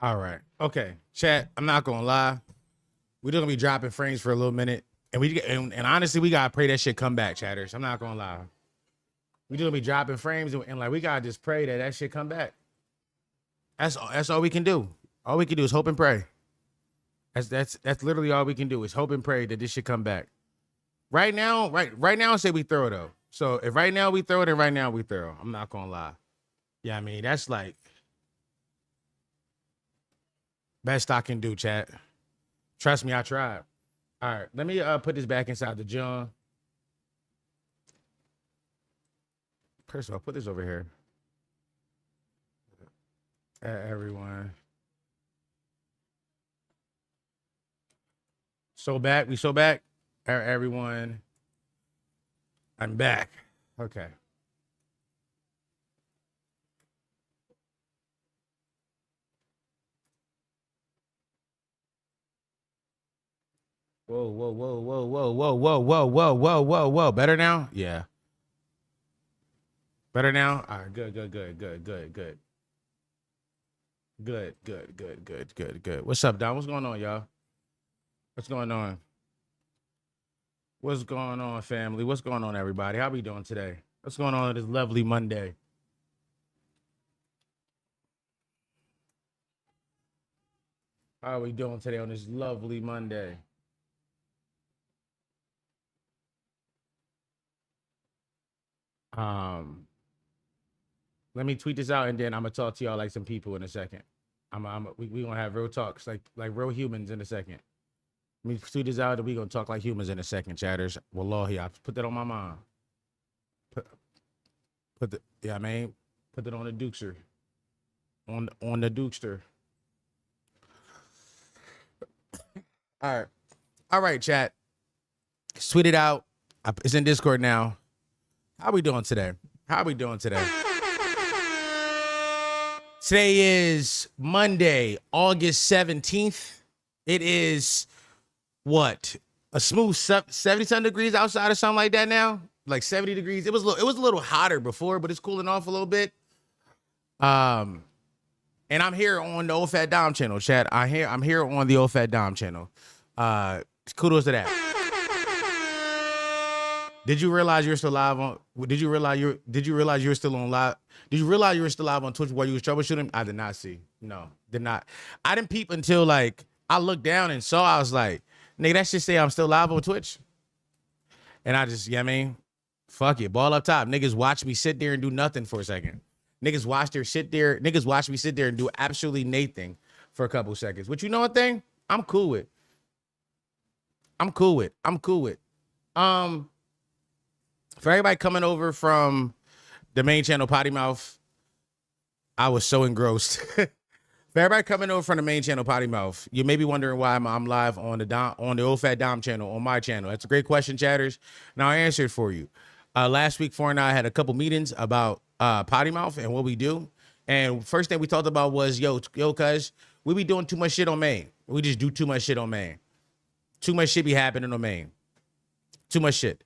All right. Okay. Chat, I'm not gonna lie. We're gonna be dropping frames for a little minute. And honestly, we gotta pray that shit come back, chatters. I'm not gonna lie. We're gonna be dropping frames and like we gotta just pray that shit come back. That's all we can do. All we can do is hope and pray. That's literally all we can do is hope and pray that this shit come back. Right now, right now, say we throw though. So if right now we throw it, and right now we throw. I'm not gonna lie. Yeah, I mean that's like best I can do, chat. Trust me, I tried. All right, let me put this back inside the jar. First of all, put this over here. Everyone. We so back. Everyone. I'm back. Okay. Whoa, whoa, whoa, whoa, whoa, whoa, whoa, whoa, whoa, whoa, whoa, whoa. Better now? Yeah. Better now? All right, good. Good. What's up, Don? What's going on, y'all? What's going on? What's going on, family? What's going on, everybody? How we doing today? What's going on this lovely Monday? How are we doing today on this lovely Monday? Let me tweet this out and then I'm gonna talk to y'all like some people in a second. We gonna have real talks like real humans in a second. Let me tweet this out and we gonna talk like humans in a second, chatters. Wallahi, I put that on my mind. Put the yeah, I mean, put it on the Dukester. On the Dukester. All right, chat. Tweet it out. It's in Discord now. How we doing today? Today is Monday, August 17th. It is what? A smooth 70-some degrees outside or something like that now? Like 70 degrees. It was a little hotter before, but it's cooling off a little bit. And I'm here on the Old Fat Dom channel, chat. I'm here on the Old Fat Dom channel. Kudos to that. Did you realize you're still live on? Did you realize you were still on live? Did you realize you were still live on Twitch while you was troubleshooting? I did not see. No, did not. I didn't peep until like I looked down and saw. I was like, nigga, that shit say I'm still live on Twitch. And I just, I mean, fuck it, ball up top. Niggas watch me sit there and do nothing for a second. Niggas watch me sit there and do absolutely nothing for a couple seconds. Which you know what thing? I'm cool with. For everybody coming over from the main channel, Potty Mouth, I was so engrossed. For everybody coming over from the main channel, Potty Mouth, you may be wondering why I'm live on the Old Fat Dom channel, on my channel. That's a great question, chatters. Now I answered for you. Last week, Four and I had a couple meetings about Potty Mouth and what we do. And first thing we talked about was, yo, cuz, we be doing too much shit on main. We just do too much shit on main. Too much shit be happening on main. Too much shit.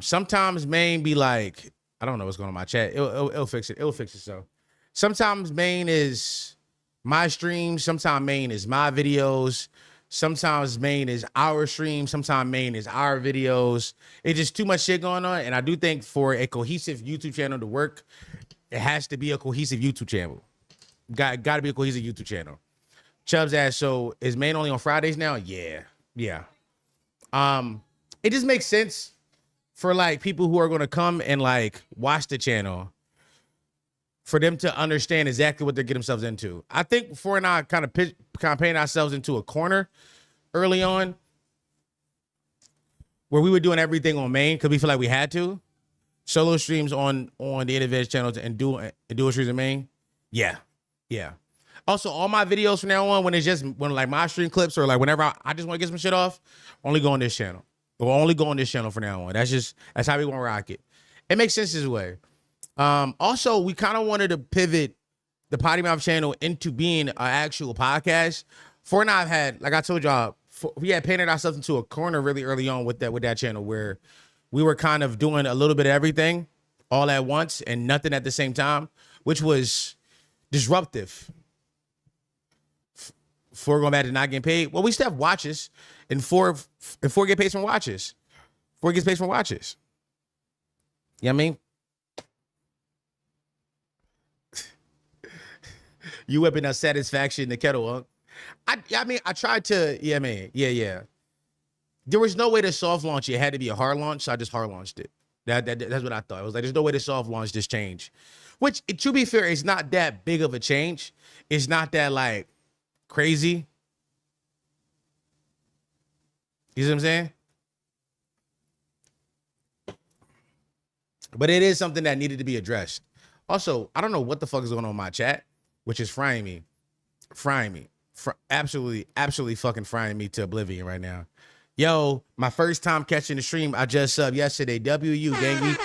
Sometimes main be like, I don't know what's going on in my chat. It'll fix it. It'll fix itself. Sometimes main is my stream. Sometimes main is my videos. Sometimes main is our stream. Sometimes main is our videos. It's just too much shit going on. And I do think for a cohesive YouTube channel to work, it has to be a cohesive YouTube channel. Got to be a cohesive YouTube channel. Chubbs asked, so is main only on Fridays now? Yeah. It just makes sense for like people who are going to come and like watch the channel, for them to understand exactly what they're getting themselves into. I think Four and I kind of painted ourselves into a corner early on where we were doing everything on main because we feel like we had to. Solo streams on the Innovative channel and dual streams on main. Yeah. Also, all my videos from now on, when like my stream clips or like whenever I just want to get some shit off, only go on this channel. We'll only go on this channel from now on. That's how we want to rock it. It makes sense this way. Also, we kind of wanted to pivot the Potty Mouth channel into being an actual podcast. Four and I had, like I told y'all, we had painted ourselves into a corner really early on with that channel where we were kind of doing a little bit of everything all at once and nothing at the same time, which was disruptive. 4 going back to not getting paid. Well, we still have watches, and 4 get paid from watches. 4 gets paid from watches. You know what I mean? You whipping out satisfaction in the kettle, huh? I mean, I tried to, yeah, man. Yeah. There was no way to soft launch it. It had to be a hard launch, so I just hard launched it. That's what I thought. I was like, there's no way to soft launch this change. Which, to be fair, it's not that big of a change. It's not that, like, crazy. You see what I'm saying? But it is something that needed to be addressed. Also, I don't know what the fuck is going on in my chat, which is frying me. Absolutely fucking frying me to oblivion right now. Yo, my first time catching the stream, I just subbed yesterday. WU, gangy.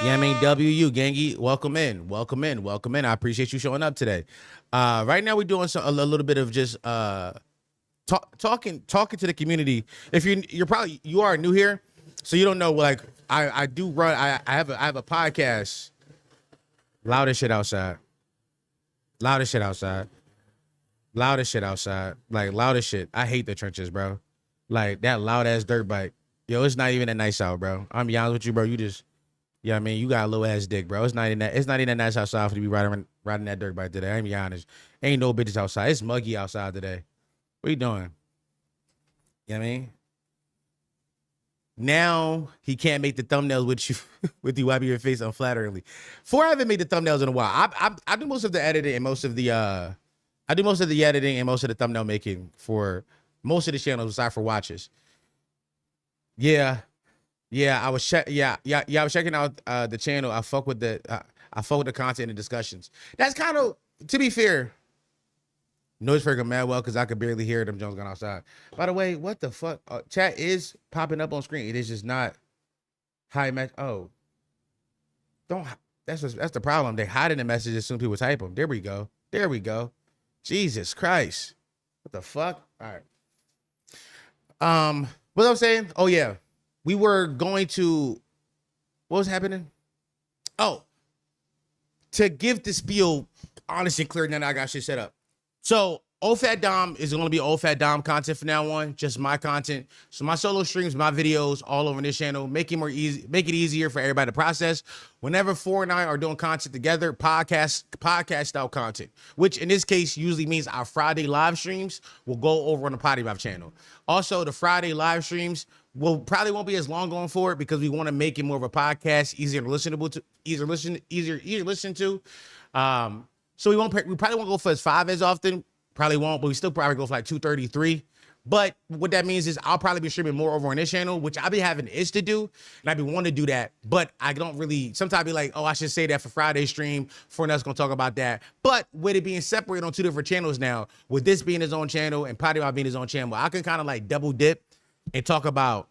Yeah, I mean, WU, gangy. Welcome in. I appreciate you showing up today. Right now, we're doing a little bit of just talking to the community. If you are new here, so you don't know. Like, I do run. I have a podcast. Loud as shit outside. Like, loud as shit. I hate the trenches, bro. Like, that loud ass dirt bike. Yo, it's not even that nice out, bro. I'm be honest with you, bro. You just, yeah, I mean, you got a little ass dick, bro. It's not even that nice outside for you to be riding that dirt bike today. I'm be honest. Ain't no bitches outside. It's muggy outside today. What you doing? You know what I mean? Now he can't make the thumbnails with you wiping your face unflatteringly. I haven't made the thumbnails in a while. I do most of the editing and most of the thumbnail making for most of the channels aside for watches. Yeah, I was checking out the channel. I fuck with the content and discussions. That's kind of, to be fair, noise freaking mad well because I could barely hear them Jones going outside. By the way, what the fuck? Chat is popping up on screen. It is just not high match. Oh, that's the problem. They hiding the messages as soon as people type them. There we go. Jesus Christ. What the fuck? All right. What I was saying? Oh yeah. We were going to, what was happening? Oh, to give the spiel honest and clear, then I got shit set up. So OFAT Dom is going to be OFAT Dom content from now on, just my content. So my solo streams, my videos all over this channel, make it easier for everybody to process. Whenever 4 and I are doing content together, podcast style content, which in this case usually means our Friday live streams will go over on the Potty Mouth channel. Also, the Friday live streams probably won't be as long going forward because we want to make it more of a podcast, easier to listen to. So we probably won't go for as 5 as often. Probably won't, but we still probably go for like 233. But what that means is I'll probably be streaming more over on this channel, which I'll be having the itch to do, and I'd be wanting to do that. But I don't really. Sometimes I be like, oh, I should say that for Friday's stream. Fortnite's gonna talk about that. But with it being separated on 2 different channels now, with this being his own channel and Potty Mouth being his own channel, I can kind of like double dip and talk about.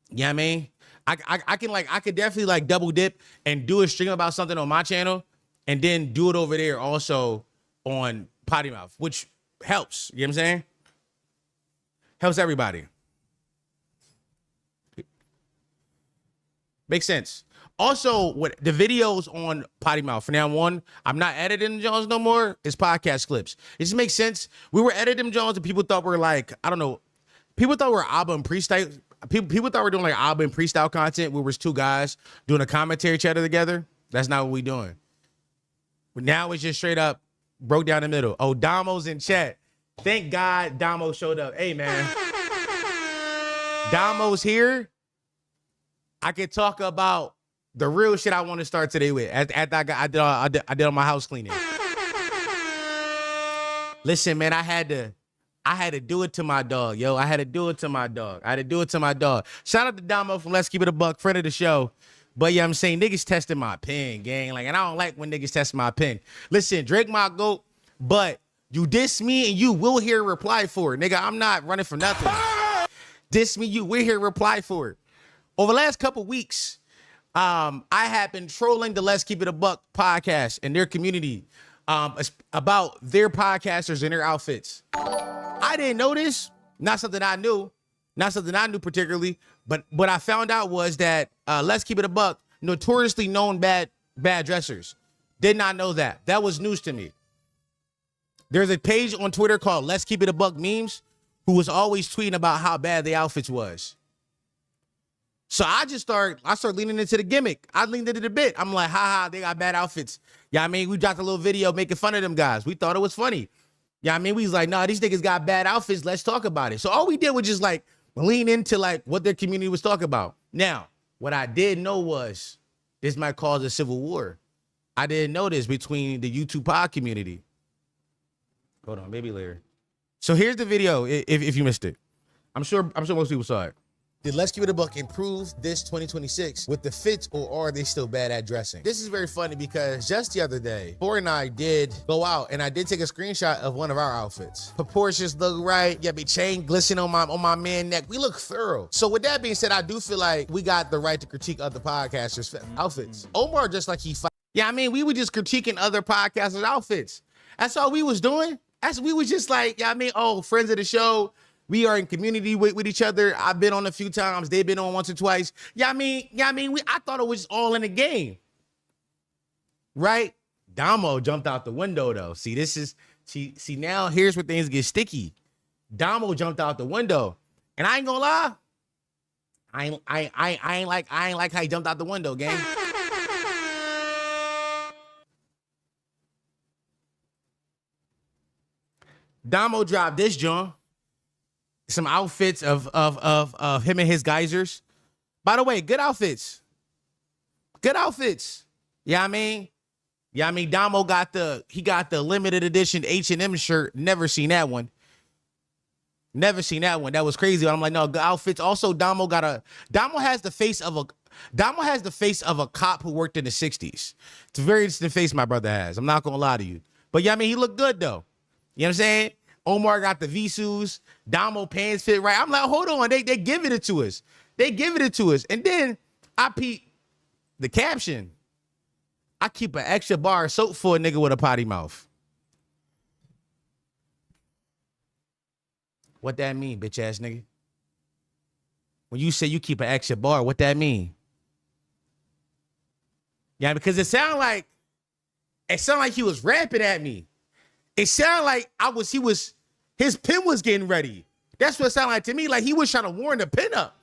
You know what I mean? I could definitely like double dip and do a stream about something on my channel, and then do it over there also on Potty Mouth, which helps. You know what I'm saying? Helps everybody. Makes sense. Also, what the videos on Potty Mouth from now on, I'm not editing Jones no more. It's podcast clips. It just makes sense. We were editing Jones and people thought we're like, I don't know. People thought we're album pre-style. People thought we're doing like album pre-style content where we're 2 guys doing a commentary chatter together. That's not what we doing. But now it's just straight up broke down the middle. Oh, Domo's in chat. Thank God Domo showed up. Hey, man. Domo's here. I can talk about the real shit I want to start today with. I did on my house cleaning. Listen, man, I had to do it to my dog, yo. I had to do it to my dog. Shout out to Domo from Let's Keep It a Buck, friend of the show. But yeah, I'm saying niggas testing my pen, gang. Like, and I don't like when niggas test my pen. Listen, Drake my GOAT, but you diss me and you will hear a reply for it. Nigga, I'm not running from nothing. Diss me, you will hear a reply for it. Over the last couple weeks, I have been trolling the Let's Keep It a Buck podcast and their community about their podcasters and their outfits. I didn't know this. Not something I knew particularly, but what I found out was that Let's Keep It a Buck, notoriously known bad dressers. Did not know that. That was news to me. There's a page on Twitter called Let's Keep It a Buck Memes who was always tweeting about how bad the outfits was. So I started leaning into the gimmick. I leaned into the bit. I'm like, haha, they got bad outfits. Yeah, I mean, we dropped a little video making fun of them guys. We thought it was funny. Yeah, I mean, we was like, nah, these niggas got bad outfits. Let's talk about it. So all we did was just like lean into like what their community was talking about. Now, what I did know was this might cause a civil war. I didn't know this between the YouTube pod community. Hold on, maybe later. So here's the video if you missed it. I'm sure most people saw it. Did Let's Keep It a Buck improve this 2026 with the fits, or are they still bad at dressing? This is very funny because just the other day, Tor and I did go out and I did take a screenshot of one of our outfits. Proportions look right. Yeah, be chain glistening on my man neck. We look thorough. So with that being said, I do feel like we got the right to critique other podcasters' outfits. Omar just like yeah, I mean, we were just critiquing other podcasters' outfits. That's all we was doing. We was just like, yeah, I mean, oh, friends of the show. We are in community with each other. I've been on a few times. They've been on once or twice. I thought it was all in the game. Right? Domo jumped out the window though. See, now here's where things get sticky. Domo jumped out the window. And I ain't gonna lie. I ain't like how he jumped out the window, gang. Domo dropped this, John. Some outfits of him and his geysers. By the way, good outfits. Good outfits. Yeah, I mean, Domo got the limited edition H&M shirt. Never seen that one. Never seen that one. That was crazy. I'm like, no, good outfits. Also, Domo has the face of a cop who worked in the 60s. It's a very interesting face my brother has. I'm not gonna lie to you. But yeah, I mean, he looked good though. You know what I'm saying? Omar got the Vsus. Domo pants fit right. I'm like, hold on. They giving it to us. They giving it to us. And then I peep the caption. I keep an extra bar of soap for a nigga with a potty mouth. What that mean, bitch ass nigga? When you say you keep an extra bar, what that mean? Yeah, because it sounded like he was rapping at me. It sounded like his pin was getting ready. That's what it sounded like to me. Like he was trying to warm the pin up.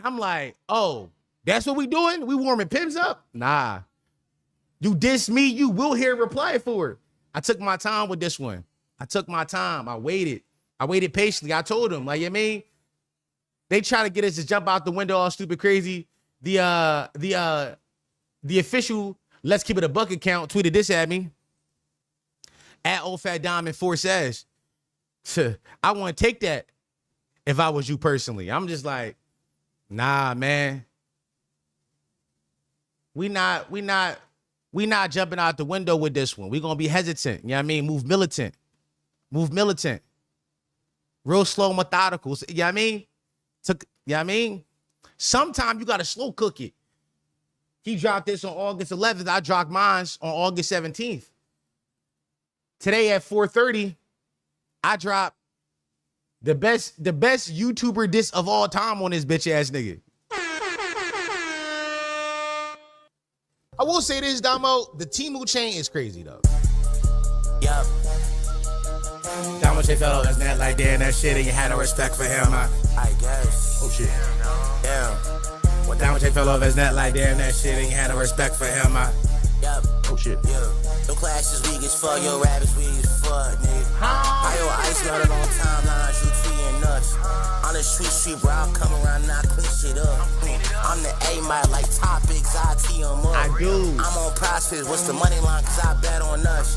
I'm like, oh, that's what we doing? We warming pins up? Nah. You diss me, you will hear a reply for it. I took my time with this one. I took my time. I waited patiently. I told them, like, you know what I mean? They try to get us to jump out the window all stupid crazy. The official Let's Keep It a Buck account tweeted this at me. At Old Fat Diamond 4 says, I want to take that if I was you personally. I'm just like, nah, man. We not jumping out the window with this one. We gonna be hesitant. You know what I mean? Move militant. Real slow, methodical. You know what I mean? You know what I mean? Sometimes you gotta slow cook it. He dropped this on August 11th. I dropped mine on August 17th. Today at 4:30, I dropped the best YouTuber diss of all time on this bitch ass nigga. I will say this, Domo, the Temu chain is crazy though. Yup. Domo J fell off his net like damn that shit, and you had no respect for him. I guess. Oh shit. Yeah. Well, Domo J fell off his net like damn that shit, and you had no respect for him. Yup. Oh shit. Yeah. Your class is weak as fuck, your rap is weak as fuck, nigga. I owe ice melted on timelines, you tweeting nuts. On the street, bro, I'll come around and I clean shit up. I'm the A-Mite like topics, I tee them up. I do. I'm on prospects, what's the money line, cause I bet on us.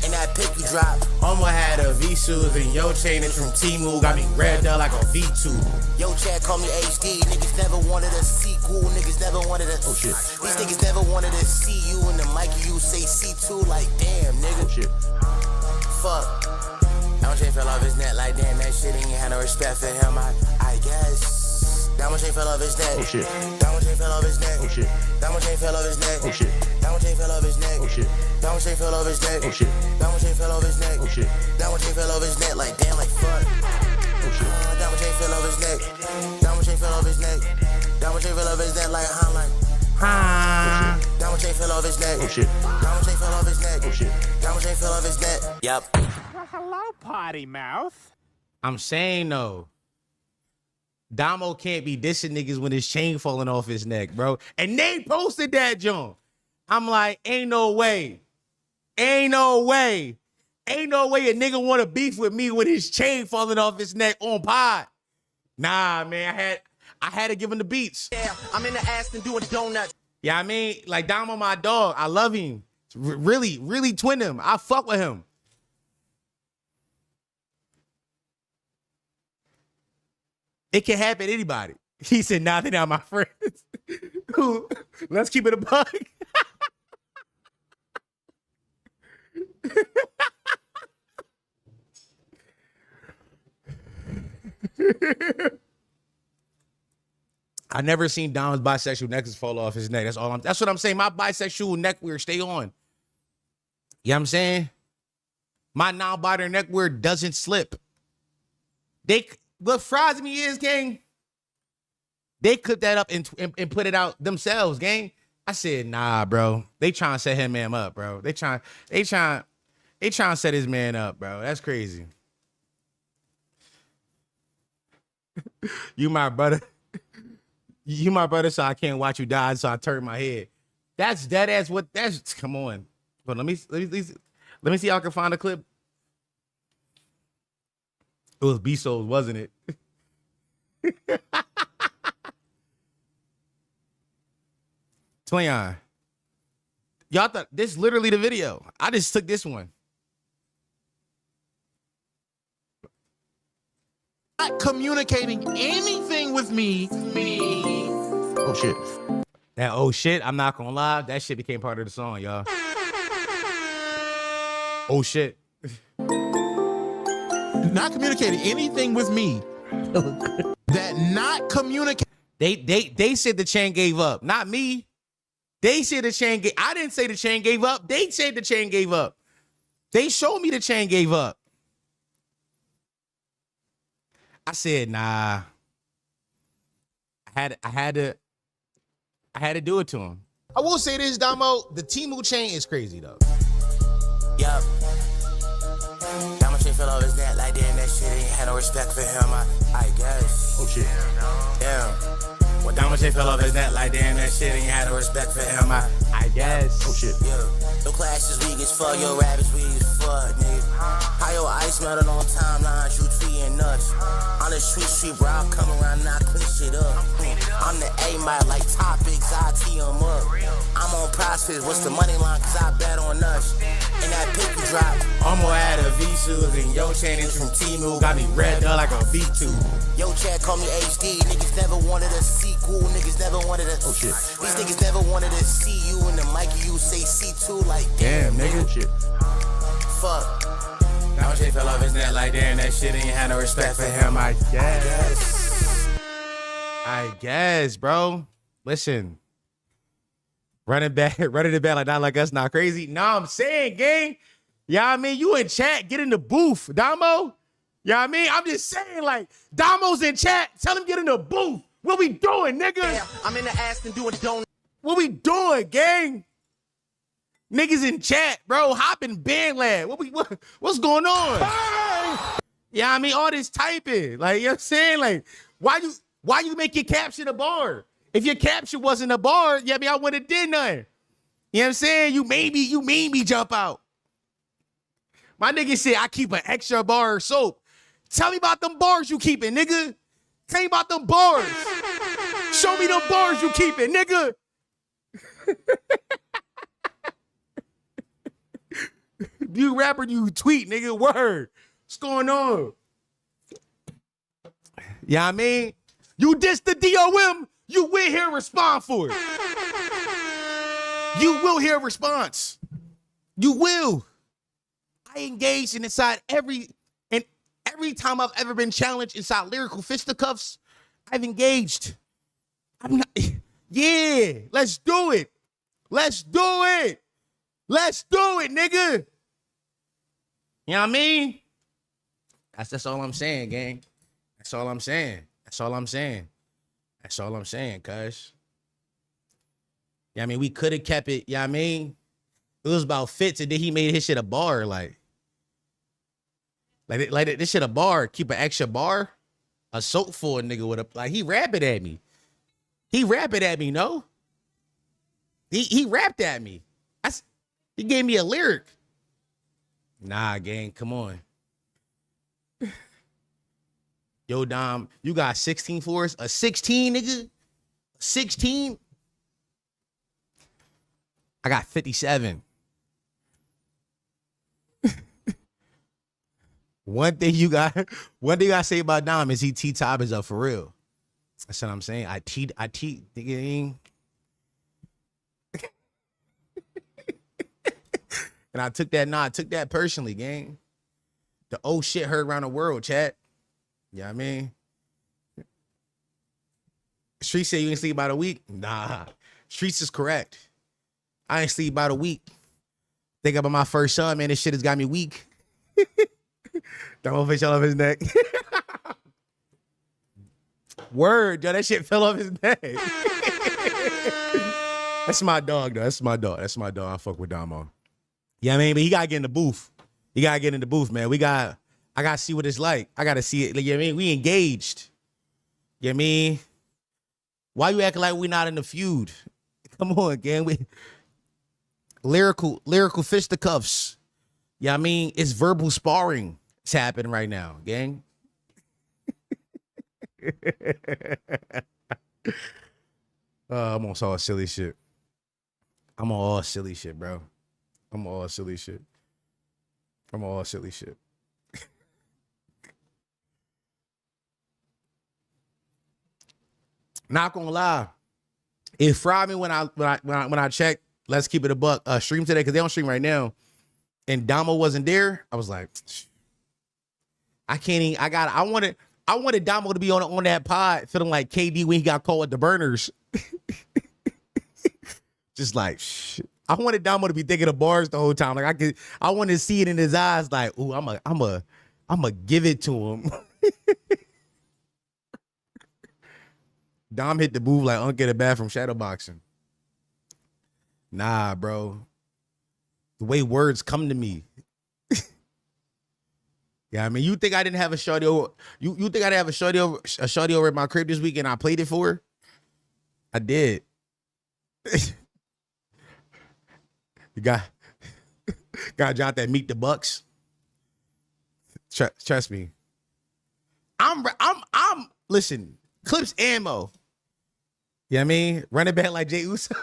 And that pick you drop. Almost had a V-shoes and your chain is from Temu. Got me red up like a V2. Yo chat call me HD, niggas never wanted a sequel, niggas never wanted a... Oh shit. These niggas never wanted to see you in the mic, you say C2 like damn, nigga. Oh shit. Fuck. Domo J fell off his net like damn that shit, and you had no respect for him, I guess. Domo J fell off his neck. Oh shit. Domo J fell off his neck. Oh shit. Domo J fell off his neck. Oh shit. Domo J fell off his neck. Oh shit. Domo J fell off his neck. Oh shit. Domo J fell off his neck. Oh shit. Domo J fell off his neck like damn like fuck. Oh shit. Domo J fell off his neck. Domo J fell off his neck. Domo J fell off his neck like Domo J fell off his neck. Oh shit. Domo J fell off his neck. Oh shit. Domo J fell off his neck. Yep. Well, hello, potty mouth. I'm saying though, Domo can't be dissing niggas when his chain falling off his neck, bro. And they posted that joint. I'm like, ain't no way. Ain't no way. Ain't no way a nigga want to beef with me with his chain falling off his neck on pod. Nah, man, I had to give him the beats. Yeah, I'm in the Aston doing donuts. Yeah, I mean, like Domo my dog. I love him. Really, really twin him. I fuck with him. It can happen to anybody. He said, nah, they're not my friends. Who? Let's keep it a bug. I never seen Dom's bisexual necklace fall off his neck. That's what I'm saying. My bisexual neck wear stay on. You know what I'm saying? My non-binary neck wear doesn't slip. What fries me is, gang, they clip that up and put it out themselves, gang. I said, nah, bro. They trying to set him man up, bro. They trying to set his man up, bro. That's crazy. You my brother. You my brother, so I can't watch you die, so I turn my head. That's dead ass what that's come on. But let me see how I can find a clip. It was B-Souls, wasn't it? Twain. Y'all thought this literally the video. I just took this one. Not communicating anything with me. Oh shit. That oh shit, I'm not gonna lie, that shit became part of the song, y'all. Oh shit. Not communicating anything with me. That not communicate. They said the chain gave up, not me. They said the chain gave. I didn't say the chain gave up. They said the chain gave up. They showed me the chain gave up. I said, nah. I had to do it to him. I will say this, Domo, the Temu chain is crazy though. Yup. Domo shit fell off his neck like damn, that shit ain't had no respect for him, I guess. Oh shit. Yeah. Well, Domo shit fell off his neck like damn, that shit ain't had no respect for him, I guess. Oh shit. Yeah. Your class is weak as fuck, your rap is weak as fuck, nigga. How your ice melted on timelines, you tweeting nuts. On the street, bro, I'll come around and I clean shit up. I'm the A-Mite like topics, I tee them up. I'm on prospects, what's the money line, cause I bet on us. And that pick you drop. I'm gonna add a V-shoes and your chain is from Temu. Got me red up like a V2. Yo, chat call me HD. Niggas never wanted a sequel. Niggas never wanted a. Oh shit. These niggas never wanted to see you in the mic. You say C2 like Damn, nigga. Shit. fuck. Domo shit fell off his neck like damn, that shit ain't had no respect for him, I guess, bro. Listen. Running it back like not like us, not crazy. Nah, I'm saying, gang. Yeah, I mean, you in chat, get in the booth, Domo. Yeah, I mean, I'm just saying, like, Domo's in chat. Tell him get in the booth. What we doing, nigga? Yeah, I'm in the Aston doing donut. What we doing, gang? Niggas in chat, bro. Hopping band lad. What's going on? Bye! Yeah, I mean, all this typing. Like, you know what I'm saying? Like, why you make your caption a bar? If your caption wasn't a bar, yeah, I mean, I wouldn't have did nothing. You know what I'm saying? You made me jump out. My nigga said I keep an extra bar of soap. Tell me about them bars you keeping, nigga. Tell me about them bars. Show me them bars you keeping, nigga. You rapper, you tweet, nigga. Word. What's going on? Yeah, I mean, you diss the DOM, you will hear a response for it. You will hear a response. You will. I engaged inside every time I've ever been challenged inside lyrical fisticuffs, I've engaged. I'm not. Yeah, let's do it. Let's do it. Let's do it, nigga. You know what I mean? That's all I'm saying, gang. That's all I'm saying. That's all I'm saying. That's all I'm saying, cuz. Yeah, I mean, we could have kept it. Yeah, I mean, it was about Fitz, and then he made his shit a bar. Like, This shit a bar. Keep an extra bar. A soap for a nigga with a like he rapping at me. He rapping at me, no? He rapped at me. He gave me a lyric. Nah, gang, come on. Yo, Dom, you got 16 for us? A 16, nigga? 16? I got 57. One thing I say about Dom is he T-top is up for real. That's what I'm saying. I nigga. And I took that personally, gang. The old shit heard around the world, chat. You know what I mean? Street said you ain't sleep about a week. Nah. Streets is correct. I ain't sleep about a week. Think about my first son, man. This shit has got me weak. Don't fish all off his neck. Word, yo, that shit fell off his neck. That's my dog, though. That's my dog. I fuck with Domo. Yeah, I mean, but he gotta get in the booth. Man. I gotta see what it's like. I gotta see it. Like, you know what I mean? We engaged. You know what I mean? Why you acting like we not in the feud? Come on, gang. We lyrical fisticuffs. Yeah, I mean, it's verbal sparring. It's happening right now, gang. I'm on all silly shit. I'm on all silly shit, bro. I'm all silly shit. Not gonna lie, it fried me when I checked. Let's keep it a buck. Stream today because they don't stream right now, and Domo wasn't there. I was like, I can't even. I wanted Domo to be on that pod, feeling like KD when he got caught with the burners. Just like shit. I wanted Domo to be thinking of bars the whole time. Like I wanted to see it in his eyes. Like, ooh, I'm a give it to him. Dom hit the booth like Unc at a bathroom shadowboxing. Nah, bro. The way words come to me. Yeah, I mean, you think I didn't have a shorty over? You think I didn't have a shorty over at my crib this week and I played it for her? I did. You got John that meet the Bucks. Trust me. I'm listen, clips ammo. You know what I mean? Running back like Jey Uso.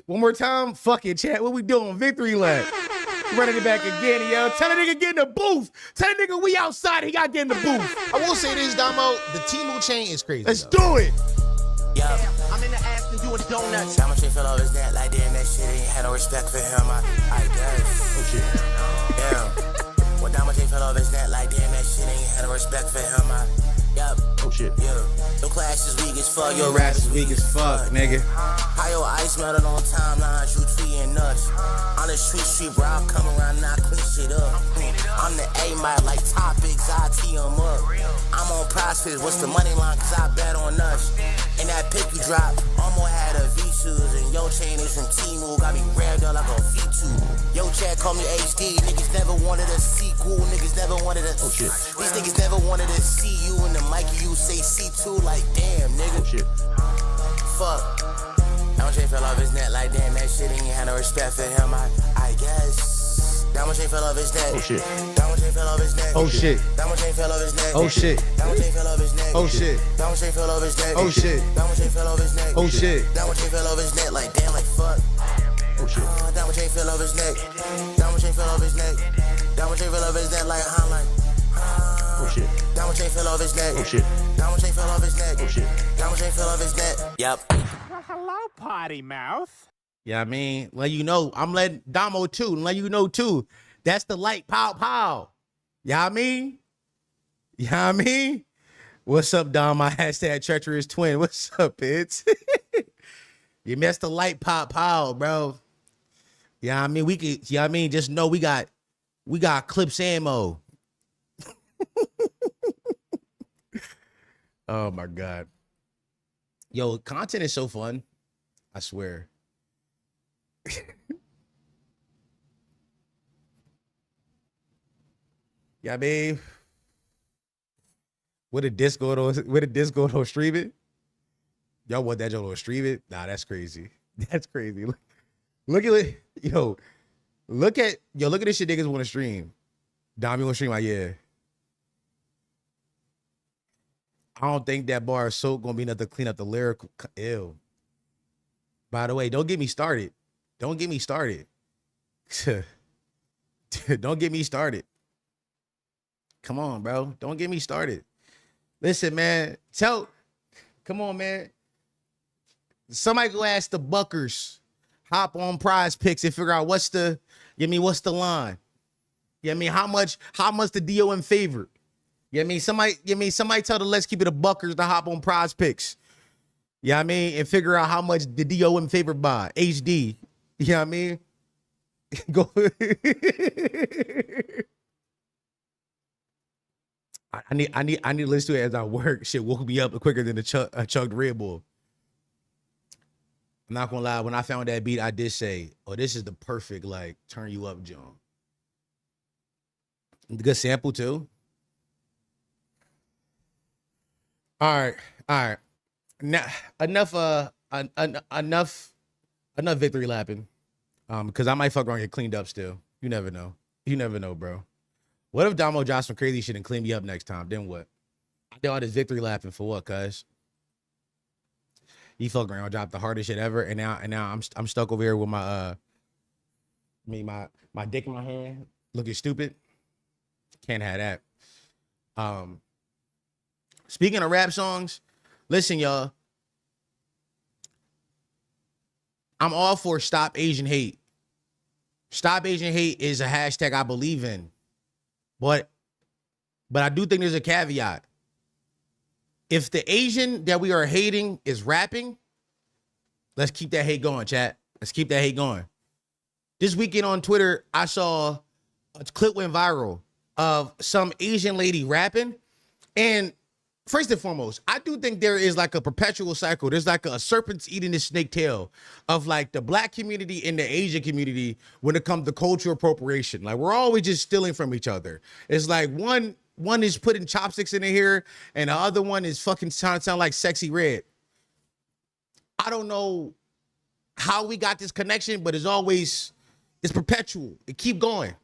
One more time. Fuck it, chat. What we doing? Victory lap. Running it back again, yo. Tell that nigga get in the booth. Tell that nigga we outside. He got to get in the booth. I will say this, Domo. The Temu chain is crazy. Let's do it. Yeah, I'm in the Aston doing donuts. How much he fell off his neck like damn that shit ain't had no respect for him. I guess. Oh shit. Yeah. Well, how much he fell off his neck like damn that shit ain't had no respect for him. Yup. Oh shit. Yeah. Your class is weak as fuck. Your rap is weak as fuck, nigga. How your ice melted on timelines, you tweeting nuts. On the street, bro, I'll come around and I clean shit up. I'm the A-Mite like topics, I tee them up. I'm on prospects, what's the money line, cause I bet on us. And that pick you drop, almost had a V-shoes. And your chain is from Temu, got me revved up like a V2. Yo, chat call me HD, niggas never wanted a sequel, niggas never wanted a... Oh shit. These niggas never wanted to see you in the mic, you say C2, like damn, nigga. Oh shit. Fuck. Diamond fell off his neck like damn, that shit ain't had no respect for him, I guess. Diamond fell off his neck. Oh shit. Diamond fell off his neck. Oh shit. Diamond fell off his neck. Oh shit. Diamond fell off his neck. Oh shit. Diamond fell off his neck. Oh shit. Diamond fell off his neck. Oh shit. Diamond fell off his neck like damn, like fuck. Oh shit. Diamond fell off his neck. Diamond fell off his neck. Diamond fell off his neck like like. Oh shit. Diamond fell off his neck. Oh shit. Diamond fell off his neck. Oh shit. Diamond fell off his neck. Yep. Well, hello, potty mouth. Yeah, I mean, let you know, I'm letting Domo too, and let you know too. That's the light pow. Yeah, I mean? Yeah, I mean? What's up, Dom? My hashtag treacherous twin. What's up, bitch? You missed the light pow, bro. Yeah, I mean, we could, yeah, I mean, just know we got clips ammo. Oh my God. Yo, content is so fun. I swear. Yeah, I mean, with a DISS going on stream it? Y'all want that joke on stream it? Nah, that's crazy. That's crazy. Look at it, yo. Look at this shit niggas want to stream. Dom, you want to stream? Like, yeah. I don't think that bar of soap gonna be enough to clean up the lyrical. Ew. By the way, don't get me started. Don't get me started. Don't get me started. Come on, bro. Don't get me started. Listen, man. Come on, man. Somebody go ask the Buckers. Hop on Prize Picks and figure out what's the line. How much the DOM favored. Somebody tell the Let's Keep It a Buckers to hop on Prize Picks. And figure out how much the DOM favored by HD. Go. I need to listen to it as I work. Shit woke me up quicker than a chugged Red Bull. I'm not gonna lie, when I found that beat, I did say, oh, this is the perfect, like, turn you up, John. Good sample, too. All right. Now, enough victory lapping. Because I might fuck around and get cleaned up still. You never know. You never know, bro. What if Domo drops some crazy shit and clean me up next time? Then what? I did all this victory lapping for what, cuz? He fuck around, dropped the hardest shit ever, and now I'm stuck over here with my my dick in my hand, looking stupid. Can't have that. Speaking of rap songs, listen, y'all. I'm all for Stop Asian Hate. Stop Asian Hate is a hashtag I believe in. But I do think there's a caveat. If the Asian that we are hating is rapping, let's keep that hate going, chat. Let's keep that hate going. This weekend on Twitter, I saw a clip went viral of some Asian lady rapping. And first and foremost, I do think there is like a perpetual cycle. There's like a serpent's eating his snake tail of like the black community and the Asian community when it comes to cultural appropriation. Like we're always just stealing from each other. It's like one is putting chopsticks in their hair and the other one is fucking trying to sound like Sexy Red. I don't know how we got this connection, but it's perpetual. It keep going.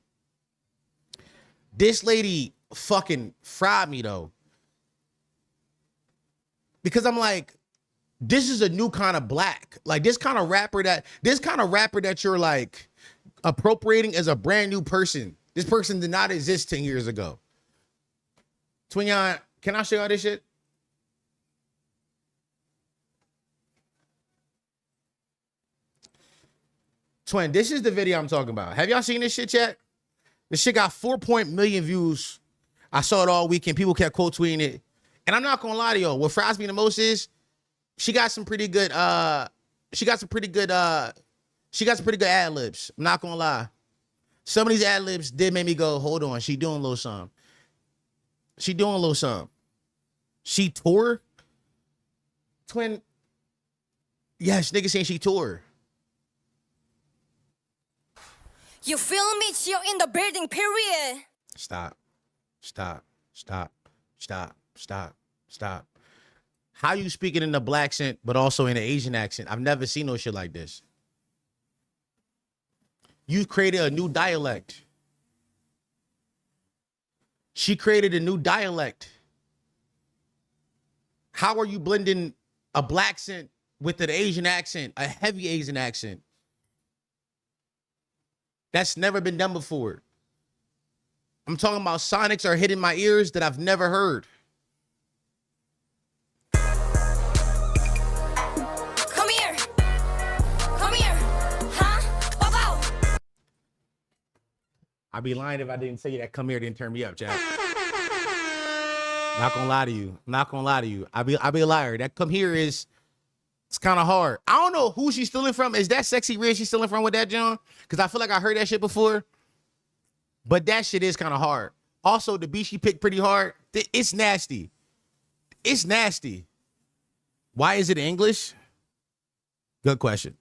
This lady fucking fried me though. Because I'm like, this is a new kind of black. Like this kind of rapper that you're like appropriating as a brand new person. This person did not exist 10 years ago. Twinyan, can I show y'all this shit? Twin, this is the video I'm talking about. Have y'all seen this shit, chat? This shit got 4 million views. I saw it all weekend. People kept quote tweeting it. And I'm not gonna lie to y'all. What fries me the most is she got some pretty good ad libs. I'm not gonna lie. Some of these ad libs did make me go, hold on, she doing a little something. She tore? Twin. Yes, nigga saying she tore. You feel me? You're in the building, period. Stop. How you speaking in the black accent, but also in the Asian accent? I've never seen no shit like this. You created a new dialect. She created a new dialect. How are you blending a black accent with an Asian accent, a heavy Asian accent? That's never been done before. I'm talking about sonics are hitting my ears that I've never heard. Come here. Huh? Wow. I'd be lying if I didn't say that come here didn't turn me up, Jack. Not gonna lie to you. I'd be a liar. That come here it's kind of hard. I don't know who she's stealing from. Is that Sexy Red she's stealing from with that, John? Because I feel like I heard that shit before. But that shit is kind of hard. Also, the beat she picked pretty hard. It's nasty. It's nasty. Why is it English? Good question.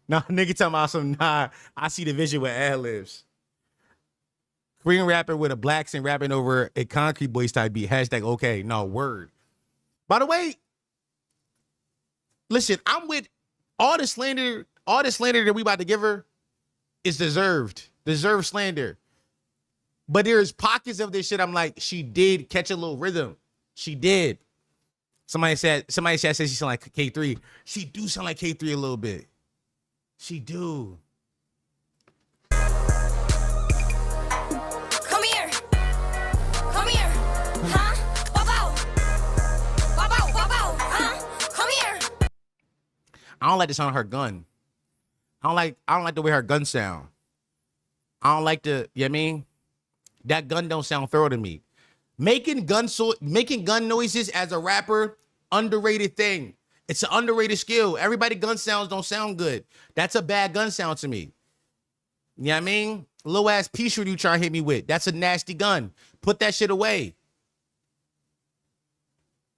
Nah, nigga talking about some, I see the vision with ad libs. Korean rapper with a black accent rapping over a Concrete Boys type beat. Hashtag okay. No, word. By the way, listen, I'm with all the slander that we about to give her is deserved. Deserved slander. But there's pockets of this shit I'm like, she did catch a little rhythm. She did. Somebody said she sound like K3. She do sound like K3 a little bit. She do. Come here. Come here. Huh? Bow. Huh? Come here. I don't like the sound of her gun. I don't like the way her gun sound. I don't like the, you know what I mean? That gun don't sound thorough to me. Making gun noises as a rapper, underrated thing. It's an underrated skill. Everybody gun sounds don't sound good. That's a bad gun sound to me. You know what I mean? Low ass pea shooter you trying to hit me with. That's a nasty gun. Put that shit away.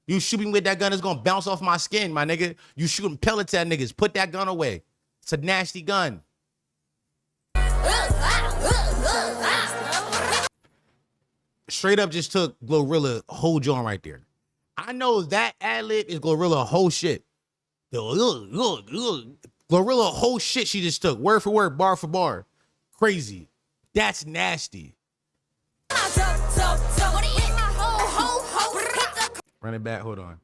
You shoot me with that gun, it's gonna bounce off my skin, my nigga. You shooting pellets at niggas. Put that gun away. It's a nasty gun. Straight up just took GloRilla whole joint right there. I know that ad-lib is GloRilla whole shit. GloRilla whole shit she just took. Word for word, bar for bar. Crazy. That's nasty. Run it back, hold on.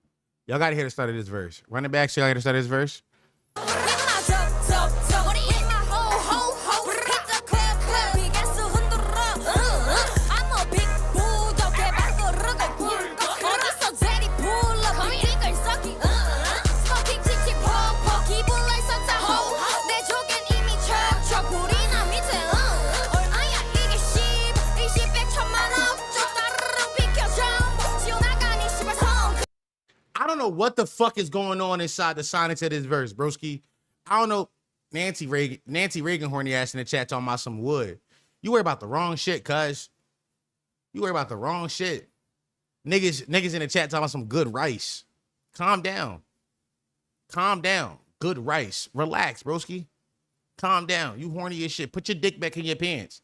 Y'all gotta hear the start of this verse. Run it back so y'all hear the start of this verse. I don't know what the fuck is going on inside the sonics of this verse, broski. I don't know. Nancy Reagan horny ass in the chat talking about some wood. You worry about the wrong shit, cuz. You worry about the wrong shit. Niggas in the chat talking about some good rice. Calm down. Calm down. Good rice. Relax, broski. Calm down. You horny as shit. Put your dick back in your pants.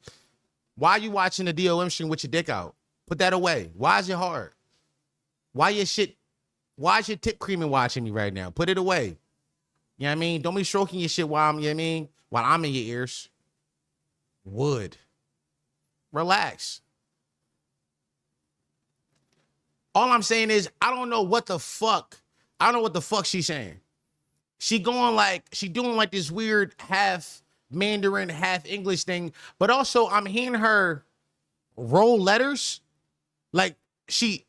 Why you watching the DOM stream with your dick out? Put that away. Why is it hard? Why is your tip creaming watching me right now? Put it away. You know what I mean? Don't be stroking your shit while I'm, you know what I mean? While I'm in your ears. Wood. Relax. All I'm saying is, I don't know what the fuck she's saying. She doing like this weird half Mandarin, half English thing, but also I'm hearing her roll letters. Like she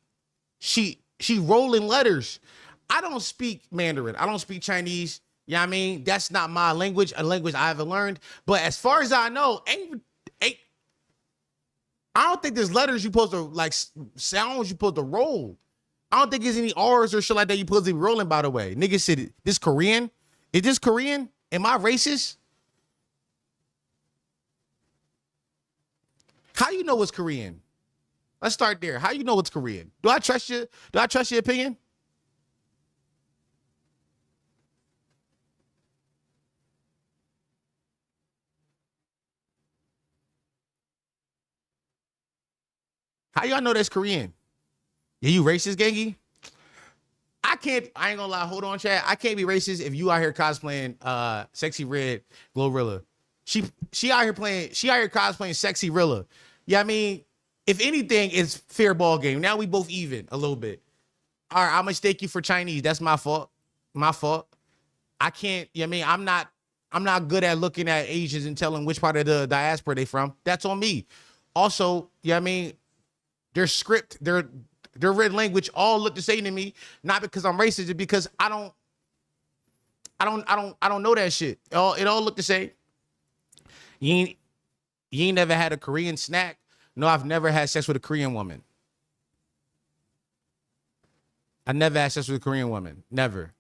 rolling letters. I don't speak Mandarin. I don't speak Chinese. You know what I mean? That's not my language, a language I haven't learned. But as far as I know, I don't think there's letters you supposed to, like, sounds you supposed to roll. I don't think there's any R's or shit like that you supposed to be rolling, by the way. Niggas said, this Korean? Is this Korean? Am I racist? How you know it's Korean? Let's start there. How you know it's Korean? Do I trust you? Do I trust your opinion? How y'all know that's Korean? Yeah, you racist, Gengi? I ain't gonna lie, hold on, chat. I can't be racist if you out here cosplaying Sexy Red GloRilla. She out here cosplaying Sexy Rilla. Yeah, I mean, if anything, it's fair ball game. Now we both even a little bit. All right, I'll mistake you for Chinese. That's my fault. My fault. I can't, you know what I mean? I'm not good at looking at Asians and telling which part of the diaspora they from. That's on me. Also, you know what I mean? Their script, their written language all look the same to me, not because I'm racist, it's because I don't know that shit. It all look the same. You ain't never had a Korean snack? No, I've never had sex with a Korean woman. I never had sex with a Korean woman. Never.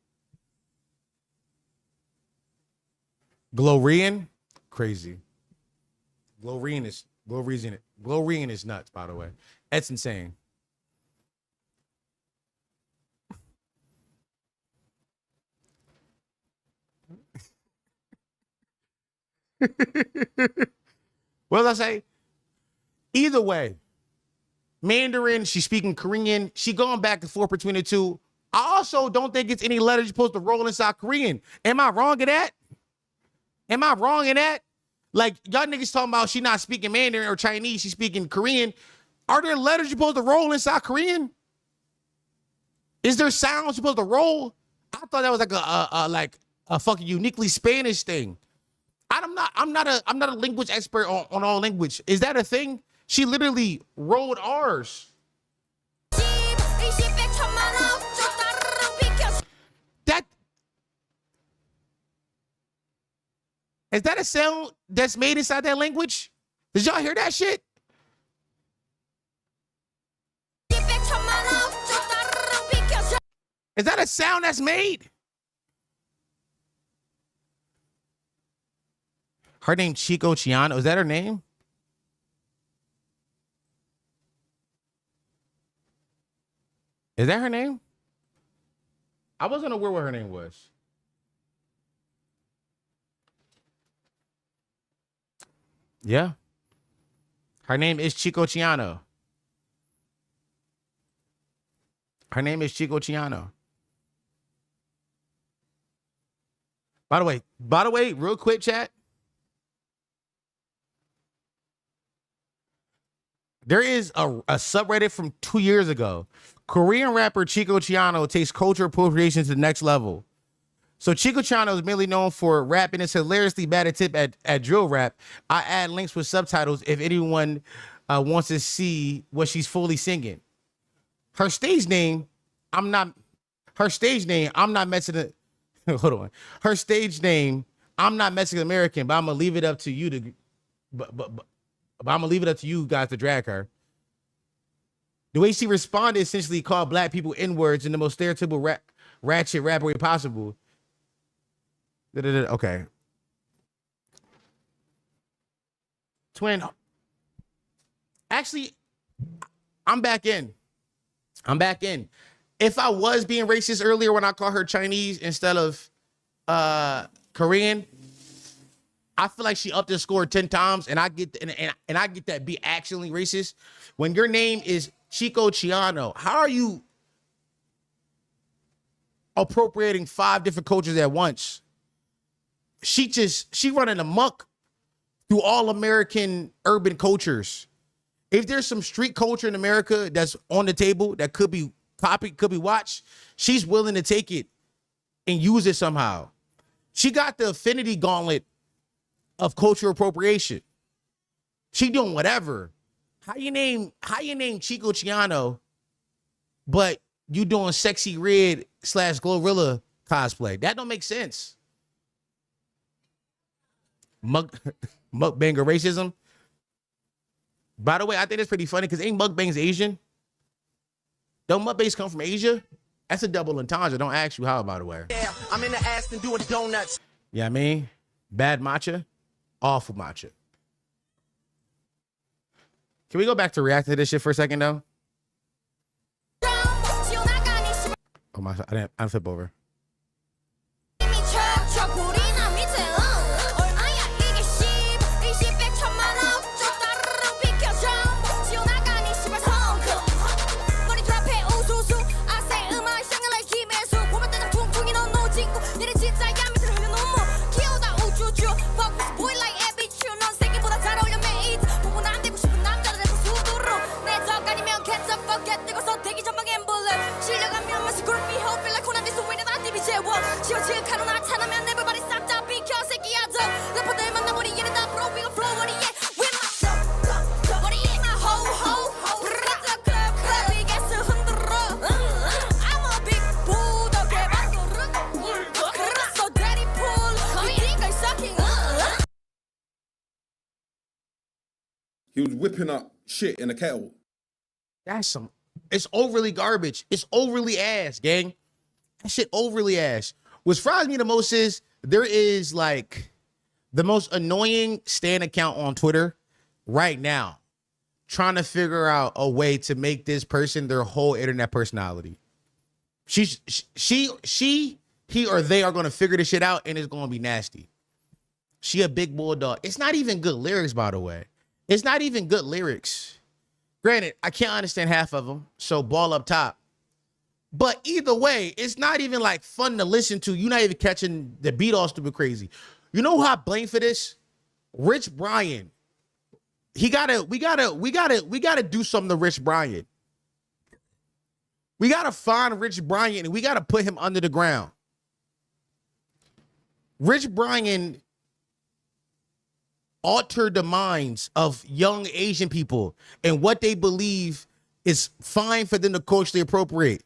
GloRilla? Crazy. GloRilla is nuts, by the way. That's insane. What did I say? Either way, Mandarin, she's speaking Korean. She going back and forth between the two. I also don't think it's any letters you're supposed to roll inside Korean. Am I wrong in that? Am I wrong in that? Like, y'all niggas talking about she not speaking Mandarin or Chinese, she's speaking Korean. Are there letters you're supposed to roll inside Korean? Is there sounds you're supposed to roll? I thought that was like a fucking uniquely Spanish thing. I'm not a language expert on all language. Is that a thing? She literally rolled R's. That is that a sound that's made inside that language? Did y'all hear that shit? Is that a sound that's made? Her name Chico Chiano. Is that her name? Is that her name? I wasn't aware what her name was. Yeah. Her name is Chico Chiano. Her name is Chico Chiano. By the way, real quick, chat. There is a subreddit from 2 years ago. Korean rapper Chico Chiano takes cultural appropriation to the next level. So Chico Chiano is mainly known for rapping his hilariously bad attempt at drill rap. I add links with subtitles if anyone wants to see what she's fully singing. Her stage name, I'm not Mexican. Hold on. Her stage name, I'm not Mexican American, but I'm gonna leave it up to you to, but I'm gonna leave it up to you guys to drag her. The way she responded essentially called black people N-words in the most stereotypical ratchet rap way possible. Okay. Twin. Actually, I'm back in. If I was being racist earlier when I called her Chinese instead of Korean, I feel like she upped the score 10 times, and I get and I get that be actually racist. When your name is Chico Chiano, how are you appropriating 5 different cultures at once? She running amok through all American urban cultures. If there's some street culture in America that's on the table that could be copied, could be watched, she's willing to take it and use it somehow. She got the affinity gauntlet of cultural appropriation. She doing whatever. How you name Chico Chiano, but you doing Sexy Red / GloRilla cosplay? That don't make sense. Mukbanger racism. By the way, I think that's pretty funny because ain't mukbangs Asian? Don't mukbangs come from Asia? That's a double entendre. Don't ask you how, by the way. Yeah, I'm in the Aston doing donuts. Yeah, I mean, bad matcha, awful matcha. Can we go back to react to this shit for a second, though? Oh my, I didn't flip over. He was whipping up shit in a kettle. It's overly garbage. It's overly ass, gang. That shit overly ass. What surprised me the most is there is like the most annoying stan account on Twitter right now trying to figure out a way to make this person their whole internet personality. He or they are going to figure this shit out and it's going to be nasty. She a big bulldog. It's not even good lyrics, by the way. It's not even good lyrics. Granted, I can't understand half of them, so ball up top. But either way, it's not even like fun to listen to. You're not even catching the beat all stupid crazy. You know who I blame for this? Rich Brian. We gotta do something to Rich Brian. We gotta find Rich Brian and we gotta put him under the ground. Rich Brian altered the minds of young Asian people and what they believe is fine for them to culturally appropriate.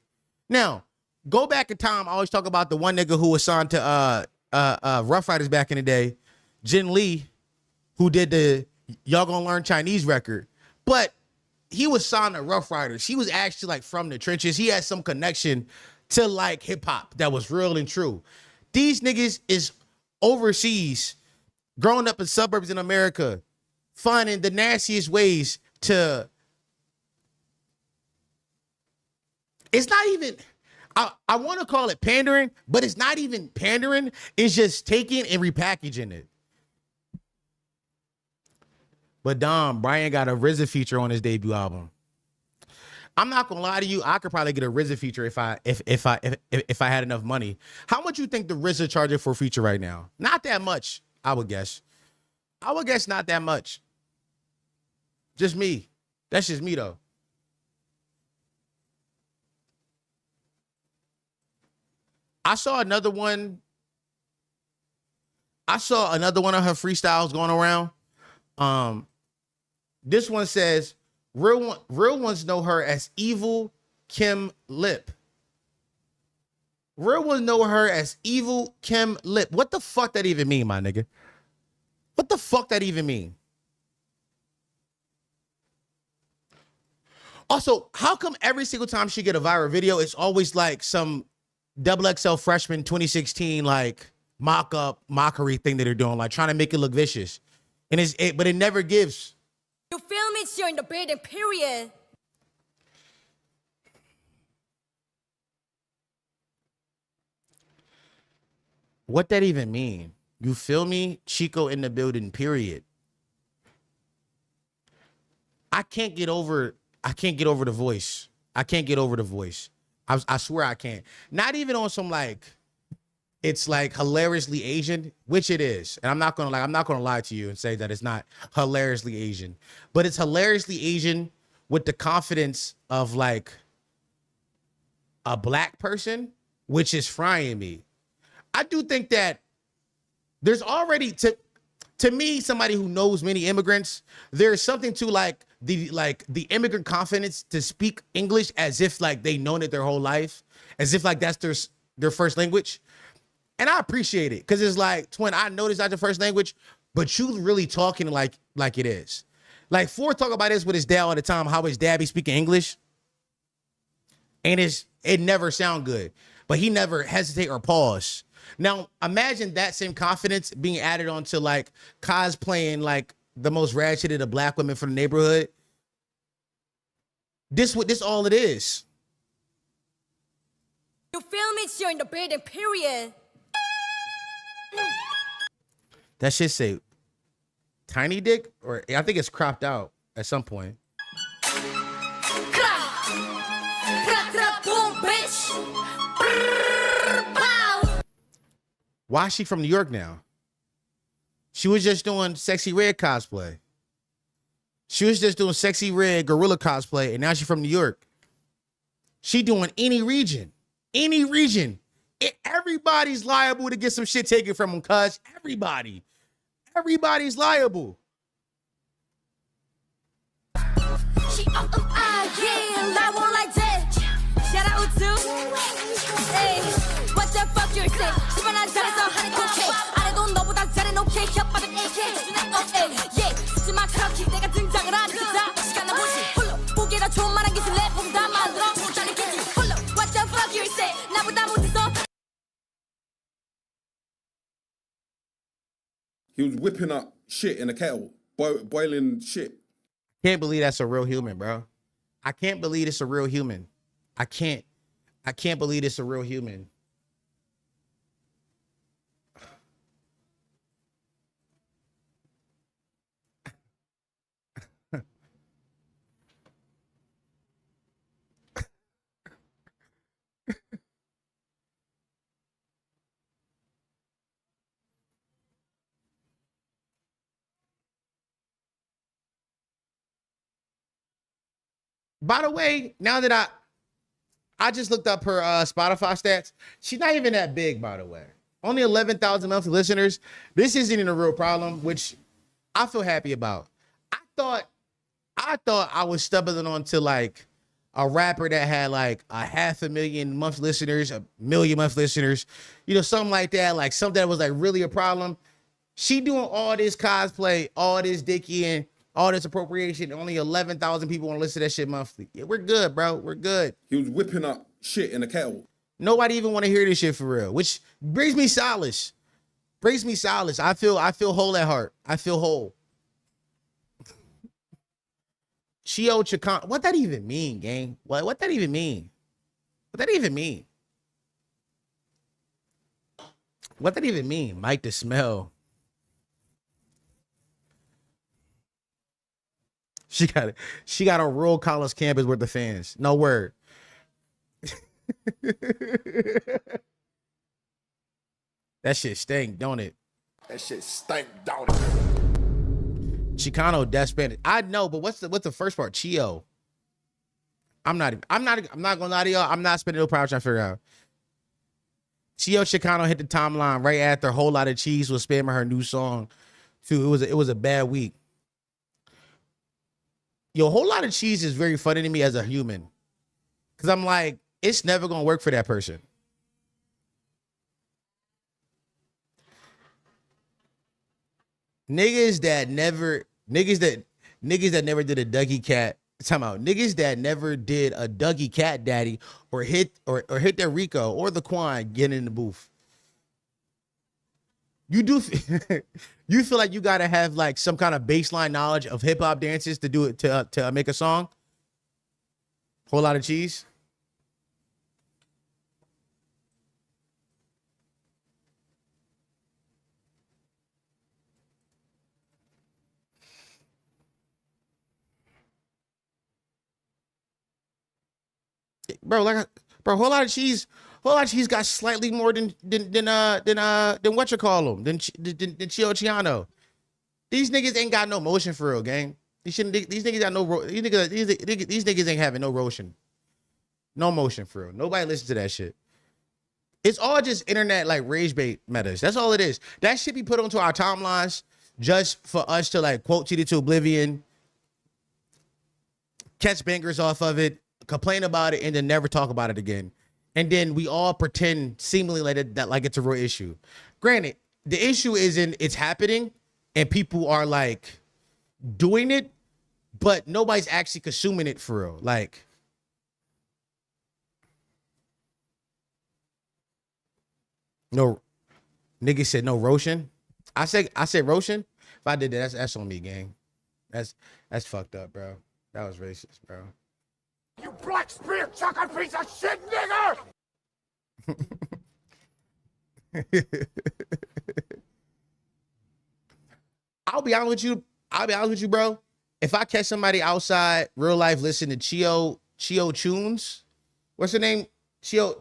Now, go back in time. I always talk about the one nigga who was signed to Rough Riders back in the day, Jin Lee, who did the Y'all Gonna Learn Chinese record. But he was signed to Rough Riders. He was actually like from the trenches. He had some connection to like hip hop that was real and true. These niggas is overseas, growing up in suburbs in America, finding the nastiest ways to. It's not even, I want to call it pandering, but it's not even pandering. It's just taking and repackaging it. But Dom, Brian got a RZA feature on his debut album. I'm not gonna lie to you. I could probably get a RZA feature if I had enough money. How much you think the RZA charging for a feature right now? Not that much, I would guess. I would guess not that much. Just me. That's just me though. I saw another one of her freestyles going around. This one says, real ones know her as Evil Kim Lip. Real ones know her as Evil Kim Lip. What the fuck that even mean, my nigga? What the fuck that even mean? Also, how come every single time she get a viral video, it's always like some XXL freshman 2016 like mockery thing that they're doing, like trying to make it look vicious, and but it never gives. You feel me? You're in the building, period. What that even mean? You feel me? Chico in the building, period. I can't get over the voice. I can't get over the voice. I swear I can't. Not even on some like, it's like hilariously Asian, which it is. And I'm not gonna lie to you and say that it's not hilariously Asian, but it's hilariously Asian with the confidence of like a black person, which is frying me. I do think that there's already, to me, somebody who knows many immigrants, there's something to like the immigrant confidence to speak English as if like they known it their whole life, as if like that's their first language. And I appreciate it because it's like, twin, I know this not your first language, but you really talking like it is. Like Ford talk about this with his dad all the time, how his dad be speaking English, and it never sound good, but he never hesitate or pause. Now imagine that same confidence being added onto like cosplaying like the most ratcheted of black women from the neighborhood. This all it is. You feel me? You're in the building, period. That shit say tiny dick, or I think it's cropped out at some point. Boom, bitch. Why is she from New York now? She was just doing Sexy Red cosplay. She was just doing Sexy Red GloRilla cosplay, and now she's from New York. She doing any region. Everybody's liable to get some shit taken from them, cuz. Everybody's liable. She yeah, I won't like that. Shout out to, hey, what the fuck you say? 시원한 자리에서 하는 코케. 아래도 너보다 잘해 오케이. 혓바닥 AK. Yeah, 하지마 그렇게 내가 등장을 하는 기사. 시간 나보지 홀로 보기에다 좋은 말한 기술 랩 다 만들어 못하는 기지 홀로. What the fuck you say? 나보다 못해서. He was whipping up shit in a kettle, boiling shit. Can't believe that's a real human, bro. I can't believe it's a real human. I can't believe it's a real human. By the way, now that I just looked up her Spotify stats, she's not even that big, by the way. Only 11,000 monthly listeners. This isn't even a real problem, which I feel happy about. I thought I was stumbling onto like a rapper that had like 500,000 monthly listeners, 1 million monthly listeners, you know, something like that, like something that was like really a problem. She doing all this cosplay, all this dickieing, all this appropriation. Only 11,000 people want to listen to that shit monthly. Yeah, we're good, bro. We're good. He was whipping up shit in the kettle. Nobody even want to hear this shit for real, which brings me solace. I feel whole at heart. I feel whole. Chio Chicano. What that even mean, gang? What that even mean? What that even mean? What that even mean? Mike the Smell. She got a rural college campus with the fans. No word. That shit stink, don't it? That shit stank, don't it? Chicano, that's Spanish. I know, but what's the first part? Chio. I'm not gonna lie to y'all. I'm not spending no power trying to figure out. Chio Chicano hit the timeline right after a whole lot of cheese was spamming her new song. Too. It was a bad week. Yo, a whole lot of cheese is very funny to me as a human. Cause I'm like, it's never gonna work for that person. Niggas that never did a Dougie Cat. Time out. Niggas that never did a Dougie Cat Daddy or hit their Rico or the Quan getting in the booth. You do you feel like you gotta have like some kind of baseline knowledge of hip hop dances to do it to make a song? Whole lot of cheese. Bro, whole lot of cheese got slightly more than what you call them, than Chio Chiano. These niggas ain't got no motion for real, gang. These niggas got these niggas ain't having no motion. No motion for real. Nobody listens to that shit. It's all just internet like rage bait metas. That's all it is. That shit be put onto our timelines just for us to like quote cheat it to oblivion, catch bangers off of it, complain about it, and then never talk about it again. And then we all pretend seemingly that like it's a real issue. Granted, the issue isn't it's happening and people are like doing it, but nobody's actually consuming it for real. Like, no, nigga said no Roshan. I said Roshan. If I did that, that's on me, gang. That's fucked up, bro. That was racist, bro. You black spear chucking piece of shit, nigger! I'll be honest with you, bro. If I catch somebody outside real life listening to Chio Tunes, what's her name? Chio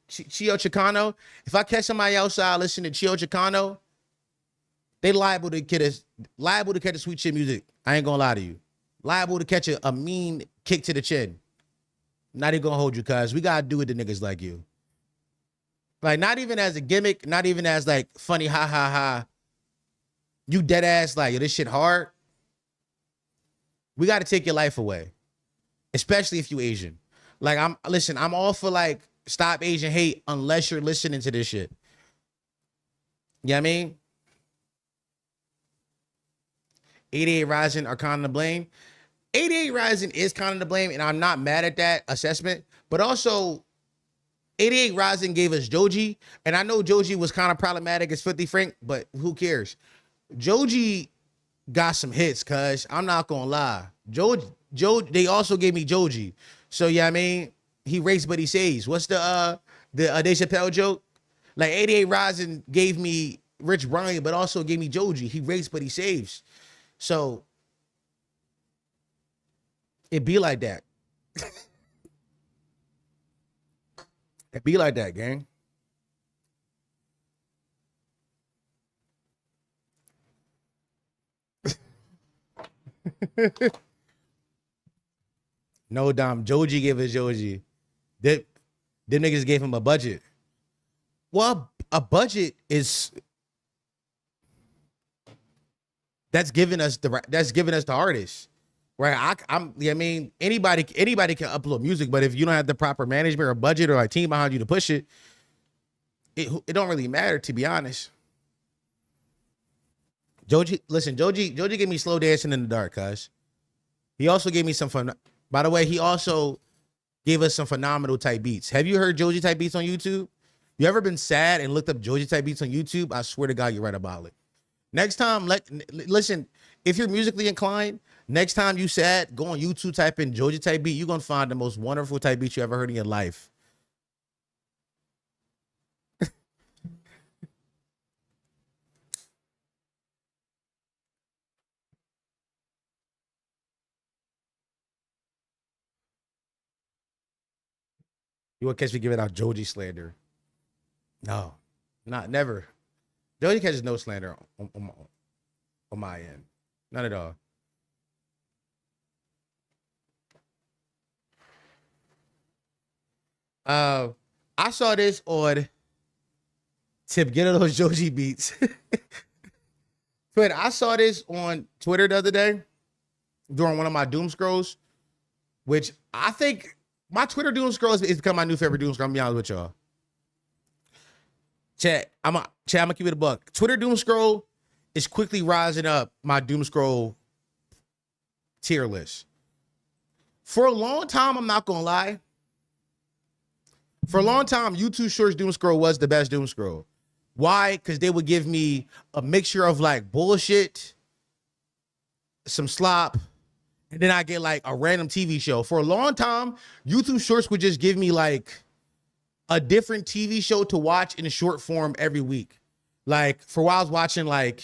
Chicano. If I catch somebody outside listening to Chio Chicano, they liable to catch a sweet shit music. I ain't gonna lie to you. Liable to catch a mean kick to the chin. Not even gonna hold you, cuz we gotta do it to niggas like you. Like, not even as a gimmick, not even as like funny, ha ha ha. You dead ass like, yo, this shit hard. We gotta take your life away. Especially if you Asian. Like, I'm all for like stop Asian hate unless you're listening to this shit. You know what I mean? 88 Rising are kind of to blame. 88 Rising is kind of to blame, and I'm not mad at that assessment. But also, 88 Rising gave us Joji, and I know Joji was kind of problematic as 50 Frank, but who cares? Joji got some hits, cuz I'm not gonna lie. They also gave me Joji. So yeah, I mean, he races but he saves. What's the Dave Chappelle joke? Like 88 Rising gave me Rich Brian, but also gave me Joji. He races but he saves. So it be like that. It be like that, gang. No, Dom. Joji gave us Joji. Them niggas gave him a budget. Well, a budget is that's giving us the artist. Right? I mean, anybody can upload music, but if you don't have the proper management or budget or a team behind you to push it, it don't really matter, to be honest. Joji gave me Slow Dancing in the Dark, cuz. He also gave me some fun. By the way, he also gave us some phenomenal type beats. Have you heard Joji type beats on YouTube? You ever been sad and looked up Joji type beats on YouTube? I swear to God, you're right about it. Next time, listen, if you're musically inclined, next time you sad, go on YouTube, type in Joji type beat. You're going to find the most wonderful type beats you ever heard in your life. You want to catch me giving out Joji slander? No, never. Joji catches no slander on my end. None at all. I saw this on Tip, get those Joji beats. Twitter. I saw this on Twitter the other day during one of my doom scrolls, which I think my Twitter doom scroll is become my new favorite doom scroll. I'm gonna be honest with y'all. Chat, I'm gonna keep it a buck. Twitter doom scroll is quickly rising up my doom scroll tier list. For a long time, I'm not gonna lie. For a long time, YouTube Shorts doom scroll was the best doom scroll. Why? Because they would give me a mixture of like bullshit, some slop, and then I get like a random TV show. For a long time, YouTube Shorts would just give me like a different TV show to watch in a short form every week. Like for a while, I was watching like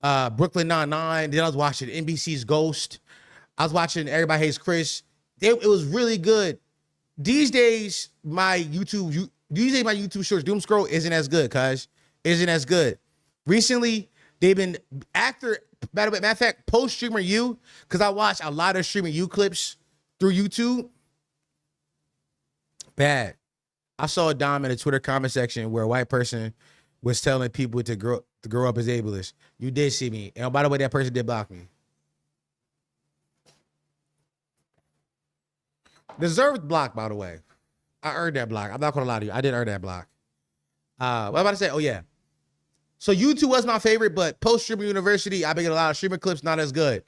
Brooklyn Nine-Nine. Then I was watching NBC's Ghost. I was watching Everybody Hates Chris. It was really good. These days, my YouTube Shorts doom scroll isn't as good, cuz. Isn't as good. Recently, they've been matter of fact, post Streamer U, because I watch a lot of Streamer U clips through YouTube. Bad. I saw a Dom in the Twitter comment section where a white person was telling people to grow up as ableist. You did see me. And by the way, that person did block me. Deserved block, by the way. I earned that block. I'm not gonna lie to you. I did earn that block. What am I about to say? Oh, yeah. So YouTube was my favorite, but post Streamer University, I've been getting a lot of streamer clips, not as good.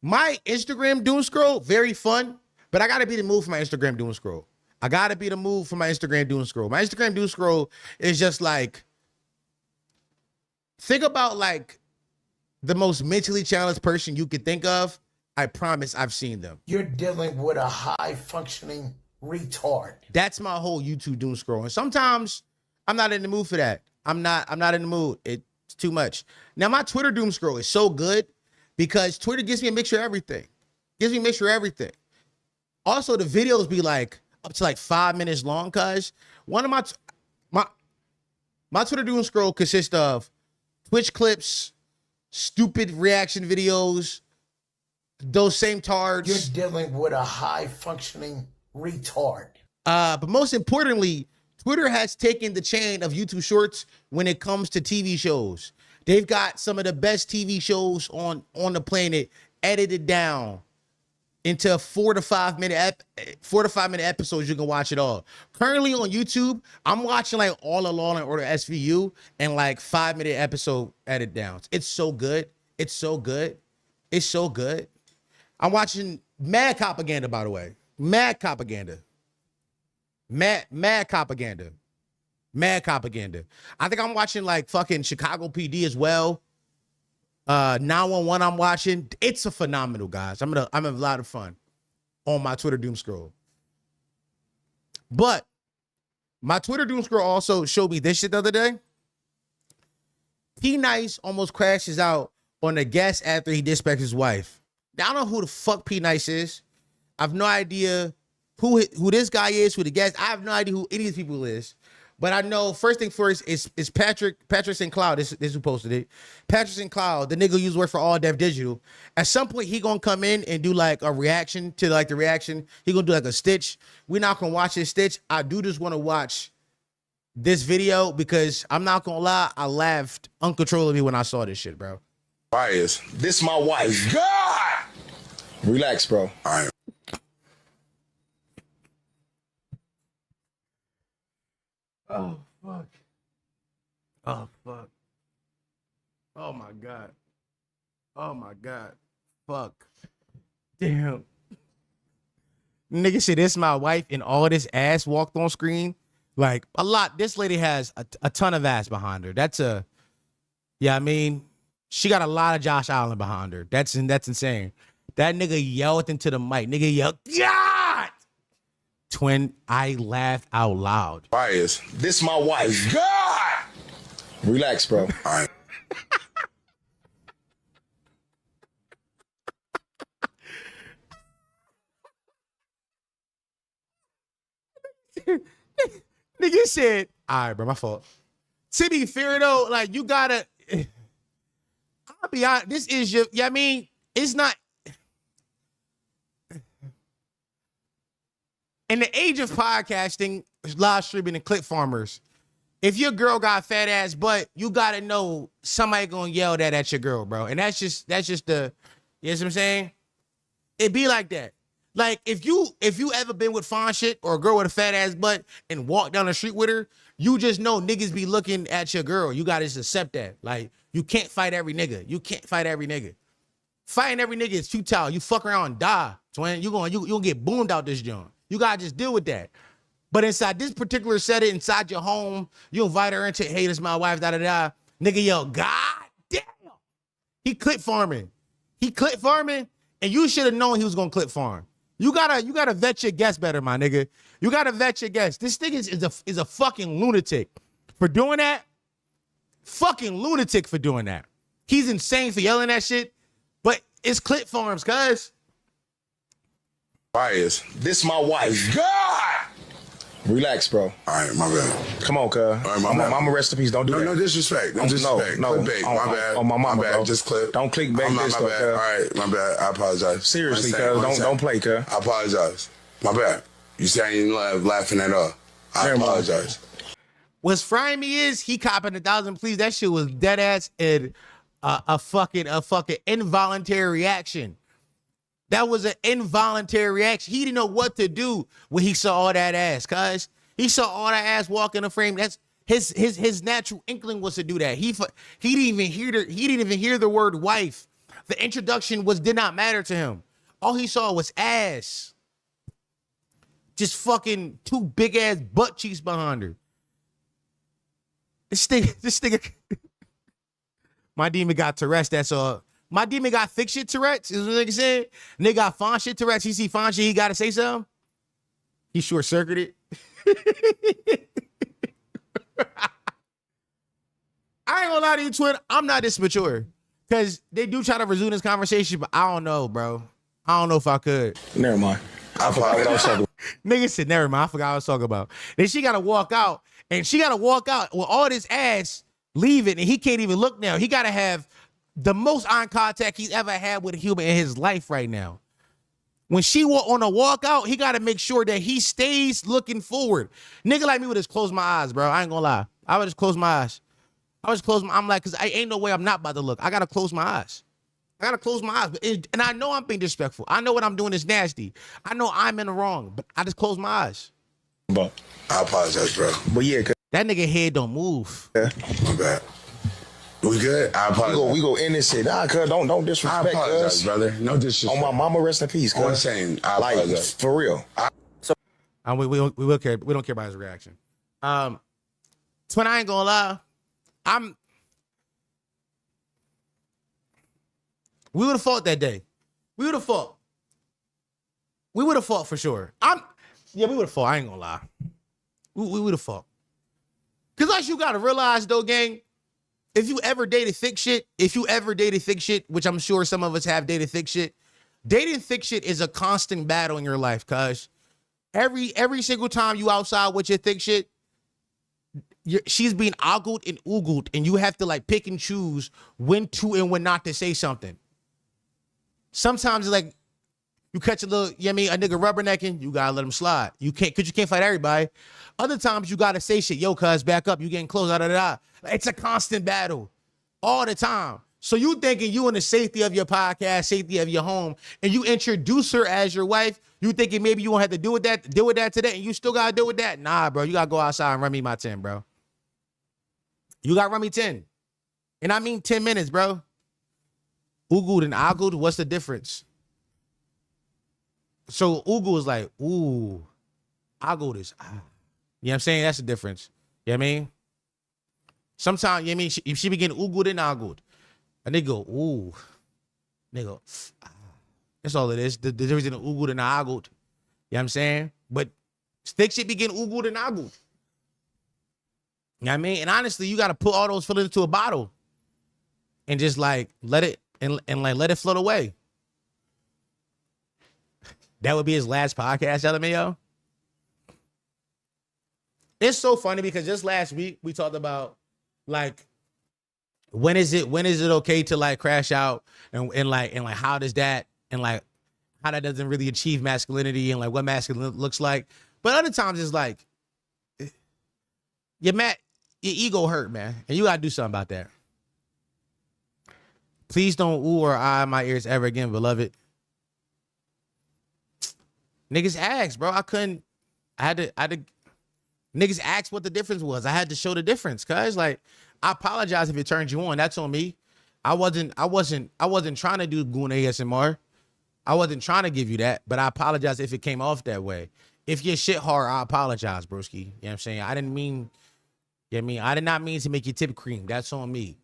My Instagram doom scroll, very fun, but I gotta be the mood for my Instagram doom scroll. I gotta be the mood for my Instagram doom scroll. My Instagram doom scroll is just like, think about like the most mentally challenged person you could think of. I promise I've seen them. You're dealing with a high-functioning retard. That's my whole YouTube doom scroll. And sometimes I'm not in the mood for that. I'm not in the mood. It's too much. Now, my Twitter doom scroll is so good because Twitter gives me a mixture of everything. Also, the videos be like up to like 5 minutes long, cuz. One of my Twitter doom scroll consists of Twitch clips, stupid reaction videos, those same tards. You're dealing with a high-functioning retard. But most importantly, Twitter has taken the chain of YouTube Shorts when it comes to TV shows. They've got some of the best TV shows on the planet edited down into 4 to 5 minute episodes. You can watch it all. Currently on YouTube, I'm watching like all the Law and Order SVU and like 5-minute episode edit downs. It's so good. It's so good. It's so good. I'm watching mad propaganda, by the way. Mad propaganda. Mad propaganda. Mad propaganda. I think I'm watching like fucking Chicago PD as well. 911 I'm watching. It's a phenomenal, guys. I'm having a lot of fun on my Twitter doom scroll. But my Twitter doom scroll also showed me this shit the other day. P Nice almost crashes out on a guest after he disrespects his wife. Now, I don't know who the fuck P Nice is. I have no idea who this guy is, who the guest. I have no idea who any of these people is. But I know first thing first is Patrick St. Cloud. This who posted it. Patrick St. Cloud, the nigga who used to work for All Dev Digital. At some point, he gonna come in and do like a reaction to like the reaction. He gonna do like a stitch. We're not gonna watch his stitch. I do just want to watch this video because I'm not gonna lie, I laughed uncontrollably when I saw this shit, bro. Bias. This my wife. God! Relax, bro. All right. Oh fuck. Oh fuck. Oh my god. Oh my god. Fuck. Damn. Nigga said this my wife and all this ass walked on screen. Like a lot. This lady has a ton of ass behind her. That's a, yeah, I mean, she got a lot of Josh Allen behind her. That's insane. That nigga yelled into the mic. Nigga yelled, God! Twin, I laughed out loud. Bias. This my wife. God! Relax, bro. All right. Nigga said, all right, bro, my fault. To be fair though, like you gotta, I'll be honest, this is your, yeah, I mean, it's not, in the age of podcasting, live streaming, and clip farmers, if your girl got fat ass butt, you gotta know somebody gonna yell that at your girl, bro. And that's just the, you know what I'm saying? It be like that. Like if you ever been with fine shit or a girl with a fat ass butt and walk down the street with her, you just know niggas be looking at your girl. You gotta just accept that. Like you can't fight every nigga. You can't fight every nigga. Fighting every nigga is futile. You fuck around and die, twin. You gonna get boomed out this joint. You gotta just deal with that. But inside this particular setting, inside your home, you invite her into, hey, this is my wife, da-da-da. Nigga yell, God damn. He clip farming. He clip farming, and you should have known he was gonna clip farm. You gotta vet your guests better, my nigga. You gotta vet your guests. This thing is a fucking lunatic for doing that. Fucking lunatic for doing that. He's insane for yelling that shit, but it's clip farms, cuz. Bias. This my wife. God! Relax, bro. All right, my bad. Come on, cuz. All right, my bad. Mama, rest in peace. Don't do that. No disrespect. No disrespect. No, Clickbait. My bad. On my mama, my bad. bro. Just clip. Don't click back My this bad. stuff, All cuz. right, my bad. I apologize. Seriously, One second, cuz. Don't play, cuz. I apologize. My bad. You say I ain't laughing at all. I Never mind. apologize. What's frying me is he copping 1,000 please. That shit was dead ass and a fucking involuntary reaction. That was an involuntary reaction. He didn't know what to do when he saw all that ass, cuz. He saw all that ass walk in the frame. That's his natural inkling was to do that. He didn't even hear the word wife. The introduction did not matter to him. All he saw was ass. Just fucking two big ass butt cheeks behind her. This nigga. My demon got Tourette's. That's all. My demon got thick shit Tourette's. Is what nigga said. Nigga got fine shit Tourette's. He see fine shit. He gotta say something. He short circuited. I ain't gonna lie to you, twin. I'm not this mature. Cause they do try to resume this conversation, but I don't know, bro. I don't know if I could. Never mind. I forgot what I was talking about. Nigga said, never mind. I forgot what I was talking about. Then she gotta walk out, and she gotta walk out with all this ass leaving, and he can't even look now. He gotta have the most eye contact he's ever had with a human in his life right now. When she on a walkout, he gotta make sure that he stays looking forward. Nigga like me would just close my eyes, bro. I ain't gonna lie. I would just close my eyes. I'm like, cause I ain't no way I'm not about to look. I gotta close my eyes. I gotta close my eyes. And I know I'm being disrespectful. I know what I'm doing is nasty. I know I'm in the wrong, but I just close my eyes. But I apologize, bro. But yeah, cuz. That nigga head don't move. Yeah. My bad. We good? I apologize. We go in this shit. Nah, cuz don't disrespect I apologize, us. brother. No disrespect. On my mama, rest in peace, cuz. I'm saying, I apologize. Like, for real. We will care. We don't care about his reaction. Twin, I ain't gonna lie. We would have fought that day. We would have fought. We would have fought for sure. We would have fought. I ain't gonna lie. We would have fought. Cause like you gotta realize though, gang, if you ever dated thick shit, which I'm sure some of us have dated thick shit, dating thick shit is a constant battle in your life, cuz every single time you outside with your thick shit, she's being ogled and oogled, and you have to like pick and choose when to and when not to say something. Sometimes it's like you catch a little, you know what I mean, a nigga rubbernecking, you gotta let him slide. You can't fight everybody. Other times you gotta say shit, yo, cuz, back up, you getting close, da da da. It's a constant battle all the time. So you thinking you in the safety of your podcast, safety of your home, and you introduce her as your wife, you thinking maybe you won't have to deal with that today, and you still gotta deal with that? Nah, bro, you gotta go outside and run me my 10, bro. You gotta run me 10. And I mean 10 minutes, bro. Oogled and ogled, what's the difference? So oogle is like, ooh, ogled is, ah. You know what I'm saying? That's the difference. You know what I mean? Sometimes, you know what I mean? If she be getting oogled and ogled, and they go, ooh, they go, ah. That's all it is. The difference in the oogled and the ogled. You know what I'm saying? But thick shit be getting oogled and ogled. You know what I mean? And honestly, you got to put all those feelings into a bottle and just like let it and like let it float away. That would be his last podcast, telling me, yo. It's so funny because just last week we talked about like when is it okay to like crash out and like how does that and like how that doesn't really achieve masculinity and like what masculine looks like. But other times it's like your ego hurt, man, and you gotta do something about that. Please don't ooh or ah in my ears ever again, beloved. Niggas asked, bro. I had to niggas asked what the difference was. I had to show the difference, cuz like I apologize if it turned you on. That's on me. I wasn't trying to do goon ASMR. I wasn't trying to give you that, but I apologize if it came off that way. If your shit hard, I apologize, broski. You know what I'm saying? I didn't mean, you know what I mean? I did not mean to make you tip cream. That's on me.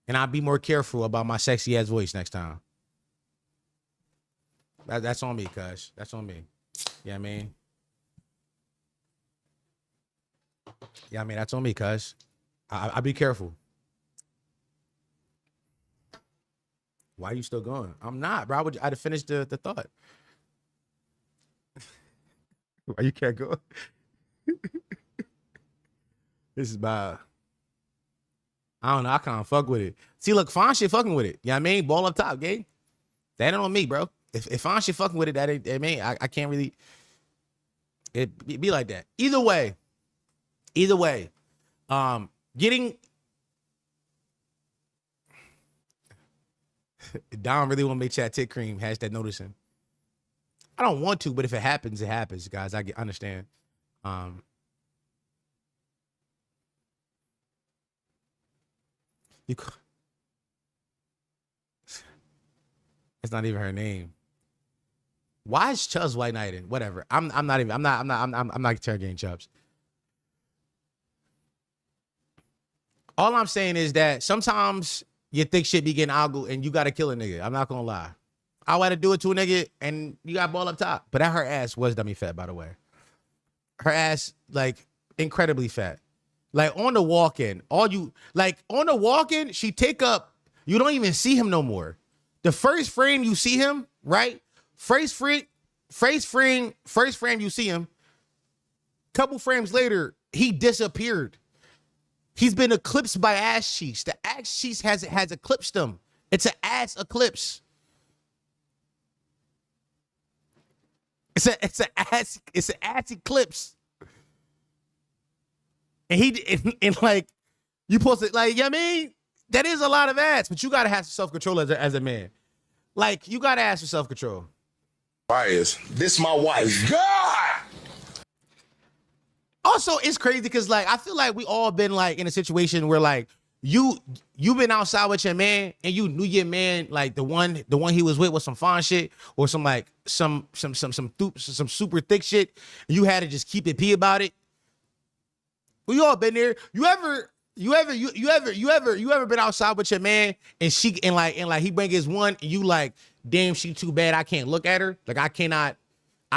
And I'll be more careful about my sexy ass voice next time. That's on me, cuz. That's on me. You know what I mean? Yeah, I mean, that's on me, cuz. I'll be careful. Why are you still going? I'm not, bro. I'd have finished the thought. Why you can't go? This is bad. I don't know. I can't fuck with it. See, look, Fawn shit fucking with it. You know what I mean? Ball up top, gang. That ain't on me, bro. If Fawn shit fucking with it, that ain't, I mean, I can't really. It be like that. Either way. Getting Don really want to make chat tick cream. Hashtag noticing. I don't want to, but if it happens, guys. I understand. It's not even her name. Why is Chubbs white knighting? Whatever. I'm not interrogating Chubbs. All I'm saying is that sometimes your thick shit be getting ogled and you gotta kill a nigga. I'm not gonna lie. I want to do it to a nigga and you got ball up top. But her ass was dummy fat, by the way. Her ass, like, incredibly fat. Like, on the walk-in, she take up, you don't even see him no more. The first frame you see him, right? First frame you see him. Couple frames later, he disappeared. He's been eclipsed by ass cheeks. The ass cheeks has eclipsed him. It's an ass eclipse. It's an ass eclipse. And like you supposed to, like, you know what I mean? That is a lot of ass, but you gotta have some self-control as a man. Like, you gotta ask for self-control. Bias. This my wife. God. Also, it's crazy because, like, I feel like we all been like in a situation where like you been outside with your man and you knew your man, like the one he was with was some fun shit or some like some super thick shit. And you had to just keep it P about it. We all been there. You ever been outside with your man and he bring his one and you like, damn, she too bad. I can't look at her. Like, I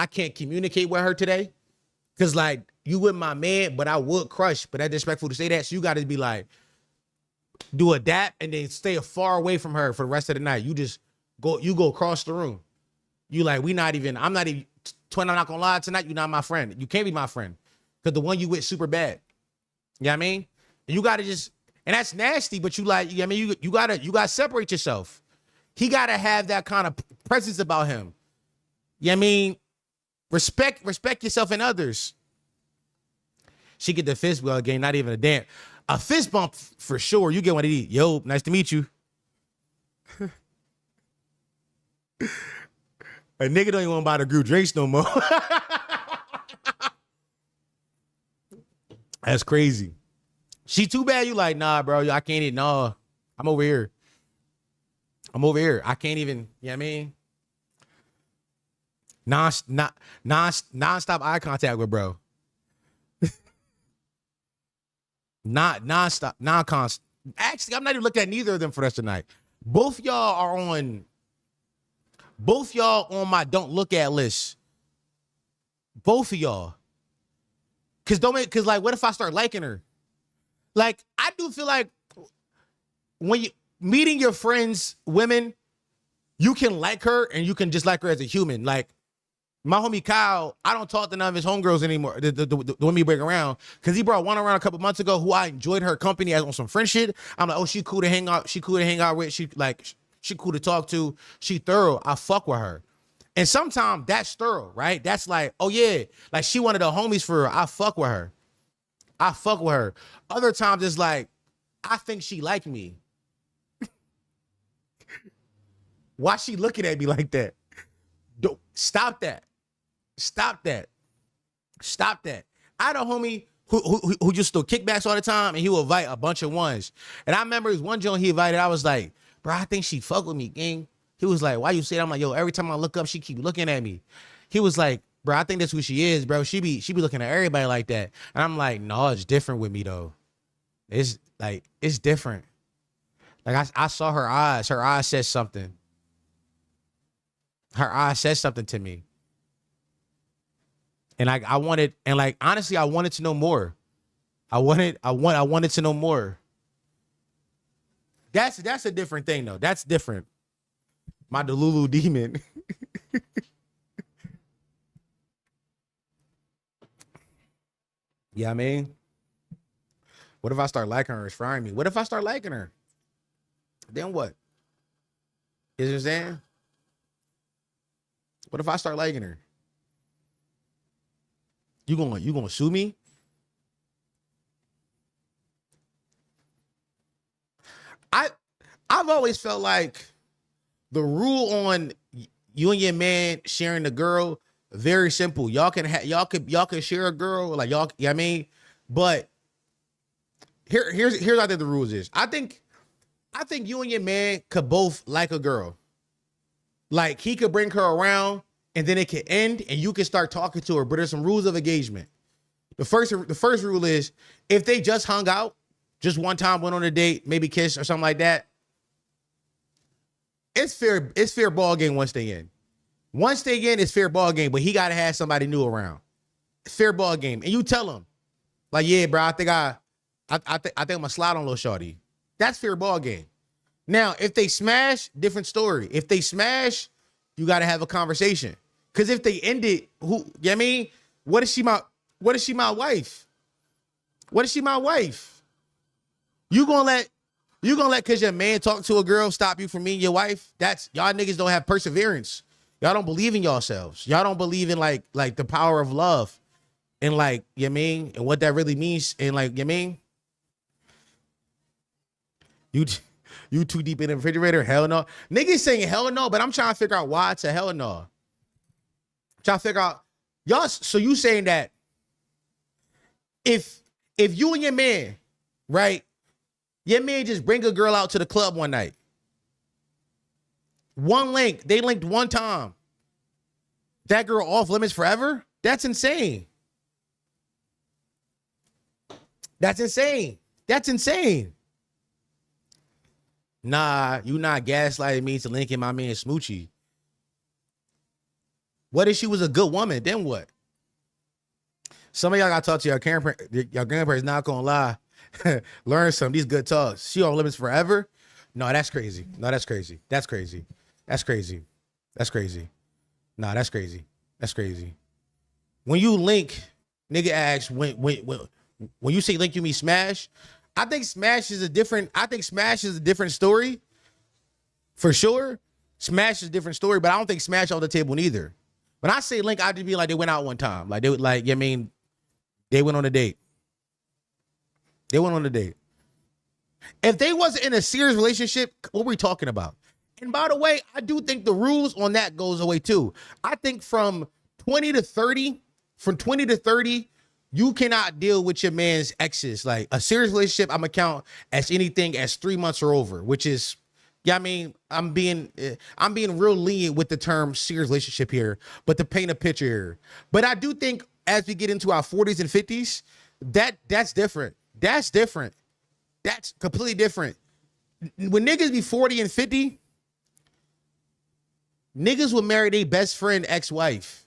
can't communicate with her today. Cause like you with my man, but I would crush, but that's disrespectful to say that. So you got to be like, do a dap and then stay far away from her for the rest of the night. You go across the room. You like, I'm not even, Twin, I'm not gonna lie, tonight you're not my friend. You can't be my friend. Cause the one you with super bad. You know what I mean? You gotta just, and that's nasty, but you like, you know what I mean? You gotta separate yourself. He gotta have that kind of presence about him. You know what I mean? Respect yourself and others. She get the fist bump again, not even a damn. A fist bump for sure. You get one of these. Yo, nice to meet you. A nigga don't even want to buy the group drinks no more. That's crazy. She too bad. You like, nah, bro. I can't eat. Nah, I'm over here. I can't even, you know what I mean? Non-stop eye contact with bro. Non-stop, non-constant. Actually, I'm not even looking at neither of them for the rest of the night. Both y'all are on my don't look at list. Both of y'all. Cause like, what if I start liking her? Like, I do feel like when you meeting your friends, women, you can like her and you can just like her as a human. Like, my homie Kyle, I don't talk to none of his homegirls anymore. The women he bring around, because he brought one around a couple months ago who I enjoyed her company as on some friend shit. I'm like, oh, she cool to hang out. She cool to hang out with. She cool to talk to. She thorough. I fuck with her. And sometimes that's thorough, right? That's like, oh yeah, like she one of the homies for her. I fuck with her. Other times it's like, I think she like me. Why she looking at me like that? Stop that. I had a homie who just do kickbacks all the time, and he would invite a bunch of ones. And I remember his one joint he invited, I was like, bro, I think she fuck with me, gang. He was like, why you say that? I'm like, yo, every time I look up, she keep looking at me. He was like, bro, I think that's who she is, bro. She be looking at everybody like that. And I'm like, no, it's different with me though. It's different. Like I saw her eyes. Her eyes said something. Her eyes said something to me. And I wanted, and like honestly, I wanted to know more. I wanted to know more. That's a different thing though. That's different. My Delulu demon. Yeah, I mean, what if I start liking her? It's frying me. What if I start liking her? Then what? You know what I'm saying? What if I start liking her? You gonna sue me? I've always felt like the rule on you and your man sharing the girl, very simple. Y'all can share a girl, like y'all, you know what I mean? But here's I think the rules is. I think you and your man could both like a girl. Like he could bring her around and then it could end and you can start talking to her, but there's some rules of engagement. The first rule is if they just hung out, just one time, went on a date, maybe kissed or something like that, it's fair ball game once they in. Once they in, it's fair ball game, but he gotta have somebody new around. It's fair ball game. And you tell him, like, yeah, bro, I think I'm gonna slide on little shorty. That's fair ball game. Now, if they smash, different story. If they smash, you gotta have a conversation. Cause if they end it, you know what I mean? What is she my wife? What is she my wife? You gonna let cause your man talk to a girl stop you from meeting your wife? That's y'all niggas don't have perseverance. Y'all don't believe in yourselves. Y'all don't believe in like the power of love and like, you know what I mean? And what that really means. And like, you know what I mean? You too deep in the refrigerator? Hell no. Niggas saying hell no, but I'm trying to figure out why it's a hell no. I'm trying to figure out y'all. So you saying that if you and your man, right? Your man just bring a girl out to the club one night. One link. They linked one time. That girl off limits forever? That's insane. That's insane. That's insane. Nah, you not gaslighting me to linking my man Smoochie. What if she was a good woman? Then what? Some of y'all got to talk to your grandparents, not gonna lie. Learn some of these good talks. She on limits forever? No, that's crazy. No, that's crazy. That's crazy. That's crazy. That's crazy. No, that's crazy. That's crazy. When you link, nigga asks when when you say link, you mean smash. I think smash is a different story. For sure. Smash is a different story, but I don't think smash on the table neither. When I say link, I just mean like they went out one time. Like they would like, I mean, they went on a date. They went on a date. If they wasn't in a serious relationship, what were we talking about? And by the way, I do think the rules on that goes away too. I think from 20 to 30, you cannot deal with your man's exes. Like a serious relationship, I'm gonna count as anything as 3 months or over, which is, yeah, I mean, I'm being real lenient with the term serious relationship here, but to paint a picture here. But I do think as we get into our 40s and 50s, that's different. That's different. That's completely different. When niggas be 40 and 50, niggas will marry their best friend ex-wife.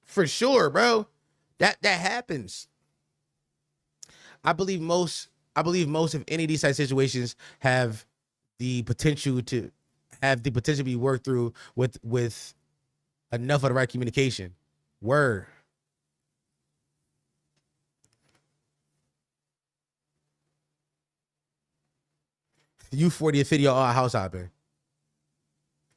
For sure, bro. That happens. I believe most of any of these type of situations have the potential to be worked through with enough of the right communication. Word. You 40 and 50 all house hopping.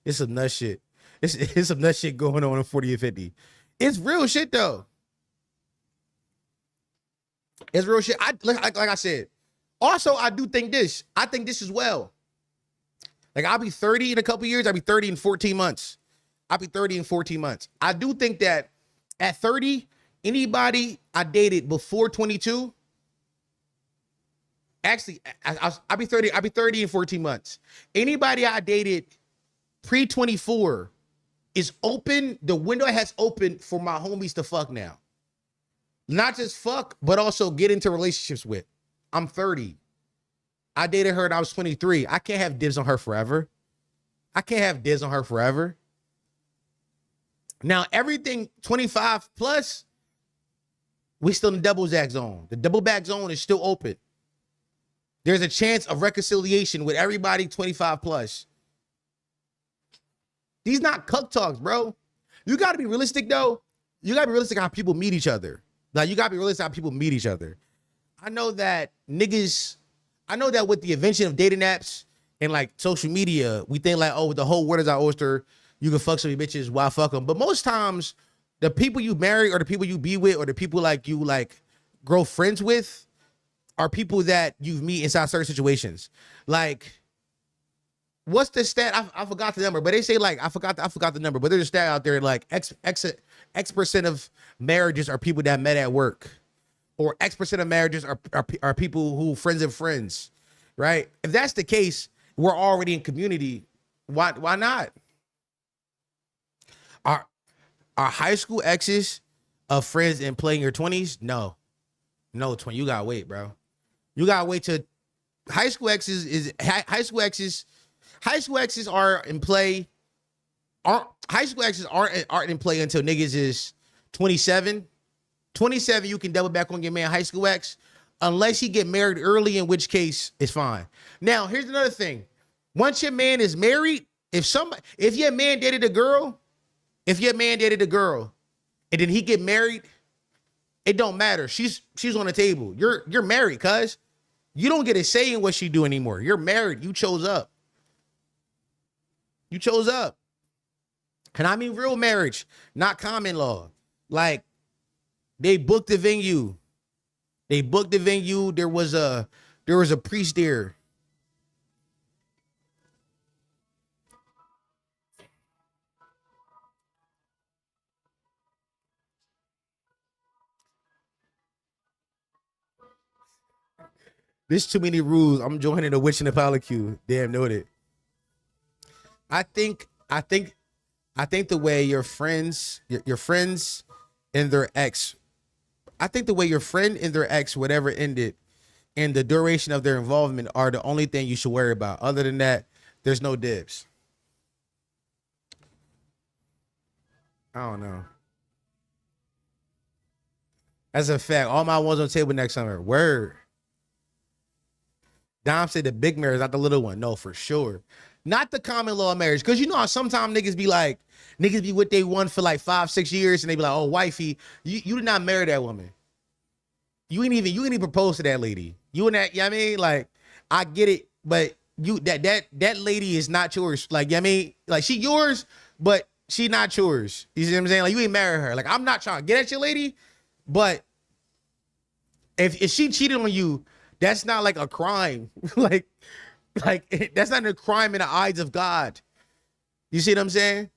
It's some nut shit. It's some nut shit going on in 40 and 50. It's real shit though. It's real shit. Like I said. Also, I do think this. I think this as well. Like I'll be 30 in a couple years. I'll be 30 in 14 months. I do think that at 30, anybody I dated before 22. Actually, I'll be 30. I'll be 30 in 14 months. Anybody I dated pre-24 is open. The window has opened for my homies to fuck now. Not just fuck, but also get into relationships with. I'm 30. I dated her when I was 23. I can't have dibs on her forever. Now, everything 25 plus, we still in the double back zone. The double back zone is still open. There's a chance of reconciliation with everybody 25 plus. These not cuck talks, bro. You got to be realistic, though. You got to be realistic how people meet each other. Like, you got to be realistic how people meet each other. I know that with the invention of dating apps and, like, social media, we think, like, oh, the whole world is our oyster. You can fuck some bitches, why fuck them? But most times, the people you marry or the people you be with or the people, like, you, like, grow friends with are people that you meet inside certain situations. Like, what's the stat? I forgot the number, but they say like I forgot the number, but there's a stat out there like X% of marriages are people that met at work, or X% of marriages are people who friends of friends, right? If that's the case, we're already in community. Why not? Are high school exes of friends in playing your 20s? No, twin, you gotta wait, bro. You gotta wait till high school exes are in play. High school exes aren't in play until niggas is 27. 27, you can double back on your man high school ex, unless he get married early, in which case it's fine. Now, here's another thing. Once your man is married, if your man dated a girl, and then he get married, it don't matter. She's on the table. You're married, cuz. You don't get a say in what she do anymore. You're married. You chose up. And I mean real marriage, not common law. Like, they booked the venue. There was a priest there. There's too many rules. I'm joining the witch and the polycule. Damn, noted. I think the way your friends and their ex, whatever ended, and the duration of their involvement are the only thing you should worry about. Other than that, there's no dibs. I don't know. As a fact, all my ones on the table next summer. Word. Dom said the big mirror is not the little one. No, for sure. Not the common law of marriage. Because you know how sometimes niggas be with they one for like 5-6 years and they be like, oh, wifey, you did not marry that woman. You ain't even propose to that lady. You and that, you know what I mean? Like, I get it, but that lady is not yours. Like, you know what I mean? Like, she yours, but she not yours. You see what I'm saying? Like, you ain't marry her. Like, I'm not trying to get at your lady, but if she cheated on you, that's not like a crime. like that's not a crime in the eyes of God. You see what I'm saying?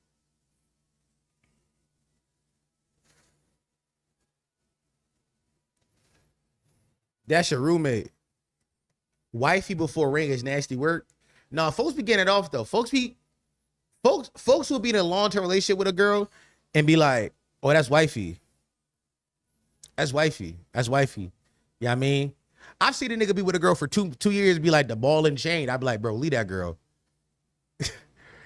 That's your roommate. Wifey before ring is nasty work. No, folks be getting it off though. Folks will be in a long-term relationship with a girl and be like, oh, that's wifey. That's wifey. That's wifey. You know what I mean? I've seen a nigga be with a girl for two years and be like the ball and chain. I'd be like, bro, leave that girl.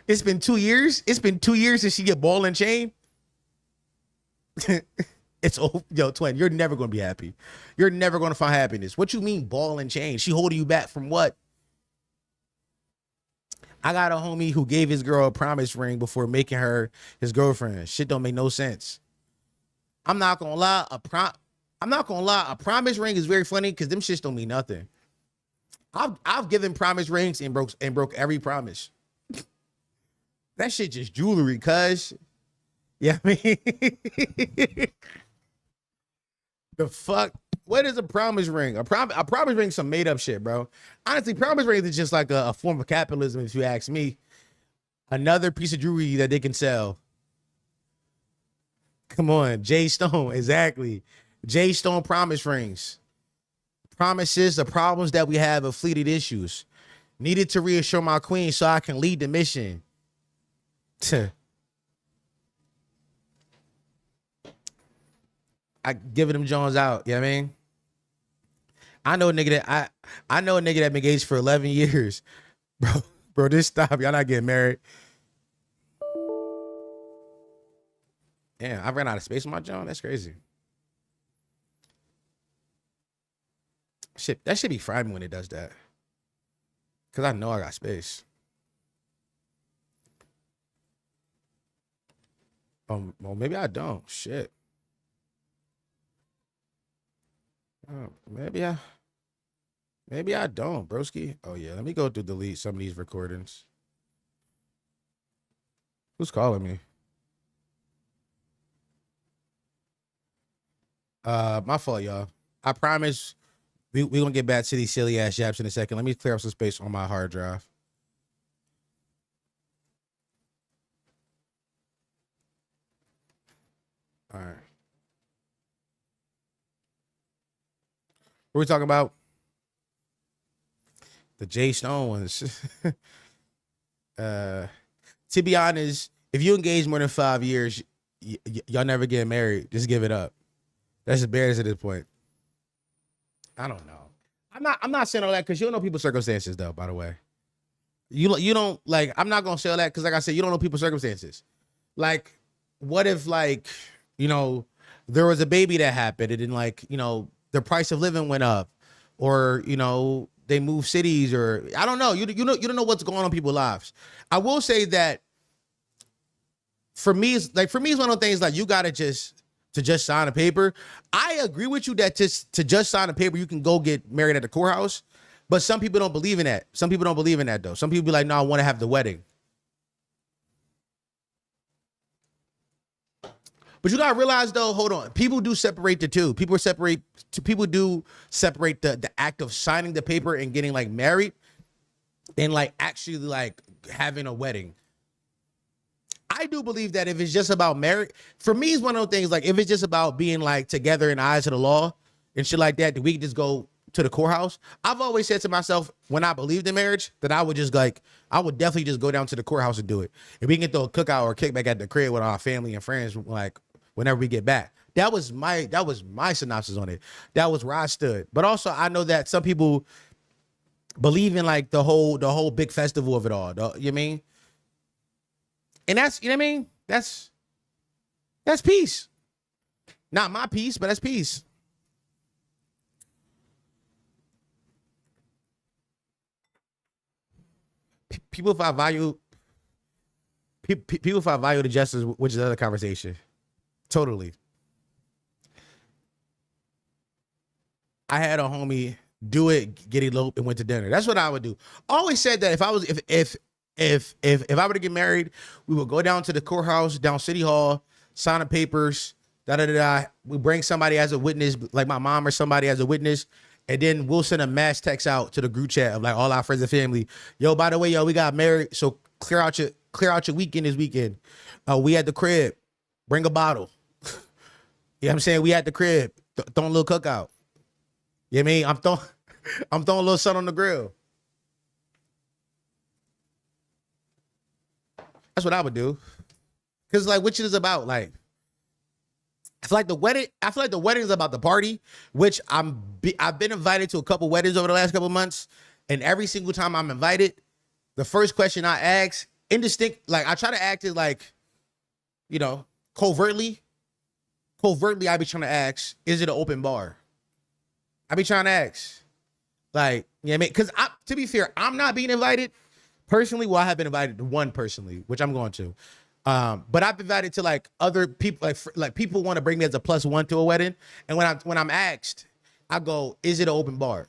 It's been 2 years. It's been 2 years since she get ball and chain. It's over. Yo, twin, you're never going to be happy. You're never going to find happiness. What you mean ball and chain? She holding you back from what? I got a homie who gave his girl a promise ring before making her his girlfriend. Shit don't make no sense. I'm not going to lie. A promise ring is very funny because them shits don't mean nothing. I've given promise rings and broke every promise. That shit just jewelry, cuz. Yeah, I mean, the fuck? What is a promise ring? A promise ring is some made up shit, bro. Honestly, promise rings is just like a form of capitalism, if you ask me. Another piece of jewelry that they can sell. Come on, J Stone, exactly. J Stone promise rings. Promises the problems that we have of fleeted issues. Needed to reassure my queen so I can lead the mission. I giving them Jones out, you know what I mean? I know a nigga that I know a nigga that been engaged for 11 years. Bro, just stop. Y'all not getting married. Yeah, I ran out of space on my John. That's crazy. Shit, that should be frying me when it does that. Cause I know I got space. Well, maybe I don't. Shit. Maybe I don't, broski. Oh yeah, let me go through delete some of these recordings. Who's calling me? My fault, y'all. I promise we gonna get back to these silly ass yaps in a second. Let me clear up some space on my hard drive. All right. What are we talking about? The J Stone ones. To be honest, if you engage more than 5 years, y'all never get married. Just give it up. That's embarrassing at this point. I don't know. I'm not saying all that because you don't know people's circumstances, though. By the way, you don't like. I'm not gonna say all that because, like I said, you don't know people's circumstances. Like, what if, like, you know, there was a baby that happened and then, like, you know, the price of living went up, or, you know, they moved cities, or I don't know. You don't know what's going on in people's lives. I will say that for me, it's one of those things like you gotta just sign a paper. I agree with you that to just sign a paper, you can go get married at the courthouse. But some people don't believe in that. Some people don't believe in that though. Some people be like, no, I want to have the wedding. But you gotta realize though, hold on. People do separate the two. People do separate the act of signing the paper and getting like married and like actually like having a wedding. I do believe that if it's just about marriage, for me, it's one of those things, like if it's just about being like together in the eyes of the law and shit like that, we can just go to the courthouse. I've always said to myself when I believed in marriage that I would definitely just go down to the courthouse and do it. And we can throw a cookout or a kickback at the crib with our family and friends, like whenever we get back. That was my synopsis on it. That was where I stood. But also I know that some people believe in like the whole big festival of it all. You know what I mean? And that's, you know what I mean? That's peace. Not my peace, but that's peace. people find value to justice, which is another conversation. Totally. I had a homie do it, get eloped, and went to dinner. That's what I would do. Always said that if I were to get married, we would go down to the courthouse, down City Hall, sign the papers, We bring somebody as a witness, like my mom or somebody as a witness, and then we'll send a mass text out to the group chat of like all our friends and family. Yo, by the way, yo, we got married, so clear out your weekend this weekend. We at the crib, bring a bottle. You know what I'm saying? We at the crib, throwing a little cookout. You know what I mean? I'm throwing a little sun on the grill. That's what I would do. Cause like, which is about like, I feel like the wedding is about the party, which I've been invited to a couple weddings over the last couple months, and every single time I'm invited, the first question I ask, indistinct, like I try to act it like, you know, covertly, I be trying to ask, is it an open bar? I be trying to ask, like, you know what I mean? Because to be fair, I'm not being invited personally. Well, I have been invited to one personally, which I'm going to. But I've been invited to like other people, like people want to bring me as a +1 to a wedding. And when I'm asked, I go, is it an open bar?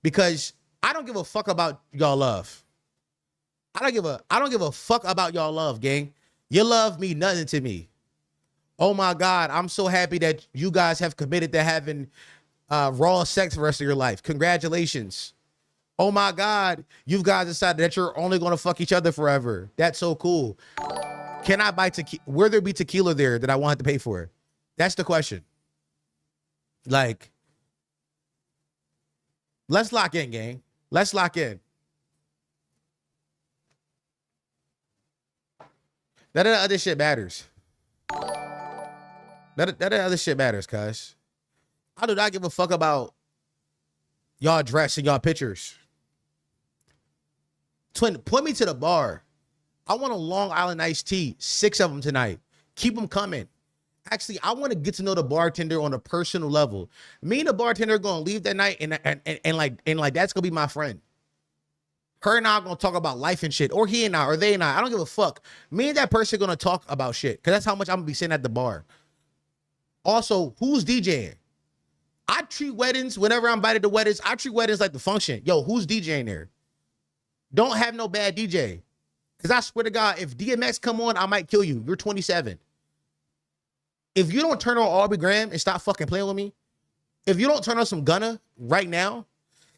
Because I don't give a fuck about y'all love. I don't give a fuck about y'all love, gang. Your love mean nothing to me. Oh my God, I'm so happy that you guys have committed to having raw sex for the rest of your life. Congratulations. Oh my God, you guys decided that you're only going to fuck each other forever. That's so cool. Can I buy tequila? Will there be tequila there that I won't have to pay for? That's the question. Like, let's lock in, gang. Let's lock in. That other shit matters. That other shit matters, cuz. I do not give a fuck about y'all dress and y'all pictures. Twin, put me to the bar. I want a Long Island iced tea, 6 of them tonight. Keep them coming. Actually, I want to get to know the bartender on a personal level. Me and the bartender are gonna leave that night, and like that's gonna be my friend. Her and I are gonna talk about life and shit, or he and I, or they and I. I don't give a fuck. Me and that person are gonna talk about shit, because that's how much I'm gonna be sitting at the bar. Also, who's DJing? I treat weddings, whenever I'm invited to weddings, I treat weddings like the function. Yo, who's DJing there? Don't have no bad DJ. Because I swear to God, if DMX come on, I might kill you. You're 27. If you don't turn on Aubrey Graham and stop fucking playing with me, if you don't turn on some Gunna right now,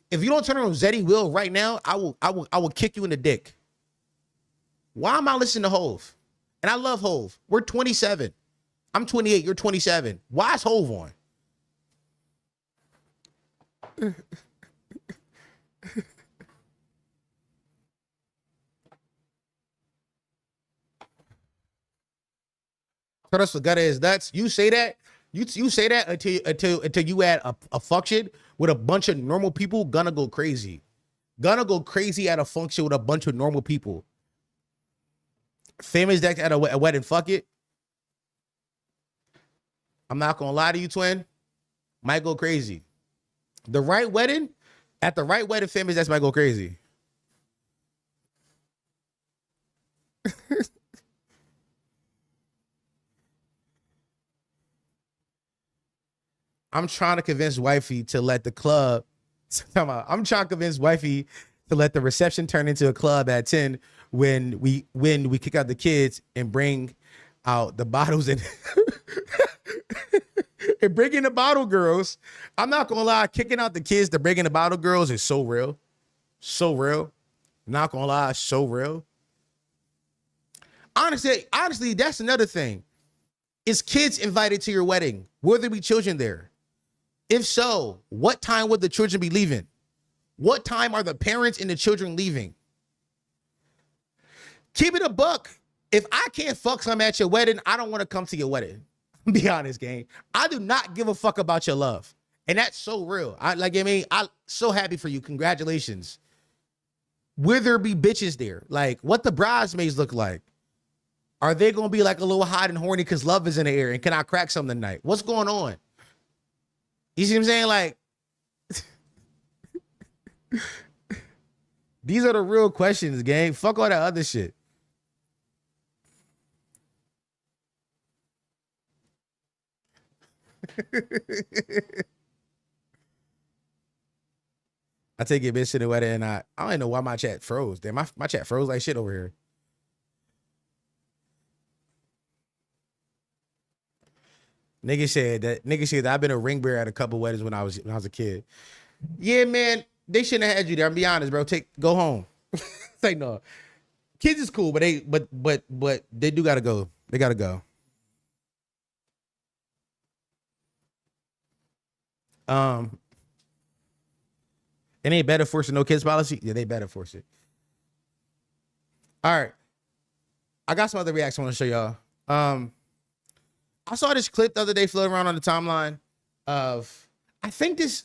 if you don't turn on Zeddy Will right now, I will kick you in the dick. Why am I listening to Hove? And I love Hove. We're 27. I'm 28. You're 27. Why is Hove on? Turn us for gutter is nuts. You say that. You say that until you add a function with a bunch of normal people. Gonna go crazy. Gonna go crazy at a function with a bunch of normal people. Famous deck at a wedding. Fuck it. I'm not gonna lie to you, twin. Might go crazy. The right wedding, at the right wedding, famous decks might go crazy. I'm trying to convince wifey to let the club. I'm trying to convince wifey to let the reception turn into a club at 10 when we kick out the kids and bring out the bottles and and bringing the bottle girls. I'm not gonna lie, kicking out the kids to bringing the bottle girls is so real, so real. Not gonna lie, so real. Honestly, that's another thing. Is kids invited to your wedding? Will there be children there? If so, what time would the children be leaving? What time are the parents and the children leaving? Keep it a buck. If I can't fuck some at your wedding, I don't want to come to your wedding. Be honest, gang. I do not give a fuck about your love. And that's so real. I'm so happy for you. Congratulations. Will there be bitches there? Like, what the bridesmaids look like? Are they going to be like a little hot and horny because love is in the air? And can I crack something tonight? What's going on? You see what I'm saying? Like, These are the real questions, gang. Fuck all that other shit. I take it, bitch, to the wedding, and I don't even know why my chat froze. Damn, my chat froze like shit over here. Nigga said that I've been a ring bearer at a couple weddings when I was a kid. Yeah, man, they shouldn't have had you there. I'm be honest, bro. Go home. It's like, no. Kids is cool, but they do gotta go. They gotta go. It ain't better forcing no kids policy. Yeah, they better force it. All right. I got some other reactions I want to show y'all. I saw this clip the other day floating around on the timeline of I think this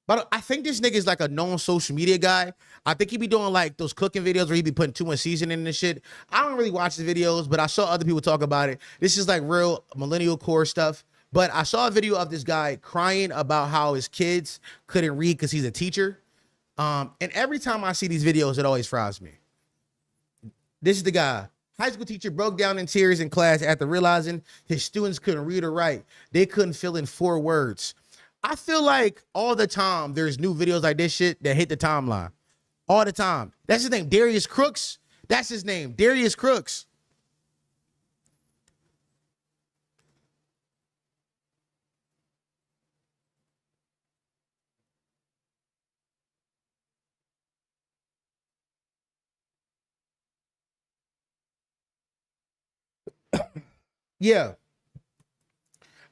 nigga is like a known social media guy. I think he be doing like those cooking videos where he be putting too much seasoning in the shit. I don't really watch the videos, but I saw other people talk about it. This is like real millennial core stuff. But I saw a video of this guy crying about how his kids couldn't read because he's a teacher. And every time I see these videos, it always fries me. This is the guy. High school teacher broke down in tears in class after realizing his students couldn't read or write. They couldn't fill in 4 words. I feel like all the time there's new videos like this shit that hit the timeline. All the time. That's his name, Darius Crooks. That's his name, Darius Crooks. Yeah.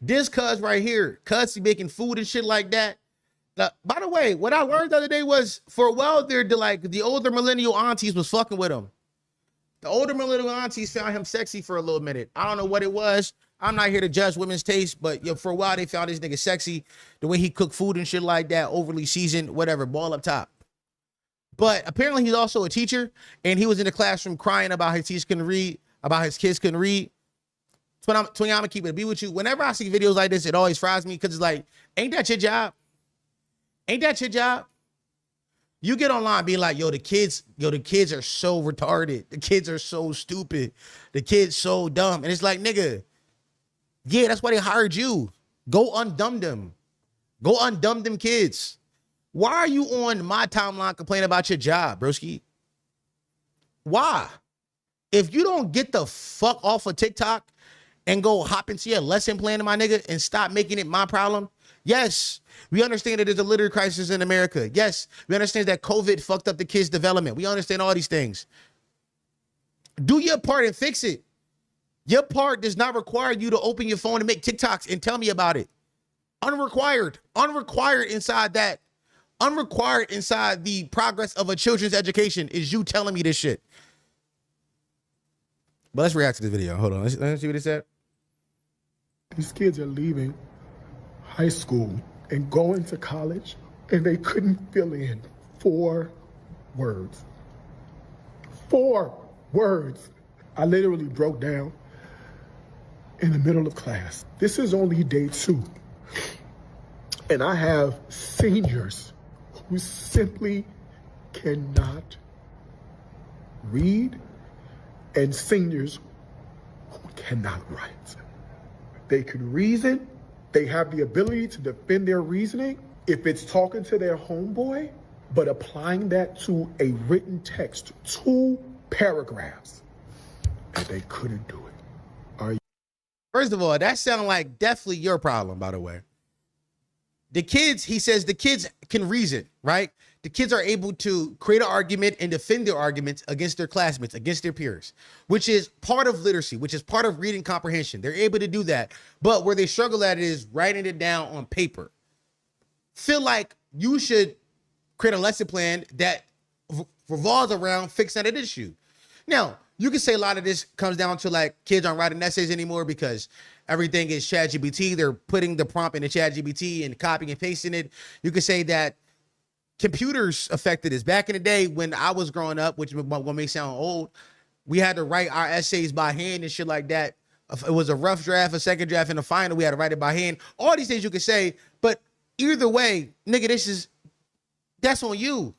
This cuz right here, cuz he making food and shit like that. Now, by the way, what I learned the other day was for a while there, the older millennial aunties was fucking with him. The older millennial aunties found him sexy for a little minute. I don't know what it was. I'm not here to judge women's taste, but yo, for a while they found this nigga sexy. The way he cooked food and shit like that, overly seasoned, whatever, ball up top. But apparently he's also a teacher, and he was in the classroom crying about his teachers couldn't read, about his kids couldn't read. I'm gonna keep it be with you. Whenever I see videos like this, it always fries me because it's like, ain't that your job? Ain't that your job? You get online being like, the kids are so retarded. The kids are so stupid. The kids so dumb. And it's like, nigga, yeah, that's why they hired you. Go undumb them. Go undumb them kids. Why are you on my timeline complaining about your job, broski? Why? If you don't get the fuck off of TikTok and go hop into your lesson plan, my nigga, and stop making it my problem. Yes, we understand that there's a litter crisis in America. Yes, we understand that COVID fucked up the kids' development. We understand all these things. Do your part and fix it. Your part does not require you to open your phone and make TikToks and tell me about it. Unrequired. Unrequired inside that. Unrequired inside the progress of a children's education is you telling me this shit. But let's react to the video. Hold on. Let's see what it said. These kids are leaving high school and going to college, and they couldn't fill in 4 words. 4 words. I literally broke down in the middle of class. This is only day 2. And I have seniors who simply cannot read and seniors who cannot write. They can reason. They have the ability to defend their reasoning if it's talking to their homeboy, but applying that to a written text, 2 paragraphs, and they couldn't do it. Are you? First of all, that sounds like definitely your problem, by the way. The kids, he says the kids can reason, right? The kids are able to create an argument and defend their arguments against their classmates, against their peers, which is part of literacy, which is part of reading comprehension. They're able to do that. But where they struggle at is writing it down on paper. Feel like you should create a lesson plan that revolves around fixing that issue. Now, you can say a lot of this comes down to like kids aren't writing essays anymore because everything is ChatGPT. They're putting the prompt in the ChatGPT and copying and pasting it. You could say that computers affected this. Back in the day when I was growing up, which may sound old, we had to write our essays by hand and shit like that. It was a rough draft, a second draft, and a final. We had to write it by hand. All these things you could say, but either way, nigga, that's on you.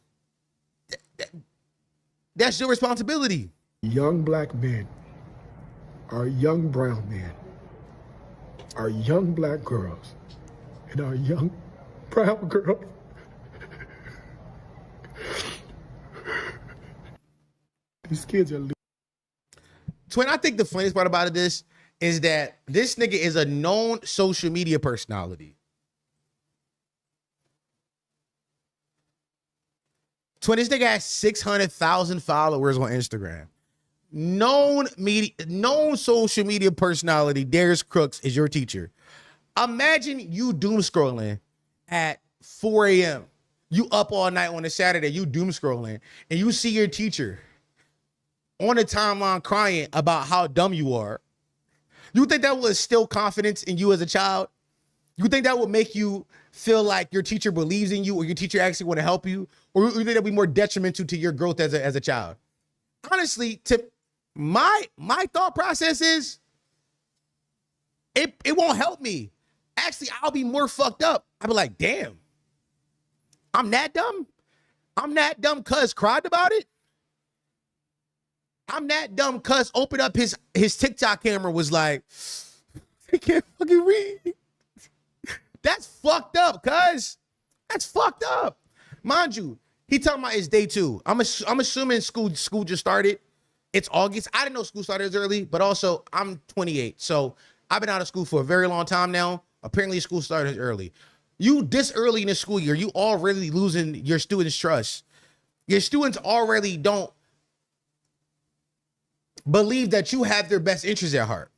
That's your responsibility. Young black men, our young brown men, our young black girls, and our young brown girls. These kids are. Twin, I think the funniest part about this is that this nigga is a known social media personality. Twin, this nigga has 600,000 followers on Instagram. Known social media personality, Darius Crooks, is your teacher. Imagine you doom scrolling at 4 a.m. You up all night on a Saturday, you doom scrolling, and you see your teacher on the timeline crying about how dumb you are. You think that would instill confidence in you as a child? You think that would make you feel like your teacher believes in you, or your teacher actually want to help you? Or you think that'd be more detrimental to your growth as a child? Honestly, to my thought process is it won't help me. Actually, I'll be more fucked up. I'll be like, damn, I'm that dumb? I'm that dumb cuz cried about it? I'm that dumb cuz opened up his TikTok camera, was like, I can't fucking read. That's fucked up, cuz. That's fucked up. Mind you, he talking about it's day 2. I'm assuming school just started. It's August. I didn't know school started as early, but also I'm 28. So I've been out of school for a very long time now. Apparently school started early. You this early in the school year, you already losing your students' trust. Your students already don't believe that you have their best interests at heart.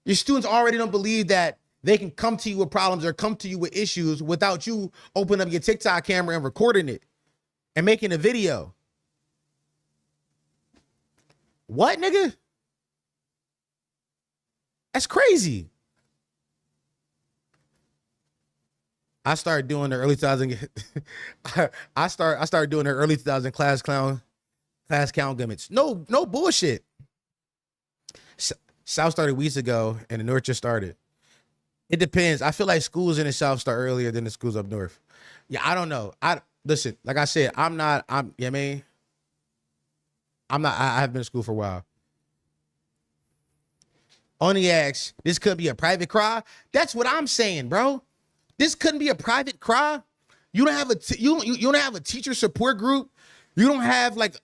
Your students already don't believe that they can come to you with problems or come to you with issues without you opening up your TikTok camera and recording it and making a video. What, nigga? That's crazy. I started doing the early 2000. I started doing the early 2000 class count gimmicks. No bullshit. South started weeks ago, and the North just started. It depends. I feel like schools in the South start earlier than the schools up North. Yeah, I don't know. Listen, like I said, I have been in school for a while. Only asks, this could be a private cry. That's what I'm saying, bro. This couldn't be a private cry. You don't have you don't have a teacher support group. You don't have like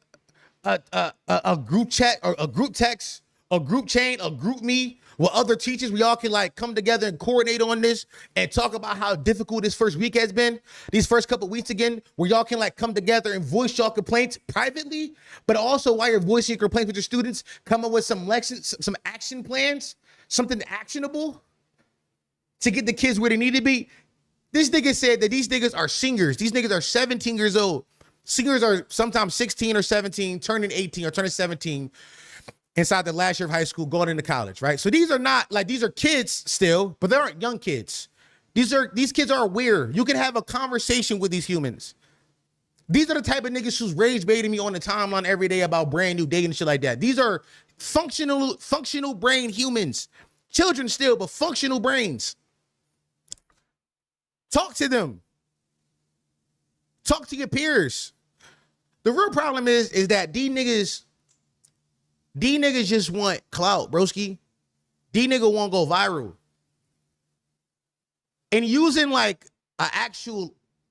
a group chat or a group text, a group chain, a group me with other teachers. We all can like come together and coordinate on this and talk about how difficult this first week has been. These first couple weeks again, where y'all can like come together and voice y'all complaints privately, but also while you're voicing your complaints with your students, come up with some lessons, some action plans, something actionable to get the kids where they need to be. This nigga said that these niggas are seniors. These niggas are 17 years old. Seniors are sometimes 16 or 17, turning 18 or turning 17 inside the last year of high school, going into college, right? So these are not like, these are kids still, but they aren't young kids. These kids are aware. You can have a conversation with these humans. These are the type of niggas who's rage baiting me on the timeline every day about brand new dating and shit like that. These are functional brain humans. Children still, but functional brains. Talk to them. Talk to your peers. The real problem is that these niggas just want clout, broski. These niggas won't go viral. And using like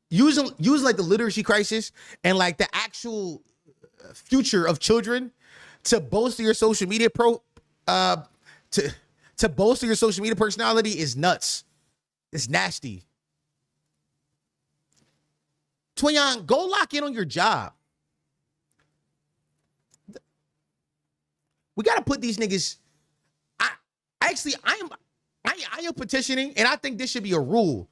using like the literacy crisis and like the actual future of children to bolster your social media to bolster your social media personality is nuts. It's nasty. Twinyon, go lock in on your job. We got to put these niggas. I am petitioning, and I think this should be a rule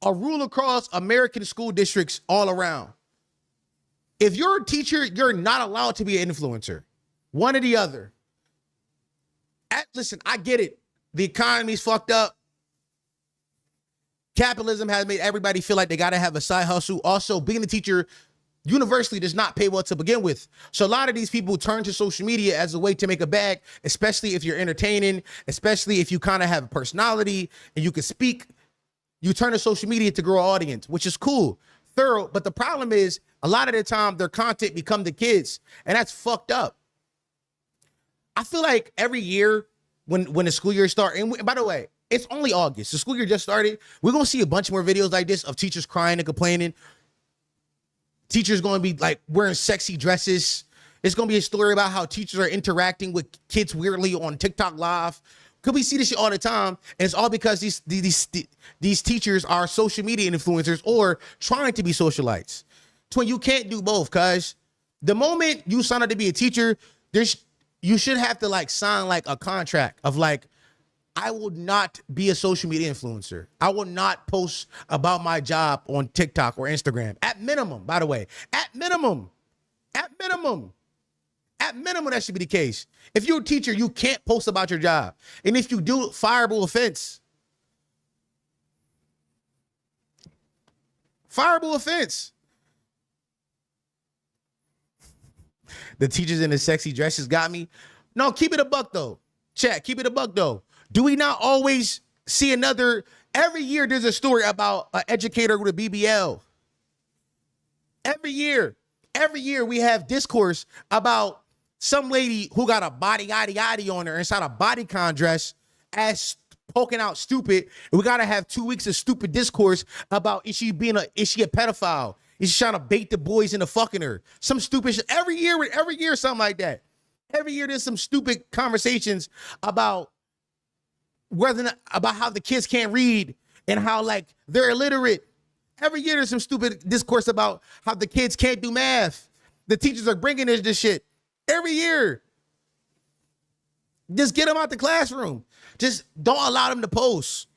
across American school districts all around. If you're a teacher, you're not allowed to be an influencer. One or the other. Listen, I get it. The economy's fucked up. Capitalism has made everybody feel like they got to have a side hustle. Also, being a teacher universally does not pay well to begin with. So a lot of these people turn to social media as a way to make a bag, especially if you're entertaining, especially if you kind of have a personality and you can speak. You turn to social media to grow an audience, which is cool. thorough. But the problem is a lot of the time their content become the kids, and that's fucked up. I feel like every year when the school year starts, and by the way, it's only August. The school year just started. We're going to see a bunch more videos like this of teachers crying and complaining. Teachers going to be like wearing sexy dresses. It's going to be a story about how teachers are interacting with kids weirdly on TikTok Live. Could we see this shit all the time? And it's all because these teachers are social media influencers or trying to be socialites. Twin, you can't do both, cuz the moment you sign up to be a teacher, you should have to like sign like a contract of like, I will not be a social media influencer. I will not post about my job on TikTok or Instagram. At minimum, by the way, at minimum, that should be the case. If you're a teacher, you can't post about your job. And if you do, fireable offense. Fireable offense. The teachers in the sexy dresses got me. No, keep it a buck though. Chat, keep it a buck though. Do we not always see every year there's a story about an educator with a BBL? Every year we have discourse about some lady who got a body on her inside a bodycon dress as poking out stupid. And we gotta have 2 weeks of stupid discourse about is she a pedophile? Is she trying to bait the boys into fucking her? Some stupid shit. Every year, something like that. Every year there's some stupid conversations about about how the kids can't read and how like they're illiterate. Every year there's some stupid discourse about how the kids can't do math. The teachers are bringing this shit every year. Just get them out the classroom. Just don't allow them to post.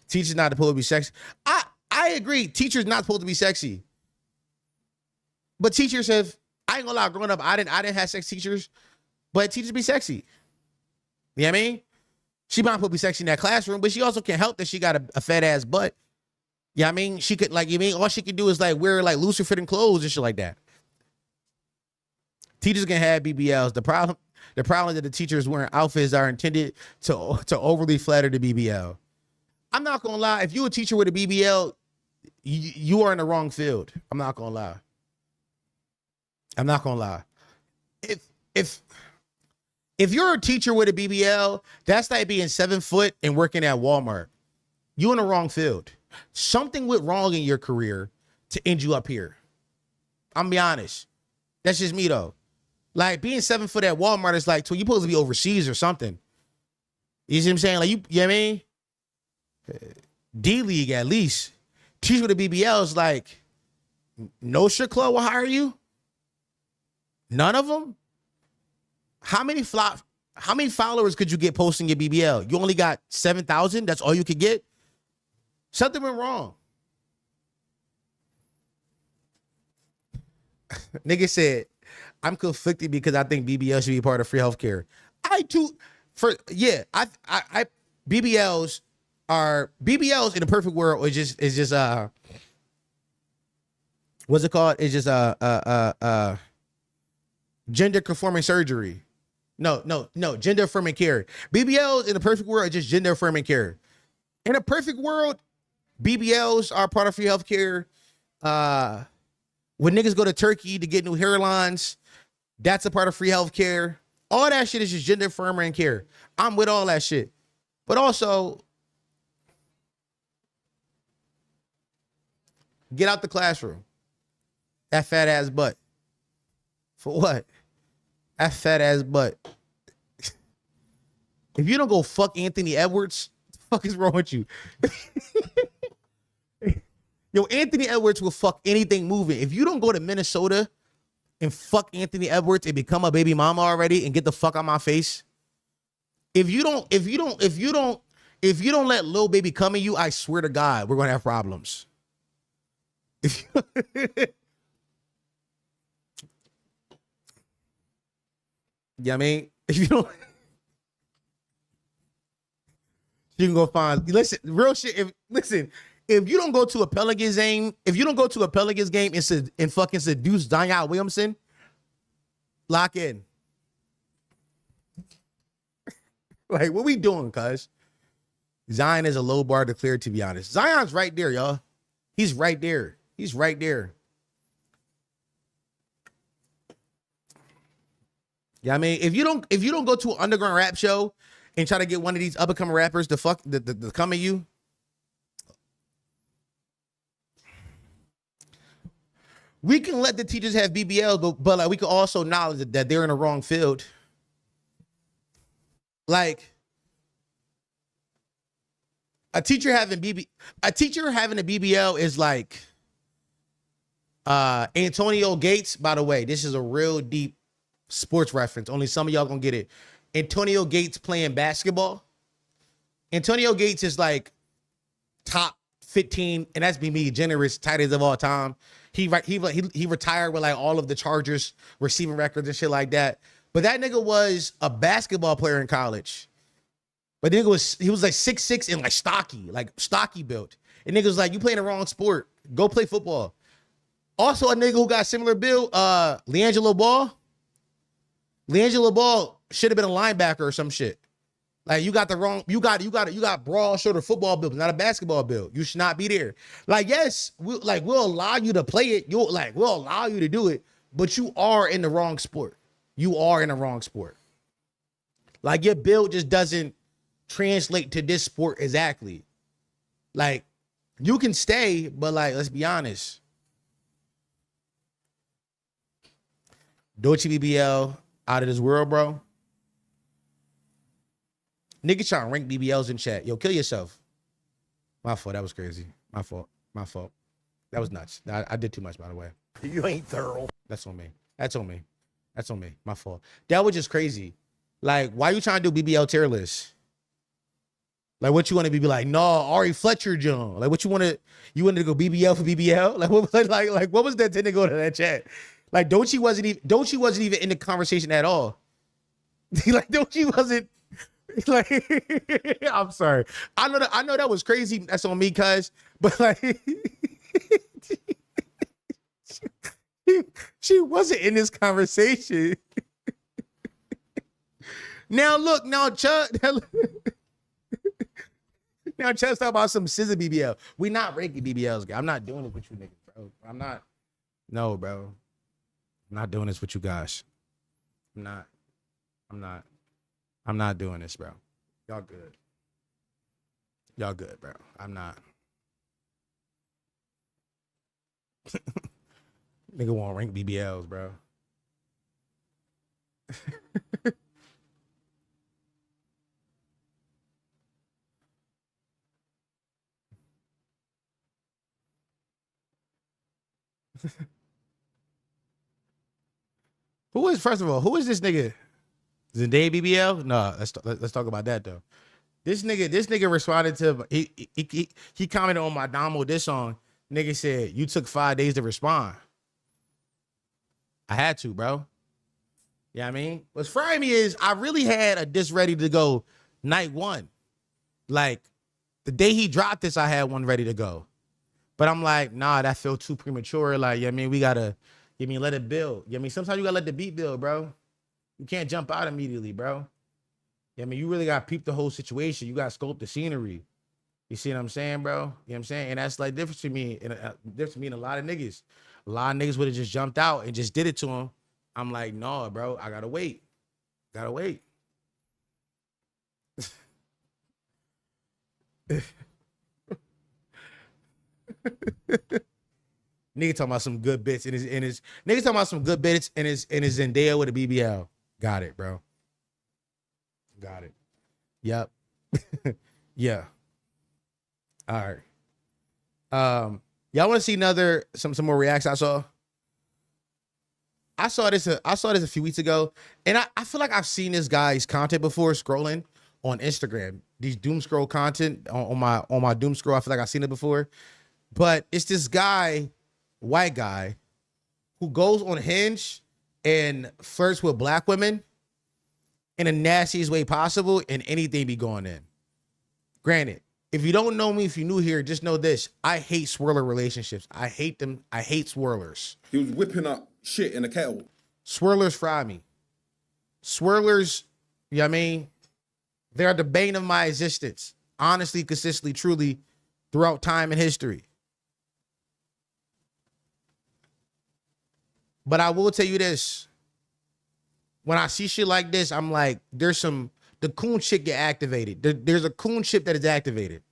Teachers not supposed to be sexy. I agree. Teachers not supposed to be sexy. But teachers have, I ain't gonna lie, growing up, I didn't have sex teachers, but teachers be sexy. You know what I mean? She might supposed to be sexy in that classroom, but she also can't help that she got a fat ass butt. Yeah, you know what I mean? She could all she could do is like wear like looser fitting clothes and shit like that. Teachers can have BBLs. The problem is that the teachers wearing outfits that are intended to overly flatter the BBL. I'm not gonna lie, if you're a teacher with a BBL, you are in the wrong field. I'm not gonna lie. If you're a teacher with a BBL, that's like being 7 foot and working at Walmart. You in the wrong field. Something went wrong in your career to end you up here. I'm gonna be honest. That's just me though. Like being 7 foot at Walmart is like, so you supposed to be overseas or something. You see what I'm saying? Like you know what I mean? D-League at least. Teacher with a BBL is like, no strip club will hire you? None of them? How many followers could you get posting your BBL? You only got 7,000? That's all you could get? Something went wrong. Nigga said, I'm conflicted because I think BBL should be part of free healthcare. BBLs in the perfect world is just what's it called? It's just gender conforming surgery. No, gender affirming care. BBLs in the perfect world are just gender affirming care. In a perfect world, BBLs are part of free healthcare. When niggas go to Turkey to get new hairlines, that's a part of free healthcare. All that shit is just gender affirming care. I'm with all that shit. But also, get out the classroom. That fat ass butt. For what? That fat ass butt. If you don't go fuck Anthony Edwards, what the fuck is wrong with you? Yo, Anthony Edwards will fuck anything moving. If you don't go to Minnesota and fuck Anthony Edwards and become a baby mama already and get the fuck out my face. If you don't let Lil Baby come in you, I swear to God, we're gonna have problems. Yeah, I mean, if you don't, you can go find. Listen, real shit. If you don't go to a Pelicans game, and fucking seduce Zion Williamson, lock in. Like, what we doing, cuz? Zion is a low bar to clear, to be honest. Zion's right there, y'all. He's right there. He's right there. Yeah, I mean, if you don't go to an underground rap show and try to get one of these up and coming rappers to come at you, we can let the teachers have BBL, but like we can also acknowledge that they're in the wrong field. Like a teacher having a BBL is like Antonio Gates. By the way, this is a real deep sports reference. Only some of y'all gonna get it. Antonio Gates playing basketball. Antonio Gates is like top 15, and that's me generous, tight ends of all time. He retired with like all of the Chargers receiving records and shit like that. But that nigga was a basketball player in college. But he was like 6'6" and like stocky built. And nigga was like, you playing the wrong sport. Go play football. Also a nigga who got similar build, LiAngelo Ball. LiAngelo Ball should have been a linebacker or some shit. Like you got broad shoulder football build, not a basketball build. You should not be there. Like, yes, we'll allow you to play it. We'll allow you to do it, but you are in the wrong sport. You are in the wrong sport. Like your build just doesn't translate to this sport exactly. Like you can stay, but like, let's be honest. Dolce BBL out of this world, bro. Niggas trying to rank BBLs in chat. Yo, kill yourself. My fault. That was crazy. My fault. That was nuts. I did too much, by the way. You ain't thorough. That's on me. My fault. That was just crazy. Like, why you trying to do BBL tier list? Like, what you want to be like? No, Ari Fletcher, John. Like, what you wanted to go BBL for BBL? Like, what was that to go to that chat? Like, Dochi wasn't even in the conversation at all. Like, Dochi wasn't. Like, I'm sorry. I know that was crazy. That's on me, cuz. But like, she wasn't in this conversation. Now look, Chuck. Now Chuck's talking about some scissor BBL. We not ranking BBLs, guys. I'm not doing it with you niggas, bro. I'm not. No, bro. I'm not doing this with you guys. I'm not doing this, bro. Y'all good, bro. I'm not. Nigga won't rank BBLs, bro. Who is this nigga? Zendaya BBL? No, let's talk about that though. This nigga responded to he commented on my Domo diss song. Nigga said, you took 5 days to respond. I had to, bro. Yeah, I mean, what's frying me is I really had a diss ready to go night one. Like the day he dropped this, I had one ready to go. But I'm like, nah, that felt too premature. Like, yeah, I mean, we gotta, let it build. Yeah, I mean, sometimes you gotta let the beat build, bro. You can't jump out immediately, bro. Yeah, I mean, you really gotta peep the whole situation. You gotta scope the scenery. You see what I'm saying, bro? You know what I'm saying? And that's like different to me, and a lot of niggas. A lot of niggas would have just jumped out and just did it to him. I'm like, no, bro, I gotta wait. Nigga talking about some good bits in his nigga talking about some good bits in his Zendaya with a BBL. Got it, bro. Got it. Yep. Yeah. All right. Y'all want to see some more reacts I saw? I saw this a few weeks ago, and I feel like I've seen this guy's content before scrolling on Instagram. These doom scroll content on my doom scroll. I feel like I've seen it before. But it's this guy, white guy, who goes on Hinge and flirts with black women in the nastiest way possible, and anything be going in. Granted, if you don't know me, if you're new here, just know this. I hate swirler relationships. I hate them. I hate swirlers. He was whipping up shit in a kettle. Swirlers fry me. Swirlers, you know what I mean? They're the bane of my existence. honestly, consistently, truly throughout time and history. But I will tell you this. When I see shit like this, I'm like, the coon shit get activated. There's a coon ship that is activated.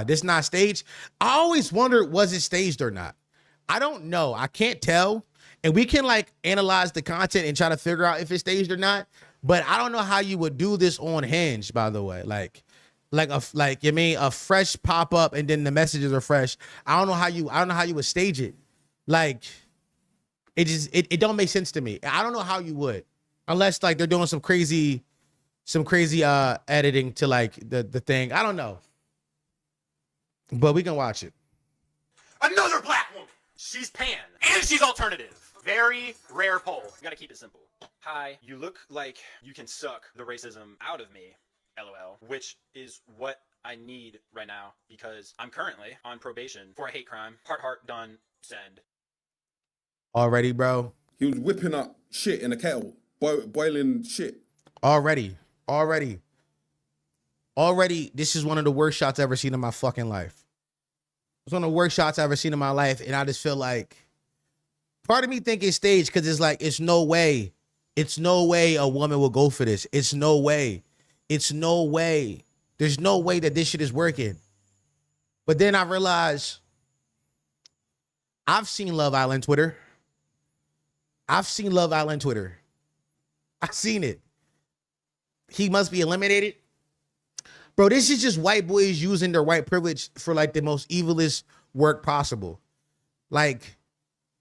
This not staged. I always wondered, was it staged or not? I don't know. I can't tell. And we can like analyze the content and try to figure out if it's staged or not. But I don't know how you would do this on Hinge, by the way. Like you mean a fresh pop up and then the messages are fresh. I don't know how you would stage it. Like it don't make sense to me. I don't know how you would, unless like they're doing some crazy editing to like the thing. I don't know. But we can watch it. Another black woman. She's pan and she's alternative. Very rare poll. You gotta keep it simple. Hi, you look like you can suck the racism out of me, LOL, which is what I need right now because I'm currently on probation for a hate crime. Heart, done, send. Already, bro. He was whipping up shit in a kettle, boiling shit. Already. This is one of the worst shots I've ever seen in my fucking life. It's one of the worst shots I've ever seen in my life, and I just feel like part of me think it's staged because it's like it's no way a woman will go for this. It's no way. There's no way that this shit is working. But then I realized I've seen Love Island Twitter. I've seen it. He must be eliminated. Bro, this is just white boys using their white privilege for like the most evilest work possible. Like,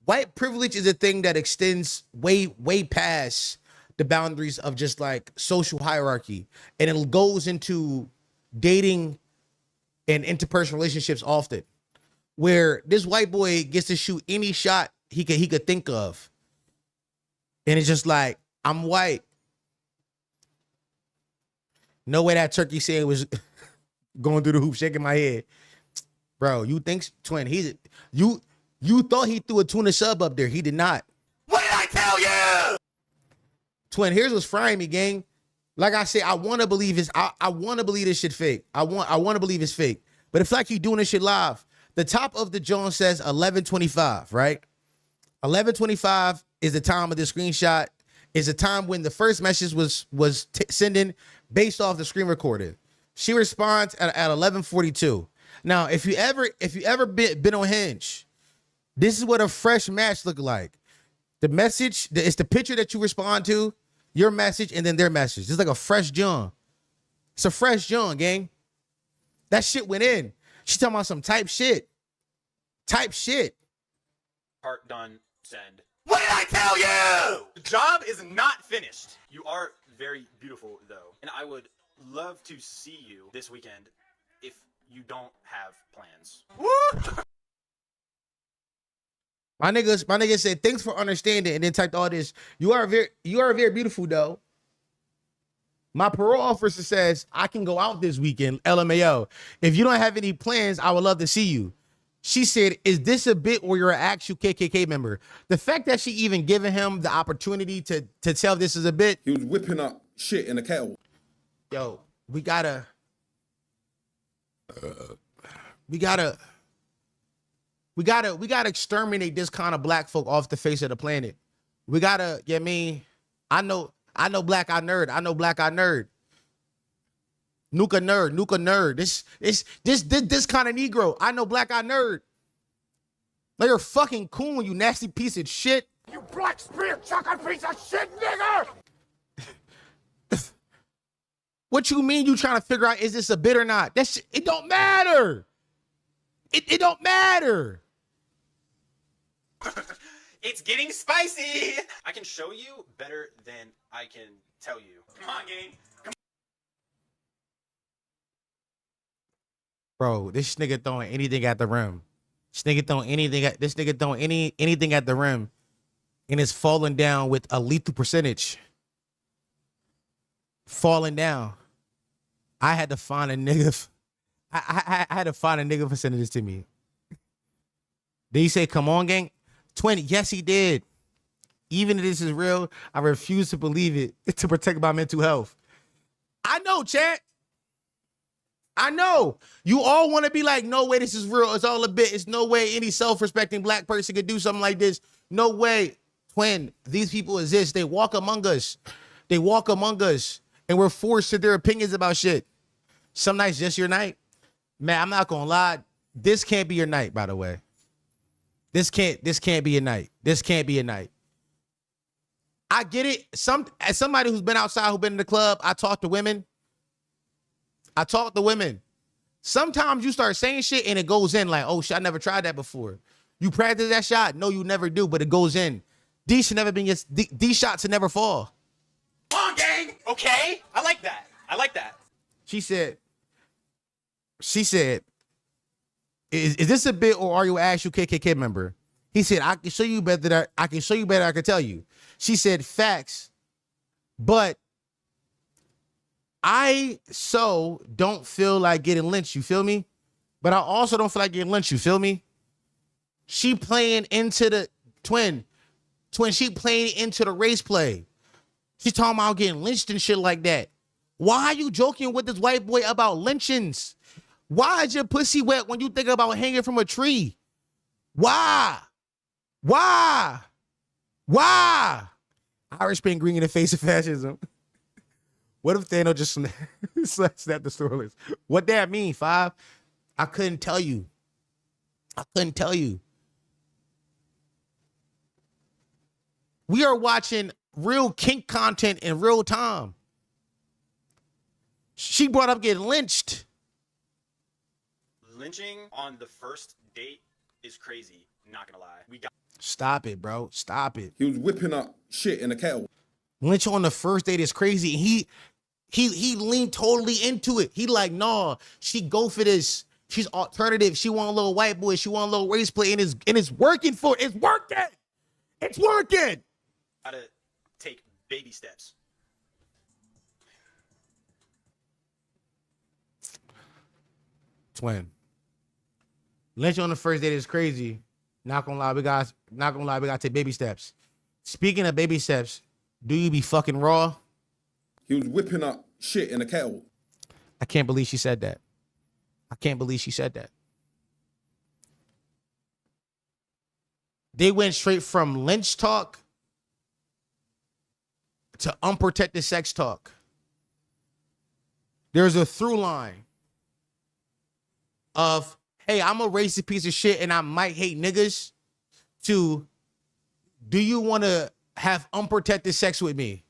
white privilege is a thing that extends way past the boundaries of just like social hierarchy. And it goes into dating and interpersonal relationships often, where this white boy gets to shoot any shot he could think of. And it's just like, I'm white. No way that turkey said was going through the hoop, shaking my head. Bro, you think, twin, you thought he threw a tuna sub up there. He did not. What did I tell you? Twin, here's what's frying me, gang. Like I said, I want to believe this shit fake. I want to believe it's fake. But it's like he's doing this shit live. The top of the Jones says 11:25, right? 11:25 is the time of the screenshot. Is the time when the first message was sending based off the screen recording. She responds at 11:42. Now, if you ever been on Hinge, this is what a fresh match look like. The message, it's the picture that you respond to, your message, and then their message. It's like a fresh John. It's a fresh John, gang. That shit went in. She talking about some type shit. Heart, done, send. What did I tell you? The job is not finished. You are very beautiful, though. And I would love to see you this weekend if you don't have plans. Woo! My nigga said, thanks for understanding, and then typed all this. You are very beautiful, though. My parole officer says, I can go out this weekend, LMAO. If you don't have any plans, I would love to see you. She said, is this a bit or you're an actual KKK member? The fact that she even given him the opportunity to tell this is a bit. He was whipping up shit in a kettle. Yo, we gotta exterminate this kind of black folk off the face of the planet. We gotta, get me. I know black eye nerd. Nuka nerd. This kind of Negro. I know black eye nerd. Like, you're fucking coon, you nasty piece of shit. You black spear chucking piece of shit, nigger! What you mean you trying to figure out, is this a bit or not? That shit, it don't matter. It don't matter. It's getting spicy. I can show you better than I can tell you. Come on, gang. Bro, this nigga throwing anything at the rim. This nigga throwing anything at the rim, and it's falling down with a lethal percentage. Falling down. I had to find a nigga. I had to find a nigga for sending this to me. Did he say, come on, gang? 20. Yes, he did. Even if this is real, I refuse to believe it to protect my mental health. I know, chat. I know. You all want to be like, no way, this is real. It's all a bit. It's no way any self-respecting black person could do something like this. No way. Twin, these people exist. They walk among us. They walk among us. And we're forced to their opinions about shit. Some nights just your night. Man, I'm not gonna lie. This can't be your night, by the way. This can't be a night. This can't be a night. I get it. As somebody who's been outside, who's been in the club, I talk to women. Sometimes you start saying shit and it goes in like, oh shit, I never tried that before. You practice that shot? No, you never do, but it goes in. These should never be these shots should never fall. Come on, gang. Okay. I like that. She said, is this a bit or are you an actual KKK member? He said, I can show you better. I can show you better. I can tell you. She said, facts, but I don't feel like getting lynched. You feel me? But I also don't feel like getting lynched. You feel me? She playing into the twin. She playing into the race play. She talking about getting lynched and shit like that. Why are you joking with this white boy about lynchings? Why is your pussy wet when you think about hanging from a tree? Why? Irish being green in the face of fascism. What if Thanos just snapped the Swirlers? What that mean, Five? I couldn't tell you. We are watching real kink content in real time. She brought up getting lynched. Lynching on the first date is crazy. Not gonna lie. Stop it, bro. Stop it. He was whipping up shit in a kettle. Lynch on the first date is crazy. He leaned totally into it. He like, nah, she go for this. She's alternative. She want a little white boy. She want a little race play, and it's working for it. It's working. It's working. Gotta take baby steps. Twin. Lynch on the first date is crazy. Not gonna lie, we gotta take baby steps. Speaking of baby steps, do you be fucking raw? He was whipping up shit in a kettle. I can't believe she said that. They went straight from lynch talk to unprotected sex talk. There's a through line of, hey, I'm a racist piece of shit and I might hate niggas, to, do you want to have unprotected sex with me?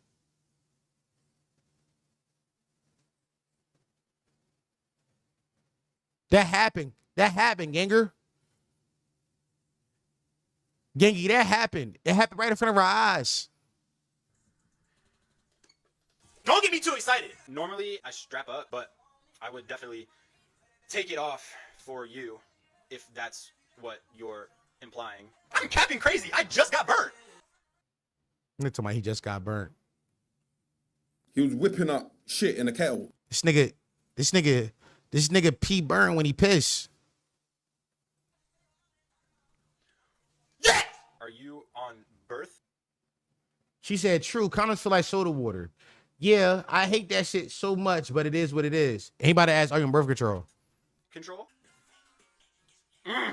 That happened, Ganger. Gengi, that happened. It happened right in front of our eyes. Don't get me too excited. Normally, I strap up, but I would definitely take it off for you if that's what you're implying. I'm capping crazy. I just got burnt. Look to my, he just got burnt. He was whipping up shit in a kettle. This nigga pee burn when he piss. Yeah! Are you on birth? She said, true, condoms feel like soda water. Yeah, I hate that shit so much, but it is what it is. Anybody ask, are you on birth control? Control?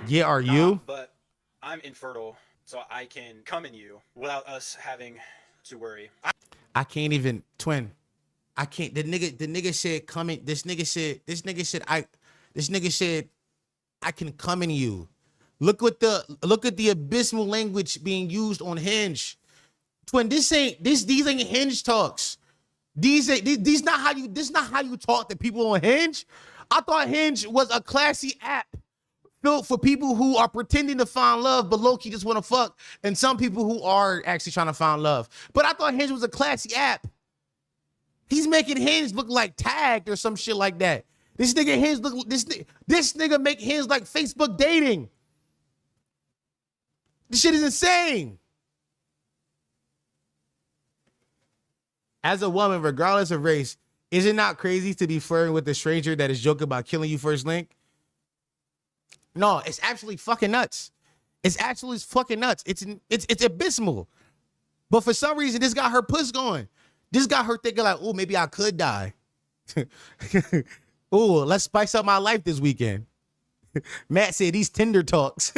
Yeah, are you? But I'm infertile, so I can come in you without us having to worry. I can't even, twin. I can't. The nigga said coming. This nigga said I can come in you. Look at the abysmal language being used on Hinge. Twin, these ain't Hinge talks. These not how you talk to people on Hinge. I thought Hinge was a classy app built for people who are pretending to find love, but low-key just want to fuck, and some people who are actually trying to find love. But I thought Hinge was a classy app. He's making Hinge look like Tagged or some shit like that. This nigga Hinge look, this nigga make Hinge like Facebook dating. This shit is insane. As a woman, regardless of race, is it not crazy to be flirting with a stranger that is joking about killing you first link? No, it's actually fucking nuts. It's actually fucking nuts. It's abysmal. But for some reason, this got her puss going. This got her thinking like, oh, maybe I could die. Ooh, let's spice up my life this weekend. Matt said these Tinder talks.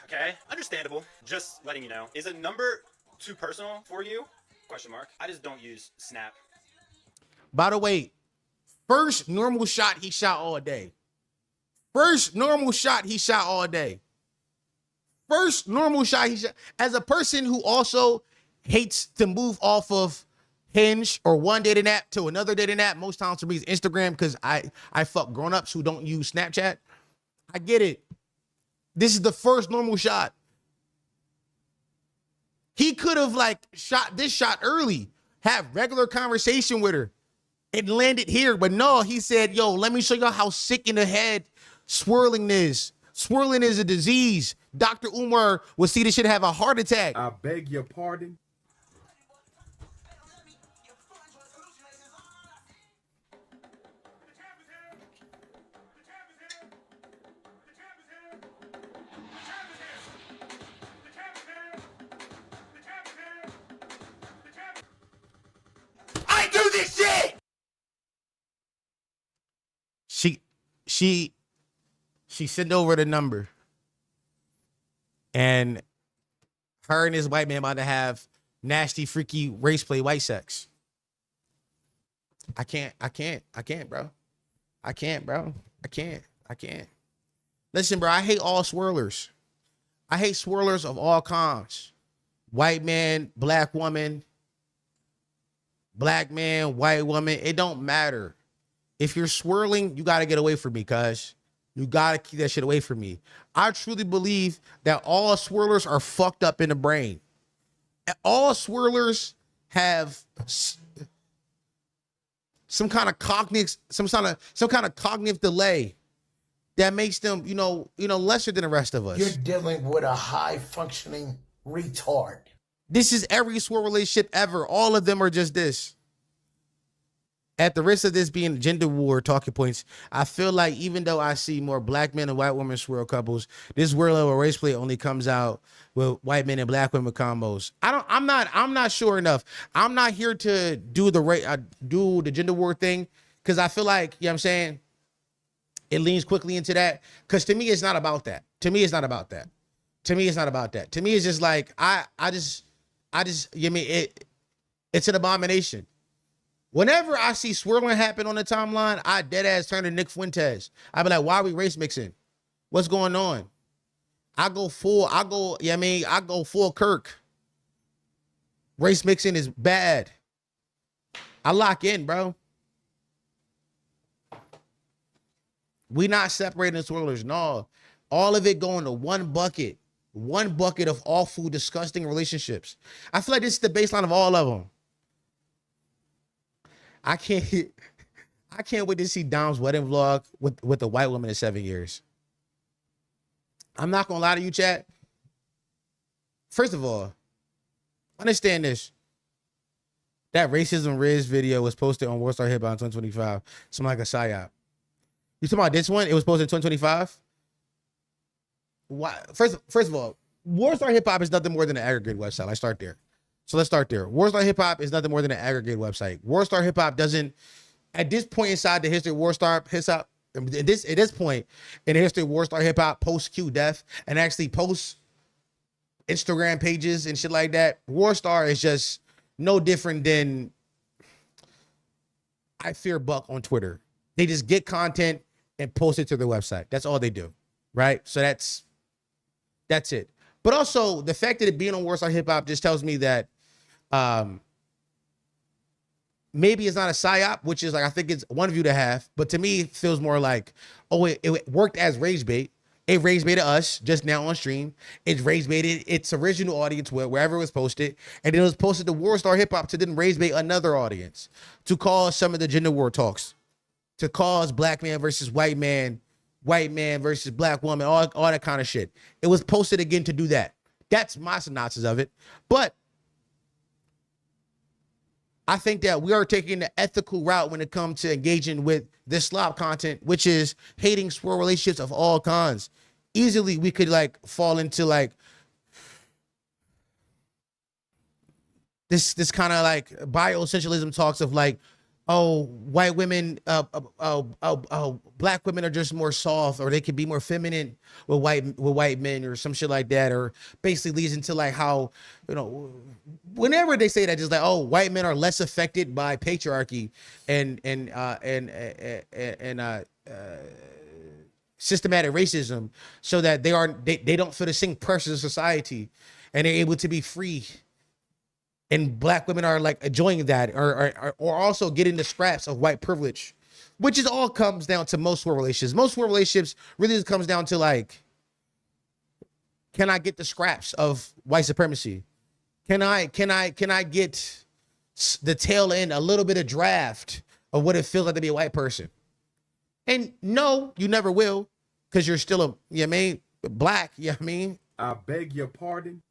Okay, understandable. Just letting you know. Is a number too personal for you? Question mark. I just don't use Snap. By the way, first normal shot he shot all day. First normal shot he shot all day. First normal shot he shot. As a person who also hates to move off of Hinge or one dating app to another dating app, most times for me is Instagram, because I fuck grown-ups who don't use Snapchat. I get it. This is the first normal shot. He could have like shot this shot early, have regular conversation with her, and landed here. But no, he said, yo, let me show y'all how sick in the head swirling is. Swirling is a disease. Dr. Umar will see this shit have a heart attack. I beg your pardon. I do this shit! She sent over the number. And her and this white man about to have nasty, freaky race play white sex. I can't, bro. I can't. Listen, bro, I hate all swirlers. I hate swirlers of all kinds. White man, black woman, black man, white woman. It don't matter. If you're swirling, you got to get away from me, cuz. You got to keep that shit away from me. I truly believe that all swirlers are fucked up in the brain. All swirlers have some kind of cognitive delay that makes them, lesser than the rest of us. You're dealing with a high functioning retard. This is every swirl relationship ever. All of them are just this. At the risk of this being gender war talking points, I feel like even though I see more black men and white women swirl couples, this world level race play only comes out with white men and black women combos. I'm not sure enough. I'm not here to do the gender war thing, because I feel like, you know what I'm saying, it leans quickly into that. Because to me, it's not about that. To me, it's just like, it's an abomination. Whenever I see swirling happen on the timeline, I dead ass turn to Nick Fuentes. I be like, why are we race mixing? What's going on? I go full Kirk. Race mixing is bad. I lock in, bro. We not separating swirlers. No. All of it going to one bucket. One bucket of awful, disgusting relationships. I feel like this is the baseline of all of them. I can't wait to see Dom's wedding vlog with the white woman in 7 years. I'm not gonna lie to you, chat. First of all, understand this. That racism Riz video was posted on Worldstar Hip Hop in 2025. Something like a psyop. You talking about this one? It was posted in 2025. Why? First of all, Worldstar Hip Hop is nothing more than an aggregate website. Let's start there. So let's start there. Worldstar Hip Hop is nothing more than an aggregate website. Worldstar Hip Hop doesn't, at this point inside the history of Worldstar Hip Hop, at this point in the history of Worldstar Hip Hop, post Q Def, and actually post Instagram pages and shit like that, Worldstar is just no different than I Fear Buck on Twitter. They just get content and post it to their website. That's all they do, right? So that's it. But also the fact that it being on Worldstar Hip Hop just tells me that maybe it's not a psyop, which is like, I think it's one view to have, but to me it feels more like, oh, it worked as rage bait. It rage baited us just now on stream. It rage baited its original audience wherever it was posted, and then it was posted to Worldstar Hip Hop to then rage bait another audience, to cause some of the gender war talks, to cause black man versus white man versus black woman, all that kind of shit. It was posted again to do that. That's my synopsis of it. But I think that we are taking the ethical route when it comes to engaging with this slob content, which is hating swirl relationships of all kinds. Easily, we could like fall into like this kind of like bioessentialism talks of like, oh, white women, black women are just more soft, or they can be more feminine with white men, or some shit like that, or basically leads into like how, you know, whenever they say that, just like, oh, white men are less affected by patriarchy and systematic racism, so that they don't feel the same pressures of society, and they're able to be free. And black women are like enjoying that, or also getting the scraps of white privilege, which is all comes down to most world relationships. Most world relationships really just comes down to like, can I get the scraps of white supremacy? Can I get the tail end, a little bit of draft of what it feels like to be a white person? And no, you never will, because you're still a, you know what I mean, black, you know what I mean? I beg your pardon?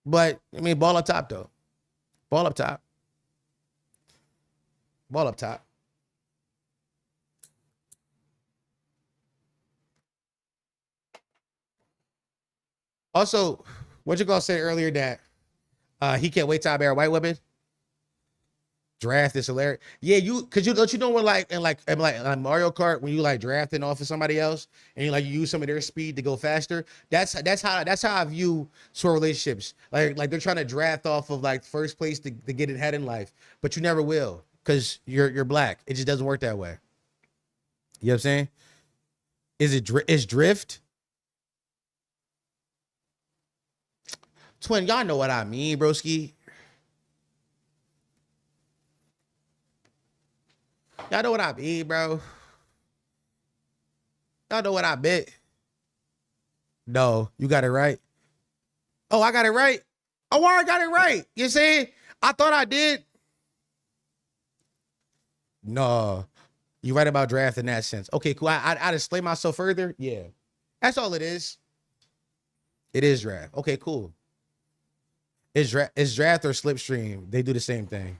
But, I mean, ball up top, though. Ball up top. Ball up top. Also, what you gonna say earlier that he can't wait till I marry white women? Draft is hilarious. Yeah, don't you know when like Mario Kart, when you like drafting off of somebody else and you use some of their speed to go faster? That's how I view sort of relationships. Like they're trying to draft off of like first place to get ahead in life, but you never will, because you're black. It just doesn't work that way. You know what I'm saying? Is drift? Twin, y'all know what I mean, broski. Y'all know what I mean, bro. Y'all know what I meant. No, you got it right. Oh, I got it right. Oh, I got it right. You saying? I thought I did. No, you right about draft in that sense. Okay, cool. I display myself further. Yeah, that's all it is. It is draft. Okay, cool. It's draft or slipstream. They do the same thing.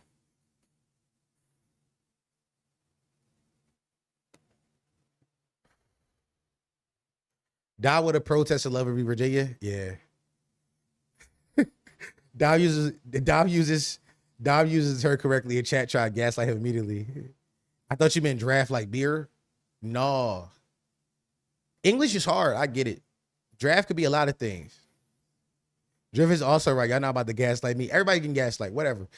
Die with a protest of love of Virginia. Yeah. Dom uses her correctly in chat, try to gaslight him immediately. I thought you meant draft like beer. No. English is hard. I get it. Draft could be a lot of things. Drift is also right. Y'all not about to gaslight me. Everybody can gaslight, whatever.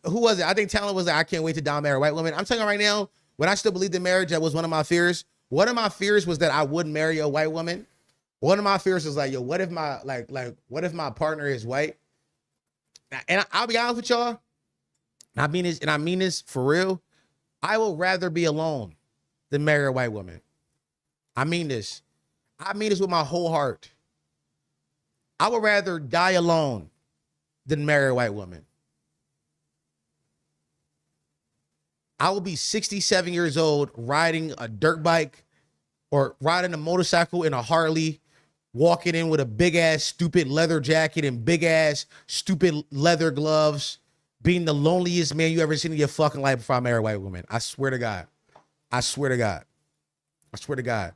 Who was it? I think Talent was like, I can't wait to Dom marry a white woman. I'm telling you right now, when I still believed in marriage, that was one of my fears. One of my fears was that I wouldn't marry a white woman. One of my fears was like, yo, what if my what if my partner is white? And I'll be honest with y'all. I mean this for real. I will rather be alone than marry a white woman. I mean this. I mean this with my whole heart. I would rather die alone than marry a white woman. I will be 67 years old riding a dirt bike or riding a motorcycle in a Harley, walking in with a big ass stupid leather jacket and big ass stupid leather gloves, being the loneliest man you ever seen in your fucking life before I marry a white woman. I swear to God. I swear to God. I swear to God.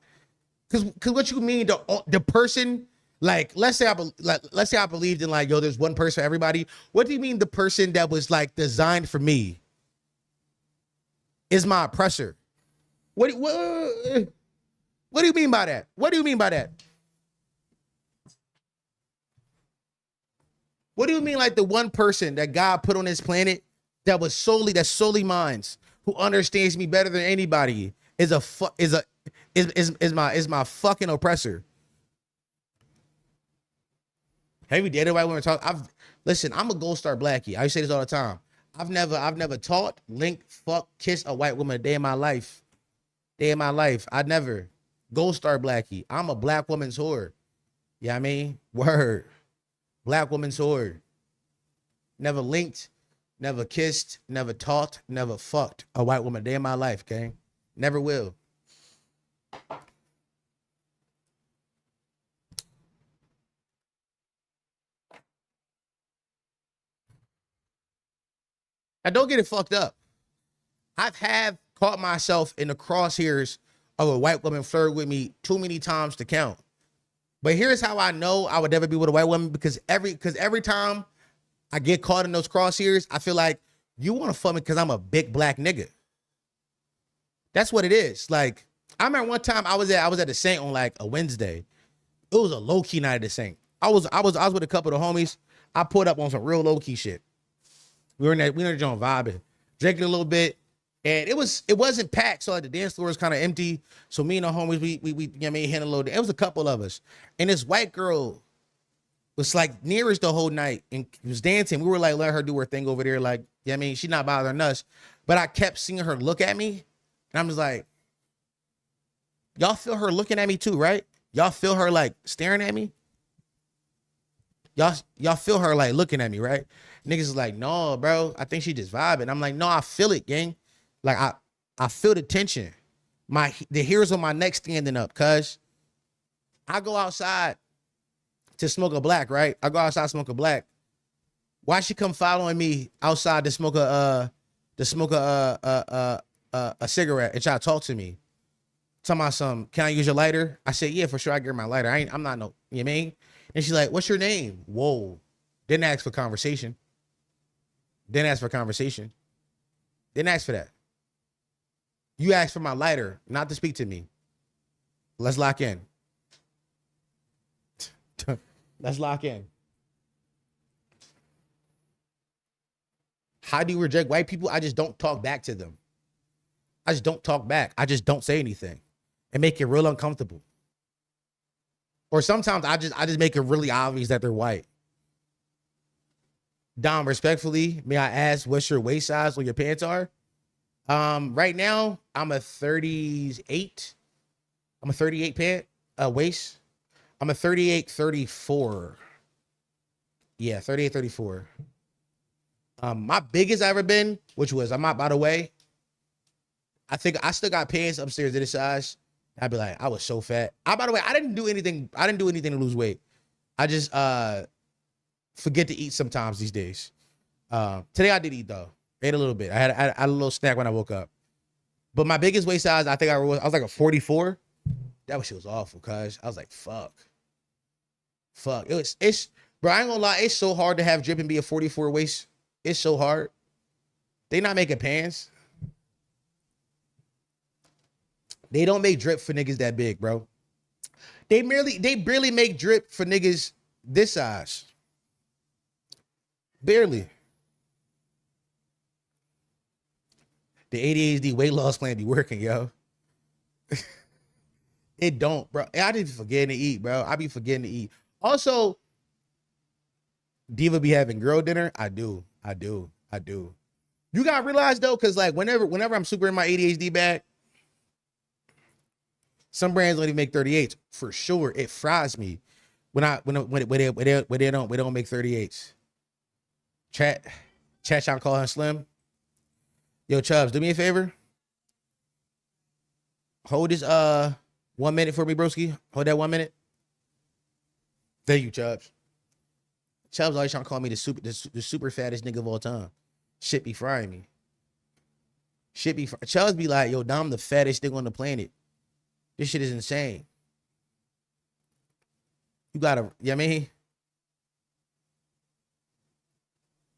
Cause what you mean, the person, like, let's say I believed in like, yo, there's one person for everybody. What do you mean the person that was like designed for me is my oppressor? What do you mean by that? What do you mean by that? What do you mean like the one person that God put on this planet that's solely mine, who understands me better than anybody is my fucking oppressor? Have you dated white women? Listen, I'm a gold star blackie. I say this all the time. I've never taught, linked, kissed a white woman a day in my life. I never. Gold star blackie. I'm a black woman's whore. You know what I mean? Word. Black woman's whore. Never linked, never kissed, never taught, never fucked a white woman a day in my life, gang. Never will. Now, don't get it fucked up. I've caught myself in the crosshairs of a white woman flirt with me too many times to count. But here's how I know I would never be with a white woman, because every time I get caught in those crosshairs, I feel like You want to fuck me because I'm a big black nigga. That's what it is. Like, I remember one time I was at the Saint on like a Wednesday. It was a low key night at the Saint. I was with a couple of the homies. I pulled up on some real low key shit. We were in the joint vibing, drinking a little bit, and it wasn't packed, so like the dance floor was kind of empty. So me and the homies, we you know what I mean, hit a little. It was a couple of us, and this white girl was like nearest the whole night and was dancing. We were like, let her do her thing over there, like, you know what I mean, she's not bothering us. But I kept seeing her look at me, and I'm just like, y'all feel her looking at me too, right? Y'all feel her like staring at me? Y'all feel her like looking at me, right? Niggas is like, no, bro, I think she just vibing. I'm like, no, I feel it, gang. Like, I feel the tension. The hairs on my neck standing up, cuz I go outside to smoke a black, right? I go outside to smoke a black. Why she come following me outside to smoke a cigarette and try to talk to me? Talking about some, can I use your lighter? I said, yeah, for sure, I get my lighter. I'm not no, you know what I mean? And she's like, what's your name? Whoa. Didn't ask for conversation. Didn't ask for conversation. Didn't ask for that. You asked for my lighter, not to speak to me. Let's lock in. Let's lock in. How do you reject white people? I just don't talk back to them. I just don't talk back. I just don't say anything and make it real uncomfortable. Or sometimes I just make it really obvious that they're white. Dom, respectfully, may I ask what's your waist size or your pants are? Right now, I'm a 38. I'm a 38 pant, waist. I'm a 38, 34. Yeah, 38, 34. My biggest I've ever been, which was, I'm not, by the way, I think I still got pants upstairs to this size. I'd be like, I was so fat. By the way, I didn't do anything to lose weight. I just forget to eat sometimes these days. Today I did eat though. Ate a little bit. I had a little snack when I woke up. But my biggest waist size, I think I was like a 44. That shit was awful, cuz I was like, fuck. It's bro, I ain't gonna lie, it's so hard to have drip and be a 44 waist. It's so hard. They not making pants. They don't make drip for niggas that big, bro. They barely make drip for niggas this size. Barely. The ADHD weight loss plan be working, yo. It don't, bro. I just be forgetting to eat, bro. I be forgetting to eat. Also, Diva be having girl dinner. I do. You gotta realize though, cause like whenever I'm super in my ADHD bag, some brands only make 38s for sure. It fries me when they don't make 38s. Chat trying to call her slim. Yo, Chubbs, do me a favor. Hold this 1 minute for me, broski. Hold that 1 minute. Thank you, Chubbs. Chubbs always trying to call me the super fattest nigga of all time. Shit be frying me. Chubbs be like, yo, Dom the fattest nigga on the planet. This shit is insane. You gotta, you know what I mean?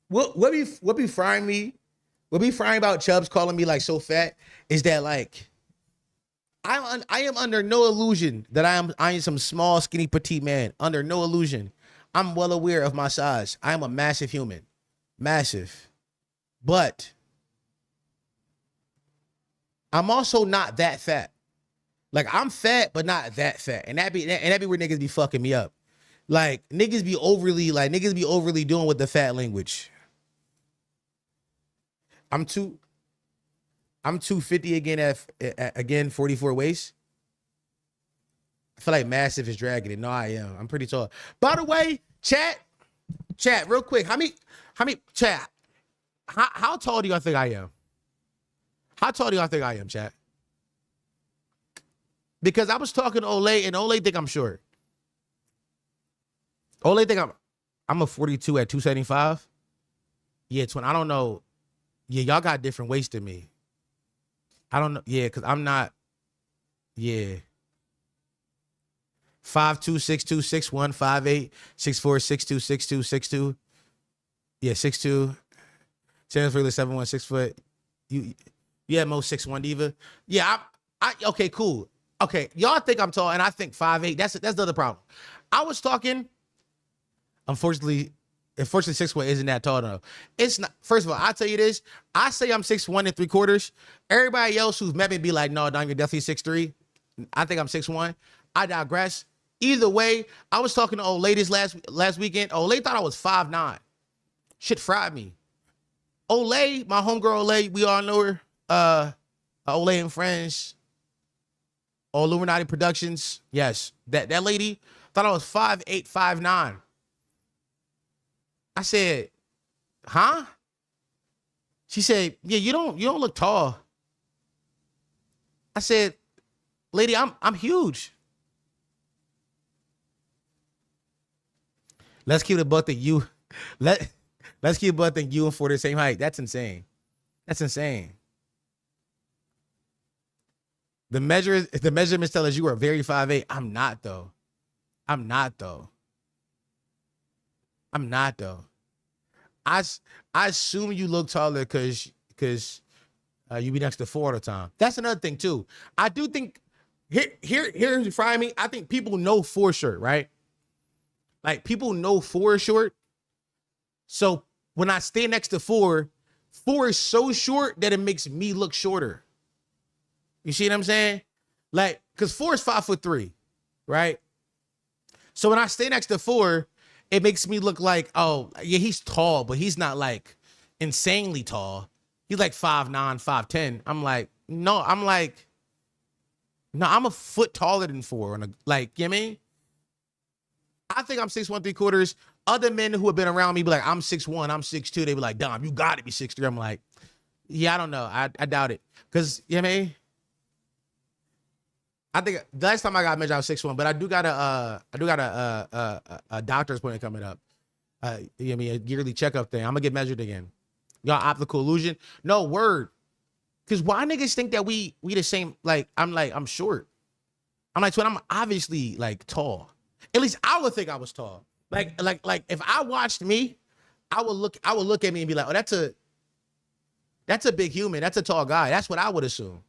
What be frying me? What be frying about Chubbs calling me like so fat is that like I am under no illusion that I am some small, skinny, petite man. Under no illusion. I'm well aware of my size. I am a massive human. Massive. But I'm also not that fat. Like I'm fat, but not that fat. And that be where niggas be fucking me up. Like niggas be overly doing with the fat language. I'm 250 again 44 waist. I feel like massive is dragging it. No, I am. I'm pretty tall. By the way, chat, real quick. How tall do y'all think I am? How tall do y'all think I am, chat? Because I was talking to Olay, and Olay think I'm short. Olay think I'm a 42 at 275. Yeah, twin. I don't know. Yeah, y'all got different weights than me. I don't know. Yeah, because I'm not. Yeah. 5'2", 6'2", 6'1", 5'8", 6'4", 6'2", 6'2", 6'2". Yeah, 6'2". Chance for the 7'1", 6 foot. You had most 6'1" diva. Yeah, I okay, cool. Okay, y'all think I'm tall, and I think 5'8". That's the other problem. I was talking. Unfortunately 6'1" isn't that tall enough. It's not. First of all, I tell you this. I say I'm 6'1 3/4. Everybody else who's met me be like, no, Don, you're definitely 6'3". I think I'm 6'1". I digress. Either way, I was talking to old ladies last weekend. Old lady thought I was 5'9". Shit fried me. Olay, my homegirl Olay, we all know her. Olay and Friends. Illuminati Productions. Yes. That lady thought I was 5'8", 5'9". I said, huh? She said, yeah, you don't look tall. I said, lady, I'm huge. Let's keep the butt that you let's keep butt that you and for the same height. That's insane. That's insane. The measurements tell us you are very 5'8". I'm not though. I assume you look taller because you be next to 4 all the time. That's another thing too. I do think here's fry me. I think people know 4 short, right? Like people know 4 is short. So when I stay next to 4 is so short that it makes me look shorter. You see what I'm saying? Like, because 4 is 5'3", right? So when I stay next to 4, it makes me look like, oh, yeah, he's tall, but he's not like insanely tall. He's like 5'9", 5'10". I'm a foot taller than 4. Like, you know what I mean? I think I'm 6'1 3/4. Other men who have been around me be like, I'm 6'1, I'm 6'2. They be like, Dom, you got to be 6'3. I'm like, yeah, I don't know. I doubt it. Because, you know what I mean? I think the last time I got measured, I was 6'1, but I do got a doctor's appointment coming up. You know what I mean? A yearly checkup thing. I'm gonna get measured again. Y'all optical illusion? No word. Cause why niggas think that we the same? Like I'm short. I'm like, so I'm obviously like tall. At least I would think I was tall. Like if I watched me, I would look at me and be like, oh, that's a big human. That's a tall guy. That's what I would assume.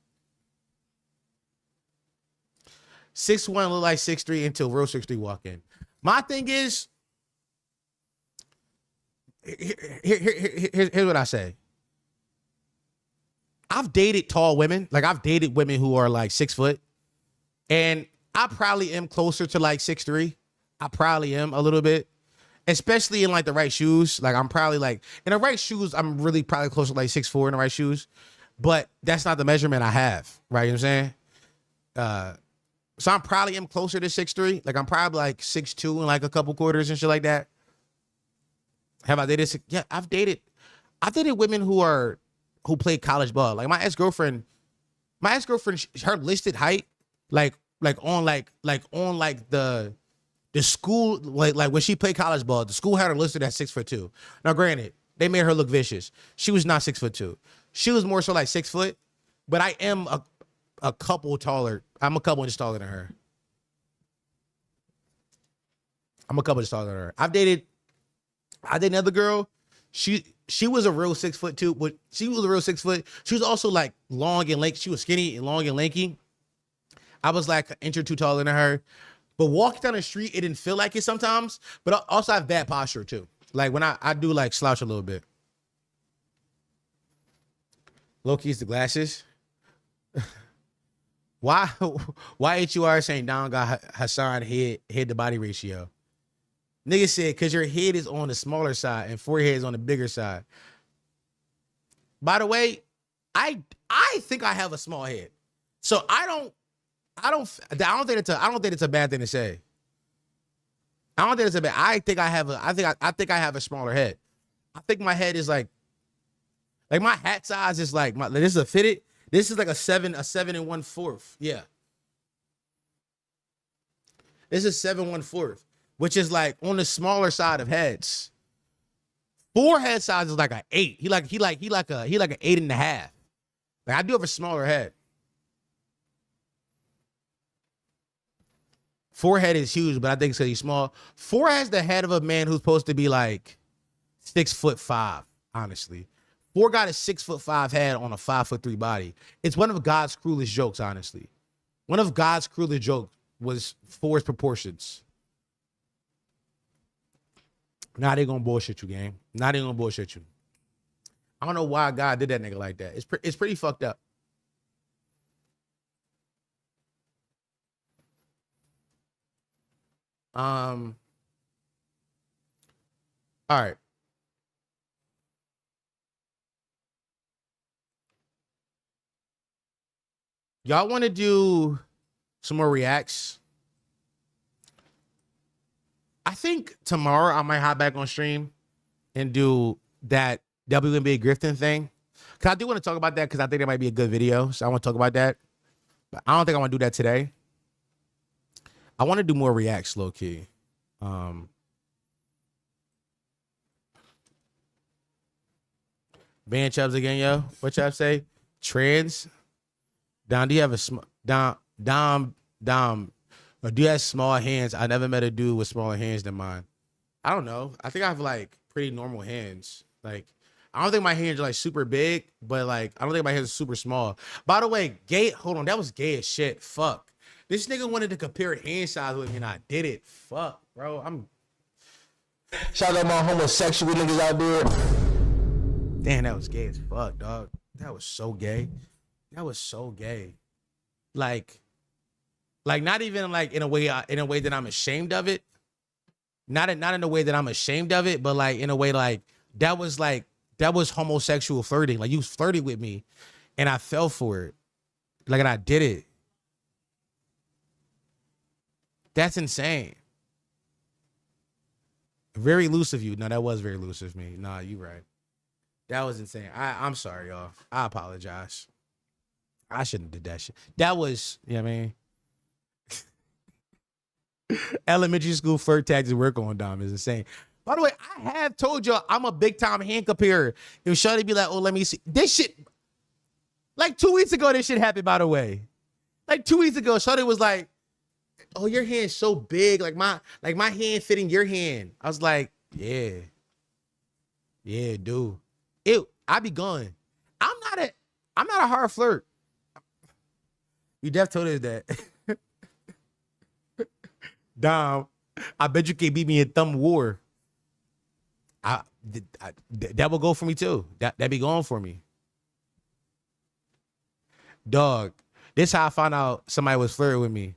6'1" look like 6'3" until real 6'3" walk in. My thing is, here's what I say. I've dated tall women. Like I've dated women who are like 6 foot, and I probably am closer to like 6'3". I probably am a little bit, especially in like the right shoes. Like I'm probably like in the right shoes, I'm really probably closer to like 6'4" in the right shoes, but that's not the measurement I have. Right? You know what I'm saying? So I'm probably am closer to 6'3". Like I'm probably like 6'2" in like a couple quarters and shit like that. Have I dated? Yeah, I've dated women who play college ball. Like my ex-girlfriend, her listed height, like on the school, like when she played college ball, the school had her listed at 6'2". Now granted, they made her look vicious. She was not 6'2". She was more so like 6 foot, but I am a couple taller. I'm a couple inches taller than her. I dated another girl. She was a real 6 foot too, but she was a real 6 foot. She was also like long and lanky. She was skinny and long and lanky. I was like an inch or two taller than her. But walking down the street, it didn't feel like it sometimes. But I also have bad posture too. Like when I do like slouch a little bit. Loki's the glasses. Why HUR saying Don got Hassan head to body ratio? Nigga said, because your head is on the smaller side and forehead is on the bigger side. By the way, I think I have a small head. So I don't think it's a bad thing to say. I don't think it's a bad. I think I have a smaller head. I think my head is like my hat size is like this is a fitted. This is like a 7 1/4. Yeah. This is 7 1/4, which is like on the smaller side of heads. 4 head size is like an 8. He like an 8.5. Like I do have a smaller head. 4 head is huge, but I think it's because he's small. 4 has the head of a man who's supposed to be like 6'5", honestly. Four got a 6'5" head on a 5'3" body. It's one of God's cruelest jokes, honestly. One of God's cruelest jokes was Four's proportions. Now they gonna bullshit you, gang. Now they gonna bullshit you. I don't know why God did that nigga like that. It's pretty fucked up. All right. Y'all want to do some more reacts? I think tomorrow I might hop back on stream and do that WNBA Grifting thing. Cause I do want to talk about that because I think that might be a good video. So I want to talk about that. But I don't think I want to do that today. I want to do more reacts, low key. Ban Chubbs again, yo. What y'all say? Trans. Dom, do you have a Dom? Or do you have small hands? I never met a dude with smaller hands than mine. I don't know. I think I have like pretty normal hands. Like, I don't think my hands are like super big, but like, I don't think my hands are super small. By the way, gay, hold on, that was gay as shit. Fuck. This nigga wanted to compare hand size with me and I did it. Fuck, bro. Shout out my homosexual niggas out there. Damn, that was gay as fuck, dog. That was so gay. That was so gay. Like not even like in a way that I'm ashamed of it. Not in a way that I'm ashamed of it, but like in a way like that was homosexual flirting. Like you flirted with me and I fell for it. Like, and I did it. That's insane. Very loose of you. No, that was very loose of me. Nah, you right. That was insane. I'm sorry, y'all. I apologize. I shouldn't have did that shit. That was, you know what I mean? Elementary school flirt tactics work on Dom is insane. By the way, I have told y'all I'm a big time hand comparer. If Shawty be like, oh, let me see. This shit, like 2 weeks ago, this shit happened, by the way. Like 2 weeks ago, Shawty was like, oh, your hand's so big. Like my hand fitting your hand. I was like, yeah. Yeah, dude. I be going. I'm not a hard flirt. You def told us that. Dom, I bet you can beat me in thumb war. That will go for me too. That be going for me. Dog, this how I found out somebody was flirting with me.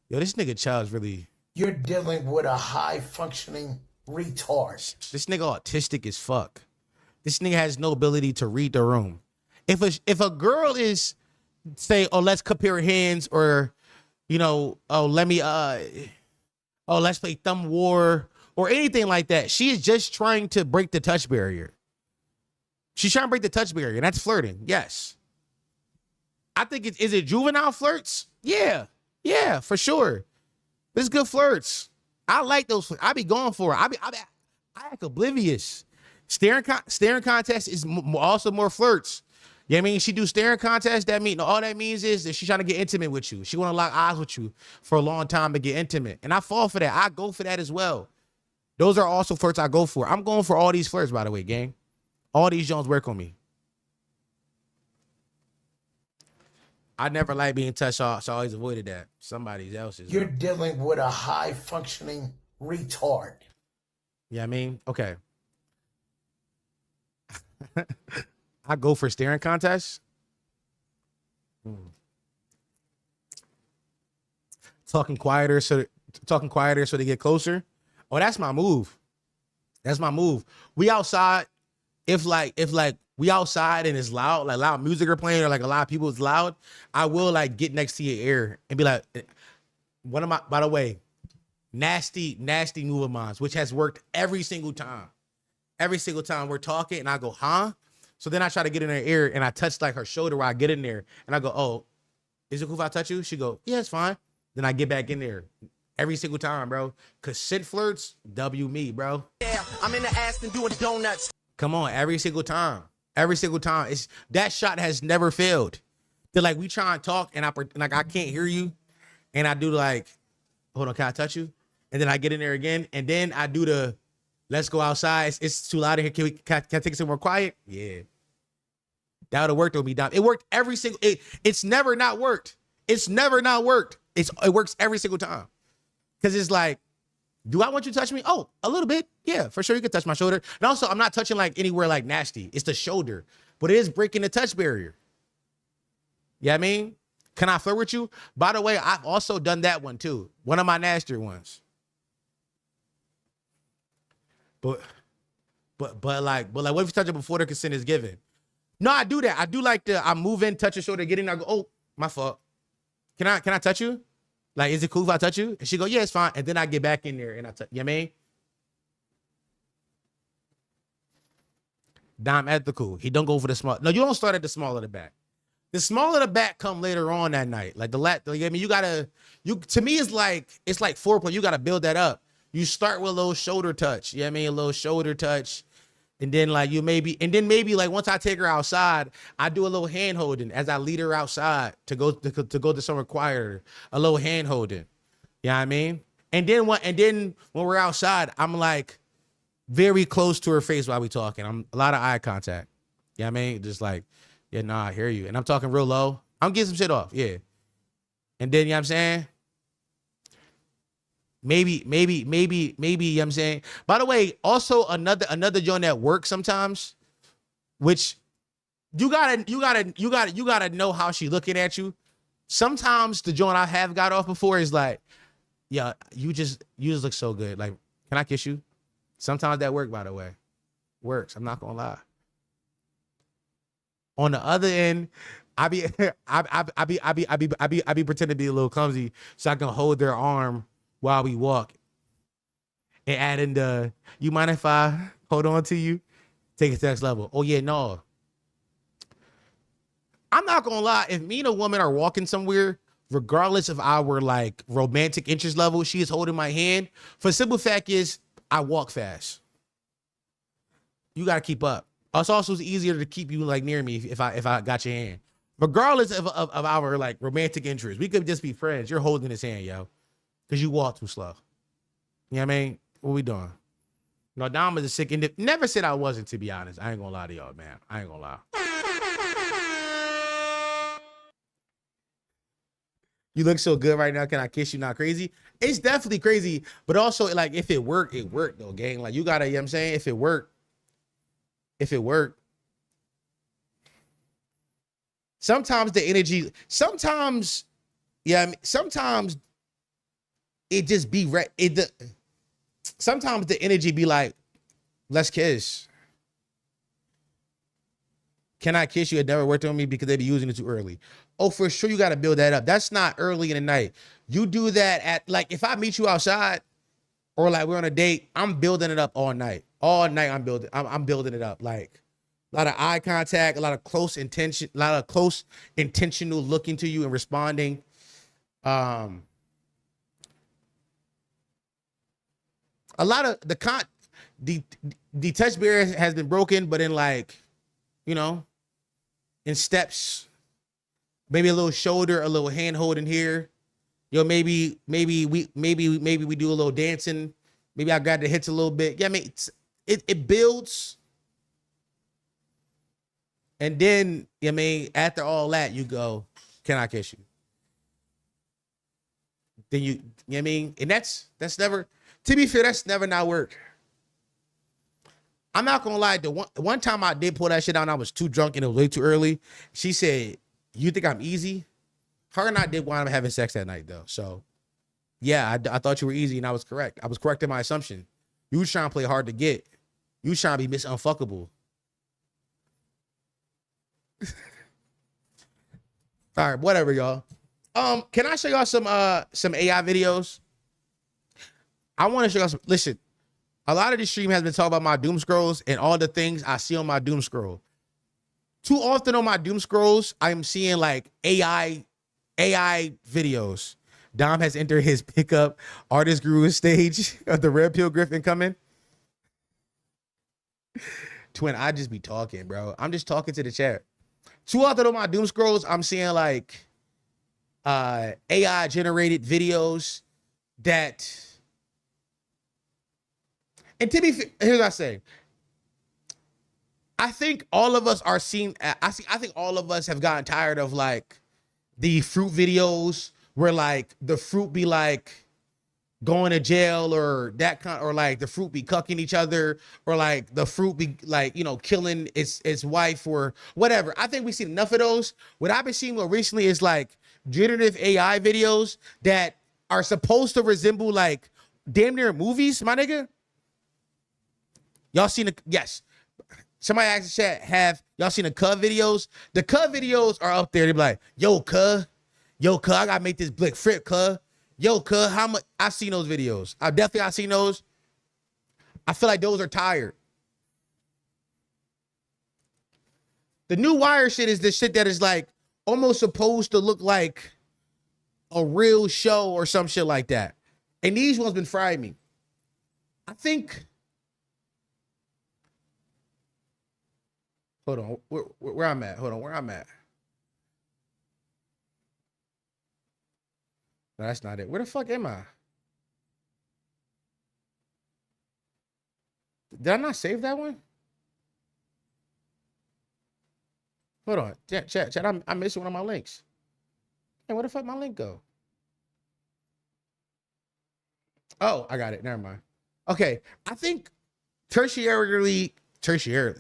Yo, this nigga Child's really... You're dealing with a high-functioning retard. This nigga autistic as fuck. This nigga has no ability to read the room. If a girl is, say, oh, let's compare hands, or, you know, oh, let's play thumb war, or anything like that, she is just trying to break the touch barrier. She's trying to break the touch barrier, and that's flirting. Yes. I think is it juvenile flirts? Yeah. Yeah, for sure. It's good flirts. I like those. I be going for it. I act oblivious. Staring contest is also more flirts. You know what I mean? She do staring contest. All that means is that she's trying to get intimate with you. She want to lock eyes with you for a long time to get intimate. And I fall for that. I go for that as well. Those are also flirts I go for. I'm going for all these flirts, by the way, gang. All these Jones work on me. I never like being touched, so I always avoided that. Somebody else's. You're dealing with a high-functioning retard. Yeah, I mean, okay. I go for staring contests. Talking quieter so they get closer. Oh, that's my move. That's my move. We outside. If we outside and it's loud, like loud music are playing, or like a lot of people is loud, I will like get next to your ear and be like, by the way, nasty move of mine, which has worked every single time. Every single time we're talking and I go, huh? So then I try to get in her ear and I touch like her shoulder while I get in there and I go, oh, is it cool if I touch you? She go, yeah, it's fine. Then I get back in there. Every single time, bro. Cause sit flirts, W me, bro. Yeah, I'm in the Aston doing donuts. Come on, every single time. Every single time. It's that shot has never failed. They're like, we try and talk and I can't hear you. And I do like, hold on, can I touch you? And then I get in there again. And then I do the, let's go outside. It's too loud in here. Can I take it somewhere quiet? Yeah. That would have worked on me, Dom. It worked every single. It's never not worked. It's never not worked. It works every single time. Because it's like, do I want you to touch me? Oh, a little bit. Yeah, for sure. You can touch my shoulder. And also, I'm not touching like anywhere like nasty. It's the shoulder. But it is breaking the touch barrier. You know what I mean? Can I flirt with you? By the way, I've also done that one too. One of my nastier ones. But like, what if you touch it before the consent is given? No, I do that. I do like I move in, touch your shoulder, get in, I go, oh, my fault. Can I touch you? Like, is it cool if I touch you? And she go, yeah, it's fine. And then I get back in there and I touch, you know what I mean? Dom ethical. He don't go for the small. No, you don't start at the small of the back. The small of the back come later on that night. Like I mean, to me, it's like foreplay. You gotta build that up. You start with a little shoulder touch. You know what I mean? A little shoulder touch. And then like maybe like once I take her outside, I do a little hand holding as I lead her outside to go to somewhere quieter. A little hand holding. You know what I mean? And then when we're outside, I'm like very close to her face while we talking. I'm a lot of eye contact. You know what I mean? Just like, yeah, nah, I hear you. And I'm talking real low. I'm getting some shit off. Yeah. And then, you know what I'm saying? Maybe, you know what I'm saying? By the way, also another joint that works sometimes, which you gotta know how she looking at you. Sometimes the joint I have got off before is like, yeah, you just look so good. Like, can I kiss you? Sometimes that work, by the way. Works. I'm not gonna lie. On the other end, I be pretending to be a little clumsy so I can hold their arm while we walk. And add in the, you mind if I hold on to you? Take it to the next level. Oh yeah, no. I'm not gonna lie, if me and a woman are walking somewhere, regardless of our like romantic interest level, she is holding my hand. For the simple fact is, I walk fast. You gotta keep up. It's also easier to keep you like near me if I got your hand. Regardless of our like romantic interests, we could just be friends. You're holding his hand, yo, because you walk too slow. You know what I mean? What we doing? No, Dom is a sick and never said I wasn't, to be honest. I ain't gonna lie to y'all, man. I ain't gonna lie. You look so good right now. Can I kiss you? Not crazy. It's definitely crazy, but also like if it worked, it worked though, gang. Like you gotta, you know what I'm saying? If it worked. Sometimes the energy, sometimes it just be sometimes the energy be like, let's kiss. Can I kiss you? It never worked on me because they be using it too early. Oh, for sure, you got to build that up. That's not early in the night. You do that at, like, if I meet you outside or like we're on a date, I'm building it up all night. All night I'm building it up. Like a lot of eye contact, a lot of close intentional looking to you and responding. A lot of the touch barrier has been broken, but in like, you know, in steps, maybe a little shoulder, a little hand holding here. Yo, maybe we do a little dancing. Maybe I grab the hits a little bit. Yeah, I mean, it builds. And then, I mean, after all that, you go, can I kiss you? Then you know what I mean? And that's never, to be fair, that's never not worked. I'm not gonna lie, the one time I did pull that shit out, I was too drunk and it was way too early. She said, you think I'm easy? Her and I did wind up having sex that night though. So yeah, I thought you were easy and I was correct. I was correct in my assumption. You was trying to play hard to get. You was trying to be Miss Unfuckable. All right, whatever, y'all. Can I show y'all some AI videos? I want to show y'all some. Listen, a lot of this stream has been talking about my doom scrolls and all the things I see on my doom scroll. Too often on my doom scrolls, I'm seeing like AI videos. Dom has entered his pickup artist guru stage of the Red Pill Griffin coming. Twin, I just be talking, bro. I'm just talking to the chat. Too often on my doom scrolls, I'm seeing like AI generated videos that, and to be fair, here's what I say. I think all of us are seeing. I think all of us have gotten tired of like the fruit videos where like the fruit be like going to jail or that kind, or like the fruit be cucking each other, or like the fruit be like, you know, killing its wife or whatever. I think we've seen enough of those. What I've been seeing more recently is like generative AI videos that are supposed to resemble like damn near movies, my nigga. Y'all seen the, yes. Somebody asked the chat, have y'all seen the Cub videos? The Cub videos are up there. They be like, yo, I gotta make this blick flip, cuz. Yo, cuz, how much? I've seen those videos. I've seen those. I feel like those are tired. The new Wire shit is this shit that is like almost supposed to look like a real show or some shit like that. And these ones been frying me. I think. Hold on, where I'm at? Hold on, where I'm at? No, that's not it. Where the fuck am I? Did I not save that one? Hold on, chat. I'm missing one of my links. Hey, where the fuck my link go? Oh, I got it. Never mind. Okay, I think tertiarily,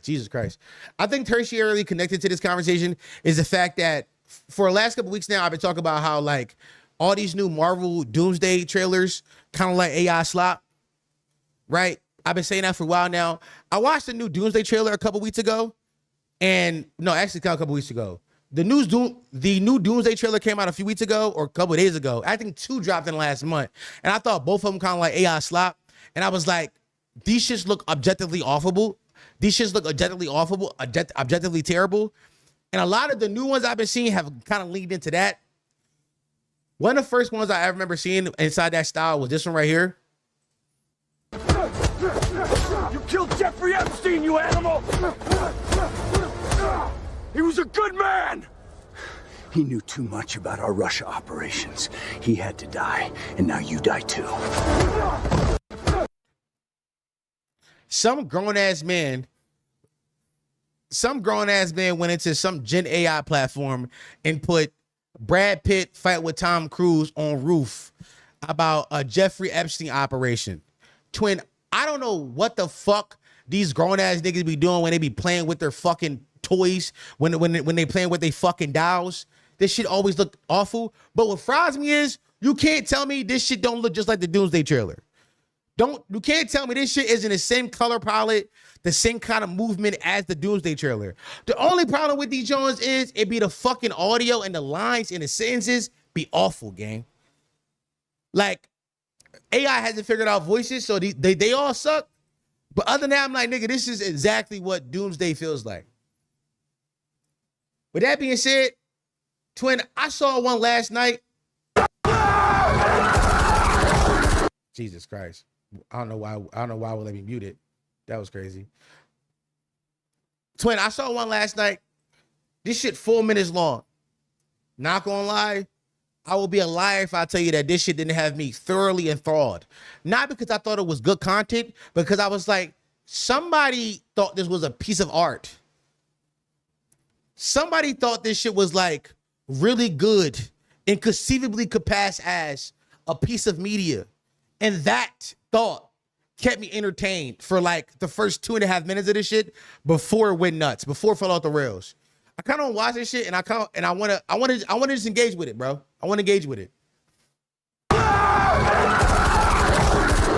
Jesus Christ. I think tertiarily connected to this conversation is the fact that for the last couple weeks now, I've been talking about how like all these new Marvel Doomsday trailers kind of like AI slop, right? I've been saying that for a while now. I watched the new Doomsday trailer a couple weeks ago, and no, actually a couple weeks ago. The new Doomsday trailer came out a few weeks ago or a couple of days ago. I think 2 dropped in the last month, and I thought both of them kind of like AI slop, and I was like, these shits look objectively awful. These shits look objectively terrible. And a lot of the new ones I've been seeing have kind of leaned into that. One of the first ones I ever remember seeing inside that style was this one right here. You killed Jeffrey Epstein, you animal! He was a good man! He knew too much about our Russia operations. He had to die, and now you die too. Some grown-ass man went into some Gen AI platform and put Brad Pitt fight with Tom Cruise on roof about a Jeffrey Epstein operation. Twin, I don't know what the fuck these grown-ass niggas be doing when they be playing with their fucking toys, when they playing with their fucking dolls. This shit always look awful. But what fries me is, you can't tell me this shit don't look just like the Doomsday trailer. You can't tell me this shit isn't the same color palette, the same kind of movement as the Doomsday trailer. The only problem with these Jones is it be the fucking audio and the lines and the sentences be awful, gang. Like, AI hasn't figured out voices, so they all suck. But other than that, I'm like, nigga, this is exactly what Doomsday feels like. With that being said, Twin, I saw one last night. Jesus Christ. I don't know why I would let me mute it. That was crazy. Twin, I saw one last night. This shit 4 minutes long. Not gonna lie, I will be a liar if I tell you that this shit didn't have me thoroughly enthralled. Not because I thought it was good content, because I was like, somebody thought this was a piece of art. Somebody thought this shit was like really good and conceivably could pass as a piece of media. And that thought kept me entertained for like the first 2.5 minutes of this shit before it went nuts, before it fell off the rails. I kind of watch this shit and I want to just engage with it, bro. I want to engage with it.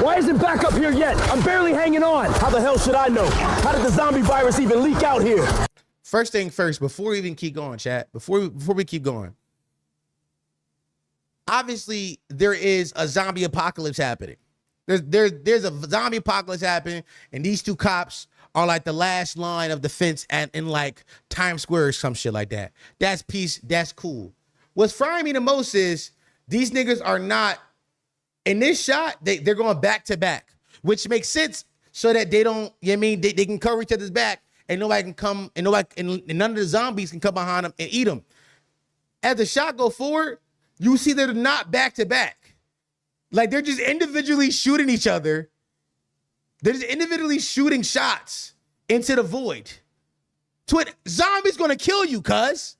Why isn't backup here yet? I'm barely hanging on. How the hell should I know? How did the zombie virus even leak out here? First thing first, before we even keep going, chat, before we keep going. Obviously, there is a zombie apocalypse happening. There's a zombie apocalypse happening, and these 2 cops are like the last line of defense in like Times Square or some shit like that. That's peace. That's cool. What's frying me the most is these niggas are not in this shot. They're going back to back, which makes sense so that they don't. You know what I mean, they can cover each other's back, and nobody can come, and none of the zombies can come behind them and eat them. As the shot go forward, you see they're not back to back. Like they're just individually shooting each other. They're just individually shooting shots into the void. Twin, zombies gonna kill you, cuz.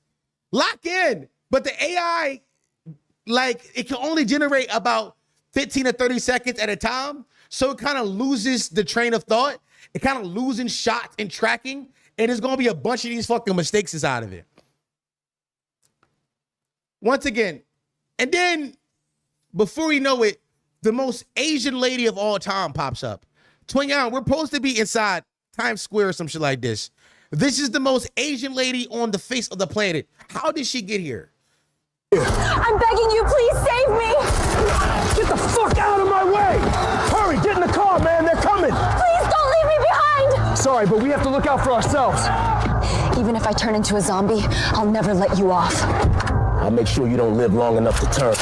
Lock in. But the AI, like, it can only generate about 15 to 30 seconds at a time. So it kind of loses the train of thought. It kind of losing shots and tracking. And there's gonna be a bunch of these fucking mistakes inside of it. Once again, and then before we know it, the most Asian lady of all time pops up. Twin Yang, we're supposed to be inside Times Square or some shit like this. This is the most Asian lady on the face of the planet. How did she get here? I'm begging you, please save me! Get the fuck out of my way! Hurry, get in the car, man, they're coming! Please don't leave me behind! Sorry, but we have to look out for ourselves. Even if I turn into a zombie, I'll never let you off. I'll make sure you don't live long enough to turn.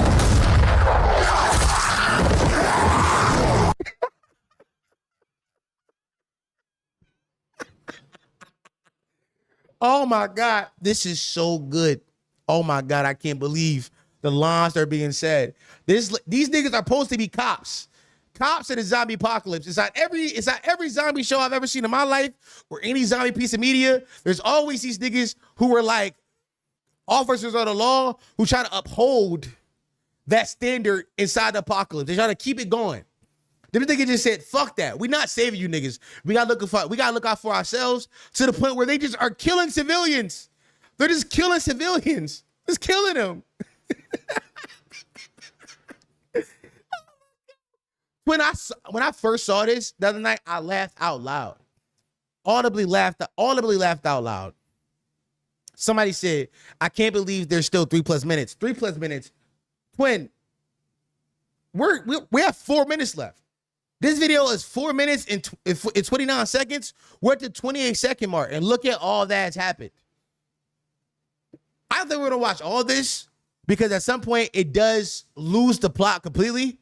Oh my God, this is so good. Oh my God, I can't believe the lines that are being said. These niggas are supposed to be cops. Cops in the zombie apocalypse. It's not every zombie show I've ever seen in my life or any zombie piece of media. There's always these niggas who are like officers of the law who try to uphold that standard inside the apocalypse. They try to keep it going. Them niggas just said, fuck that. We're not saving you niggas. We gotta look out for ourselves to the point where they just are killing civilians. They're just killing civilians. Just killing them. When I first saw this the other night, I laughed out loud. Audibly laughed out loud. Somebody said, I can't believe there's still 3+ minutes. 3+ minutes. Twin, we have 4 minutes left. This video is 4 minutes and 29 seconds. We're at the 28-second mark, and look at all that's happened. I don't think we're gonna watch all this because at some point it does lose the plot completely,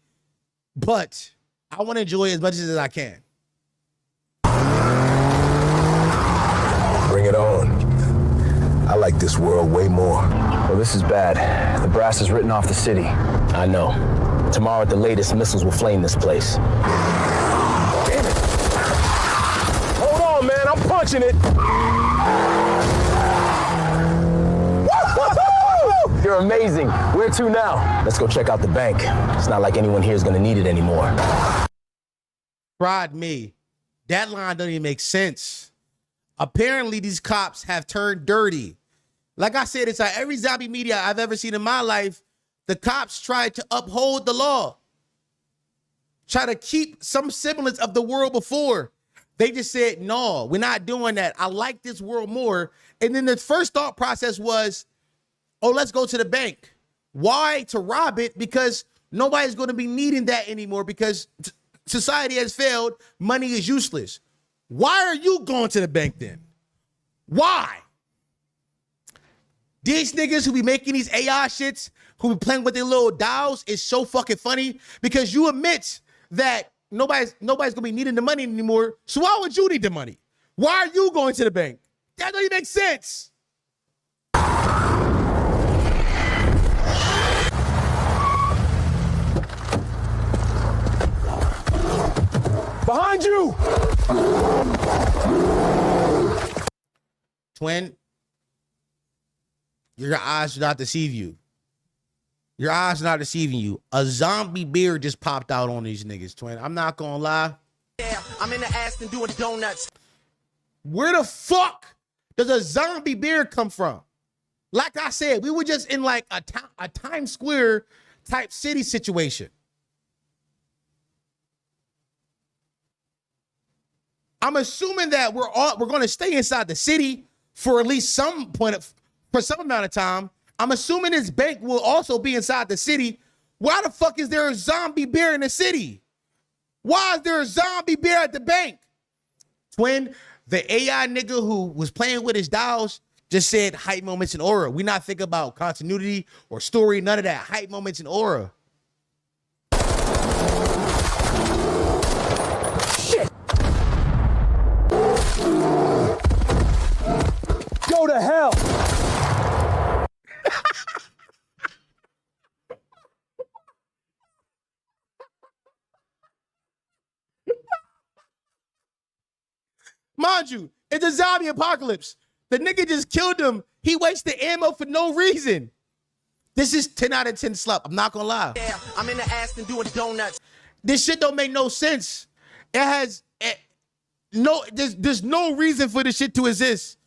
but I want to enjoy it as much as I can. Bring it on. I like this world way more. Well, this is bad. The brass is written off the city. I know. Tomorrow at the latest, missiles will flame this place. Damn it! Hold on, man. I'm punching it. You're amazing. Where to now? Let's go check out the bank. It's not like anyone here is going to need it anymore. Fried me. That line doesn't even make sense. Apparently, these cops have turned dirty. Like I said, it's like every zombie media I've ever seen in my life, the cops tried to uphold the law. Try to keep some semblance of the world before. They just said, no, we're not doing that. I like this world more. And then the first thought process was, oh, let's go to the bank. Why? To rob it, because nobody's going to be needing that anymore because society has failed. Money is useless. Why are you going to the bank then? Why? These niggas who be making these AI shits, who be playing with their little dials, is so fucking funny because you admit that nobody's gonna be needing the money anymore. So why would you need the money? Why are you going to the bank? That doesn't even make sense. Behind you! Twin, your eyes do not deceive you. Your eyes are not deceiving you. A zombie beard just popped out on these niggas, Twin. I'm not gonna lie. Yeah, I'm in the Aston doing donuts. Where the fuck does a zombie beard come from? Like I said, we were just in like a Times Square type city situation. I'm assuming that we're going to stay inside the city for at least for some amount of time. I'm assuming this bank will also be inside the city. Why the fuck is there a zombie bear in the city? Why is there a zombie bear at the bank? Twin, the AI nigga who was playing with his dials just said hype moments and aura. We not thinking about continuity or story, none of that. Hype moments and aura. Shit! Go to hell! Mind you, it's a zombie apocalypse. The nigga just killed him. He wasted ammo for no reason. This is 10 out of 10 slap. I'm not gonna lie. Yeah, I'm in the Aston doing donuts. This shit don't make no sense. It has there's no reason for this shit to exist.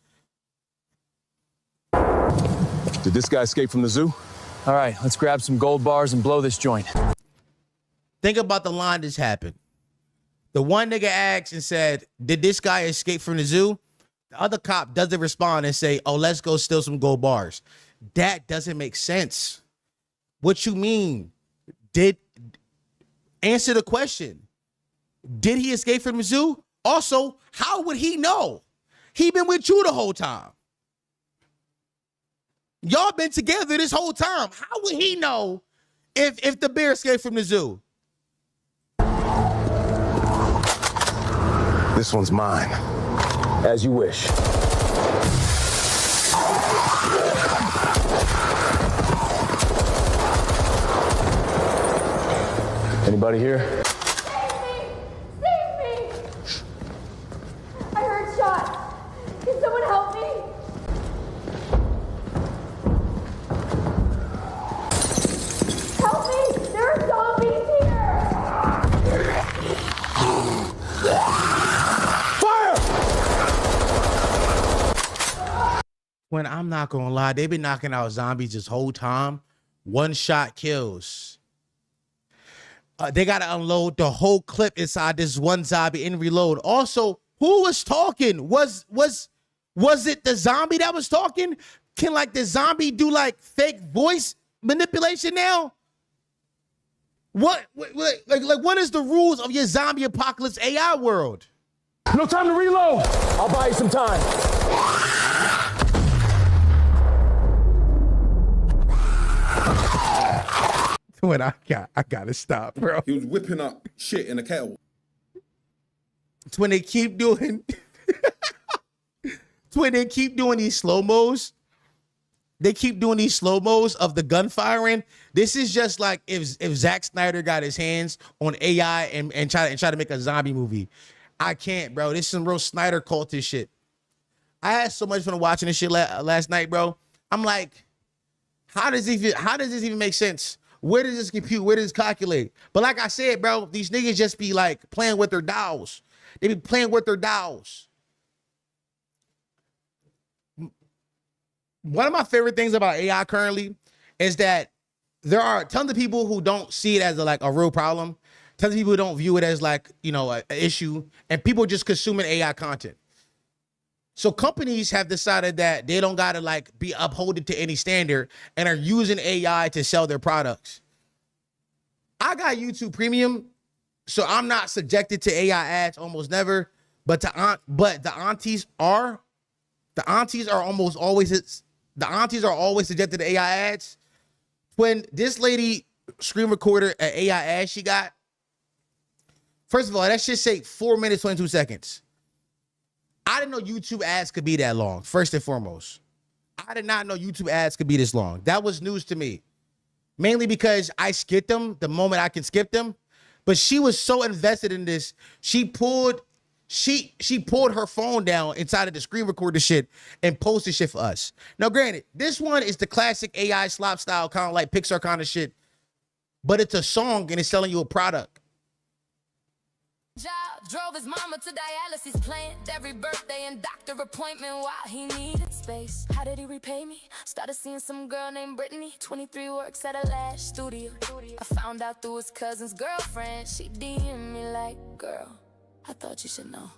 Did this guy escape from the zoo? All right, let's grab some gold bars and blow this joint. Think about the line this happened. The one nigga asked and said, did this guy escape from the zoo? The other cop doesn't respond and say, oh, let's go steal some gold bars. That doesn't make sense. What you mean? Answer the question. Did he escape from the zoo? Also, how would he know? He been with you the whole time. Y'all been together this whole time. How would he know if the bear escaped from the zoo? This one's mine. As you wish. Anybody here? Save me! I heard shots. Can someone help me? Help me! There are zombies here! Fire! When I'm not gonna lie, they've been knocking out zombies this whole time. One shot kills. They gotta unload the whole clip inside this one zombie and reload. Also, who was talking? Was it the zombie that was talking? Can like the zombie do like fake voice manipulation now? What is the rules of your zombie apocalypse AI world? No time to reload. I'll buy you some time. When I gotta stop, bro. He was whipping up shit in a kettle. It's when they keep doing it's when they keep doing these slow-mos. They keep doing these slow-mos of the gun firing. This is just like if Zack Snyder got his hands on AI and try to make a zombie movie. I can't, bro. This is some real Snyder cultist shit. I had so much fun watching this shit last night, bro. I'm like, how does this even make sense? Where does this compute? Where does this calculate? But like I said, bro, these niggas just be like playing with their dolls. They be playing with their dolls. One of my favorite things about AI currently is that there are tons of people who don't see it as a real problem. Tons of people who don't view it as like, you know, an issue, and people just consuming AI content. So companies have decided that they don't gotta like be upholded to any standard and are using AI to sell their products. I got YouTube Premium, so I'm not subjected to AI ads almost never. But the aunties are almost always subjected to AI ads. When this lady screen recorded an AI ad she got, first of all, that shit say 4 minutes 22 seconds. I didn't know YouTube ads could be that long, first and foremost. I did not know YouTube ads could be this long. That was news to me. Mainly because I skipped them the moment I can skip them. But she was so invested in this, she pulled her phone down inside of the screen recorder shit and posted shit for us. Now, granted, this one is the classic AI slop style, kind of like Pixar kind of shit. But it's a song and it's selling you a product. Drove his mama to dialysis, planned every birthday and doctor appointment while he needed space. How did he repay me? Started seeing some girl named Brittany, 23, works at a lash studio. I found out through his cousin's girlfriend. She DM'd me like, girl, I thought you should know.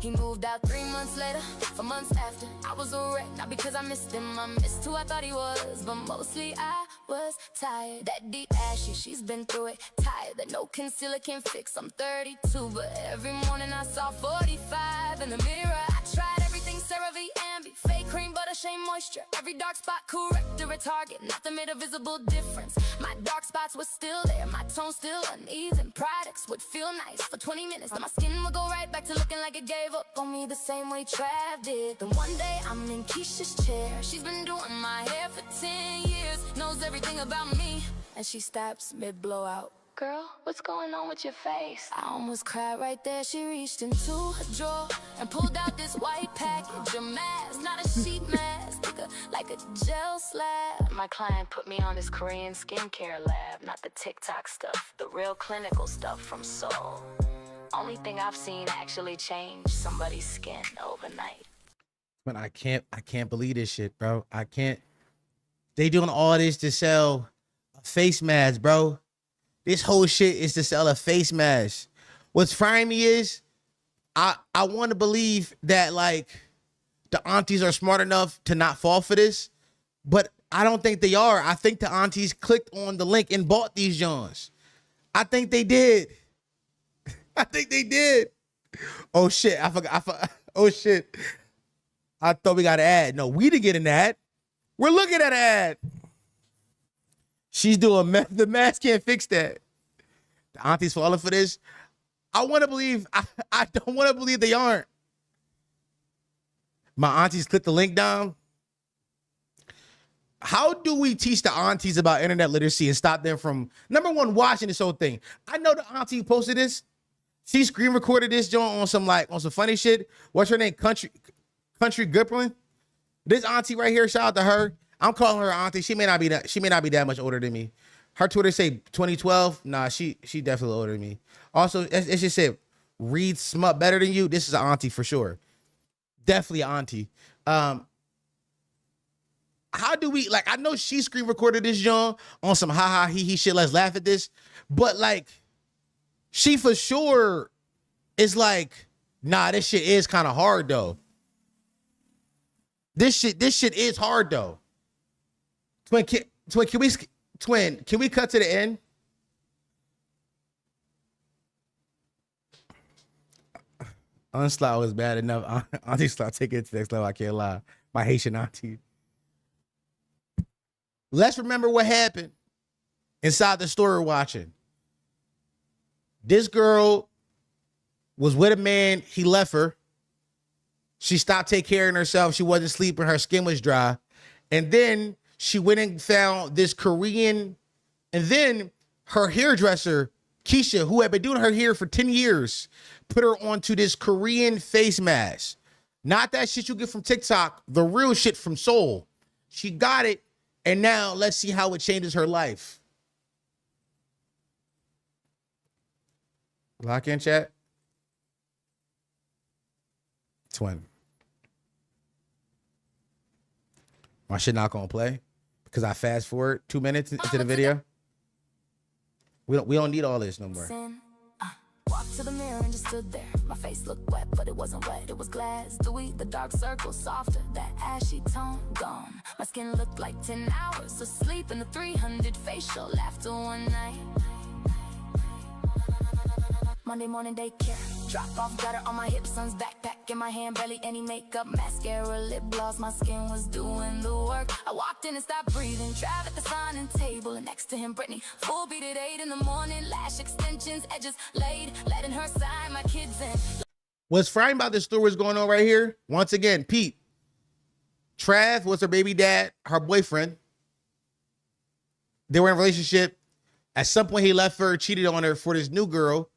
He moved out 3 months later, 4 months after. I was a wreck, not because I missed him. I missed who I thought he was, but mostly I was tired. That deep ashy, she's been through it. Tired that no concealer can fix. I'm 32, but every morning I saw 45 in the mirror. I tried everything, CeraVe, Ambi, fake cream, butter, shea moisture. Every dark spot corrector, a target. Nothing made a visible difference. My dark spots were still there, my tone still uneven. Products would feel nice for 20 minutes, then my skin would go right back to looking like it gave up on me the same way Trav did. Then one day I'm in Keisha's chair. She's been doing my hair for 10 years, knows everything about me, and she stops mid blowout. Girl, what's going on with your face? I almost cried right there. She reached into her drawer and pulled out this white package. A mask, not a sheet mask, like a gel slab. My client put me on this Korean skincare lab, not the TikTok stuff, the real clinical stuff from Seoul. Only thing I've seen actually change somebody's skin overnight. But I can't believe this shit, bro. I can't. They doing all this to sell a face mask, bro. This whole shit is to sell a face mask. What's frying me is I want to believe that like the aunties are smart enough to not fall for this, but I don't think they are. I think the aunties clicked on the link and bought these Johns. I think they did. I think they did. Oh shit, I forgot. Oh shit. I thought we got an ad. No, we didn't get an ad. We're looking at an ad. She's doing meth. The mask can't fix that. The auntie's falling for this. I want to believe. I don't want to believe they aren't. My aunties click the link down. How do we teach the aunties about internet literacy and stop them from, number one, watching this whole thing? I know the auntie who posted this. She screen recorded this joint on some funny shit. What's her name? Country Goodwin. This auntie right here. Shout out to her. I'm calling her auntie. She may not be that much older than me. Her Twitter say 2012. Nah, she definitely older than me. Also, it just said read smut better than you. This is an auntie for sure. Definitely an auntie. How do we I know she screen recorded this John on some ha he shit. Let's laugh at this. But she for sure is nah, this shit is kind of hard though. This shit is hard though. Twin, can we cut to the end? Onslaught was bad enough. Auntie start taking it to the next level. I can't lie. My Haitian auntie. Let's remember what happened inside the store we're watching. This girl was with a man. He left her. She stopped taking care of herself. She wasn't sleeping. Her skin was dry. And then she went and found this Korean. And then her hairdresser, Keisha, who had been doing her hair for 10 years, put her onto this Korean face mask. Not that shit you get from TikTok, the real shit from Seoul. She got it. And now let's see how it changes her life. Lock in, chat. Twin. My shit not gonna play because I fast forward 2 minutes into the video. We don't need all this no more. Walked to the mirror and just stood there. My face looked wet, but it wasn't wet. It was glass, dewy, the dark circle softer. That ashy tone gone. My skin looked like 10 hours of sleep in the 300 facial after one night. Monday morning daycare, drop off gutter on my hips, son's backpack in my hand, barely any makeup, mascara, lip gloss, my skin was doing the work. I walked in and stopped breathing, Trav at the signing table, and next to him Brittany, full beat at 8 in the morning, lash extensions, edges laid, letting her sign my kids in. What's frightening about this story is going on right here. Once again, Pete. Trav was her baby dad, her boyfriend. They were in a relationship. At some point, he left her, cheated on her for this new girl.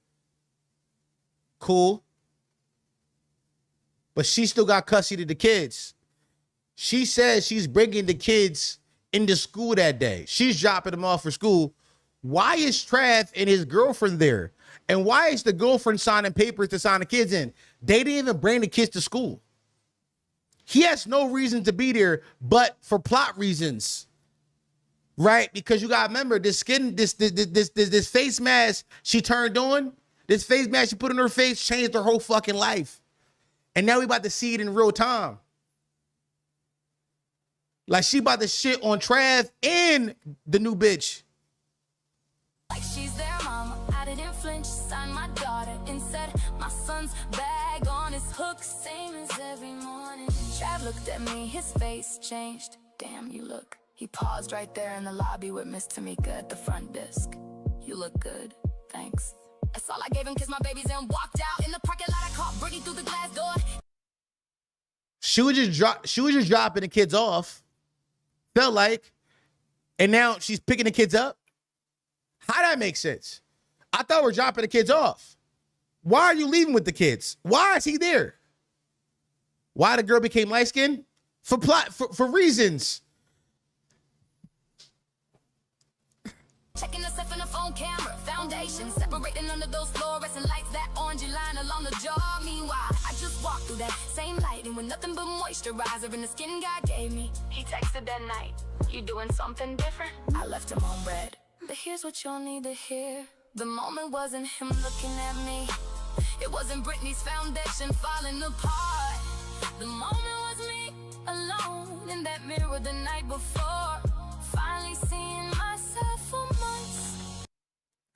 Cool. But she still got custody of the kids. She says she's bringing the kids into school that day. She's dropping them off for school. Why is Trav and his girlfriend there? And why is the girlfriend signing papers to sign the kids in? They didn't even bring the kids to school. He has no reason to be there, but for plot reasons. Right? Because you gotta remember this face mask she turned on. This face mask she put on her face changed her whole fucking life. And now we about to see it in real time. Like she about to shit on Trav and the new bitch. Like she's their mama, I didn't flinch, signed my daughter and said my son's bag on his hook, same as every morning. Trav looked at me, his face changed. Damn, you look. He paused right there in the lobby with Miss Tamika at the front desk. You look good, thanks. That's all I gave him, kissed my babies and walked out. In the parking lot, I caught Brittany through the glass door. She was just dropping the kids off. Felt like. And now she's picking the kids up. How that make sense? I thought we're dropping the kids off. Why are you leaving with the kids? Why is he there? Why the girl became light-skinned? For reasons. Checking herself in the phone camera, foundation separating under those fluorescent lights, that orangey line along the jaw. Meanwhile, I just walked through that same lighting with nothing but moisturizer in the skin God gave me. He texted that night, you doing something different? I left him on red, but here's what you'll need to hear. The moment wasn't him looking at me. It wasn't Britney's foundation falling apart. The moment was me alone in that mirror the night before. Finally seeing myself for months.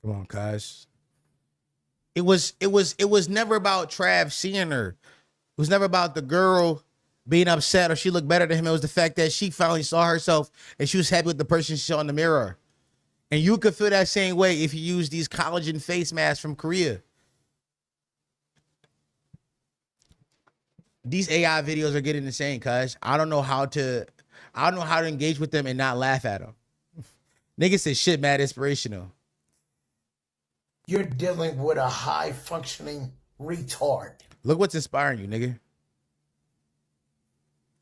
Come on, guys. It was never about Trav seeing her. It was never about the girl being upset or she looked better than him. It was the fact that she finally saw herself and she was happy with the person she saw in the mirror. And you could feel that same way if you use these collagen face masks from Korea. These AI videos are getting insane, cuz I don't know how to engage with them and not laugh at them. Niggas say shit mad inspirational. You're dealing with a high-functioning retard. Look what's inspiring you, nigga.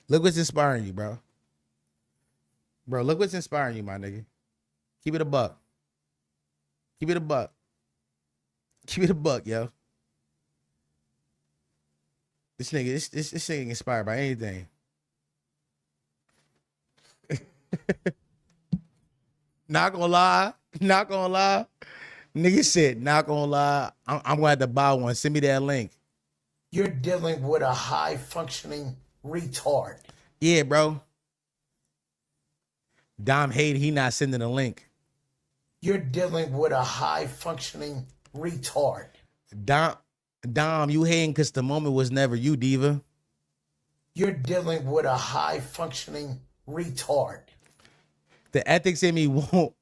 Look what's inspiring you, bro. Bro, look what's inspiring you, my nigga. Keep it a buck. Keep it a buck. Keep it a buck, yo. This nigga, this nigga inspired by anything. Not gonna lie. Nigga said, not gonna lie. I'm gonna have to buy one. Send me that link. You're dealing with a high-functioning retard. Yeah, bro. Dom hate he not sending a link. You're dealing with a high-functioning retard. Dom, you hating because the moment was never you, diva. You're dealing with a high-functioning retard. The ethics in me won't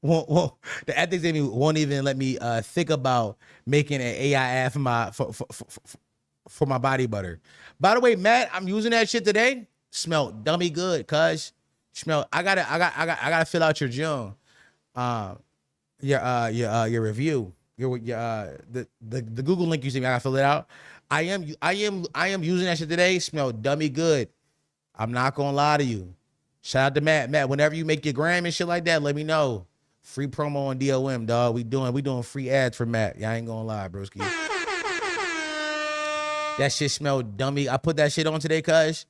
even let me think about making an AI ad for my body butter. By the way, Matt, I'm using that shit today. Smelled dummy good, cuz. Smell. I gotta fill out your June. Your review. The Google link you sent me. I gotta fill it out. I am using that shit today. Smell dummy good. I'm not gonna lie to you. Shout out to Matt. Matt, whenever you make your gram and shit like that, let me know. Free promo on DOM, dog. We doing free ads for Matt. Y'all ain't gonna lie, broski. That shit smelled dummy. I put that shit on today, cuz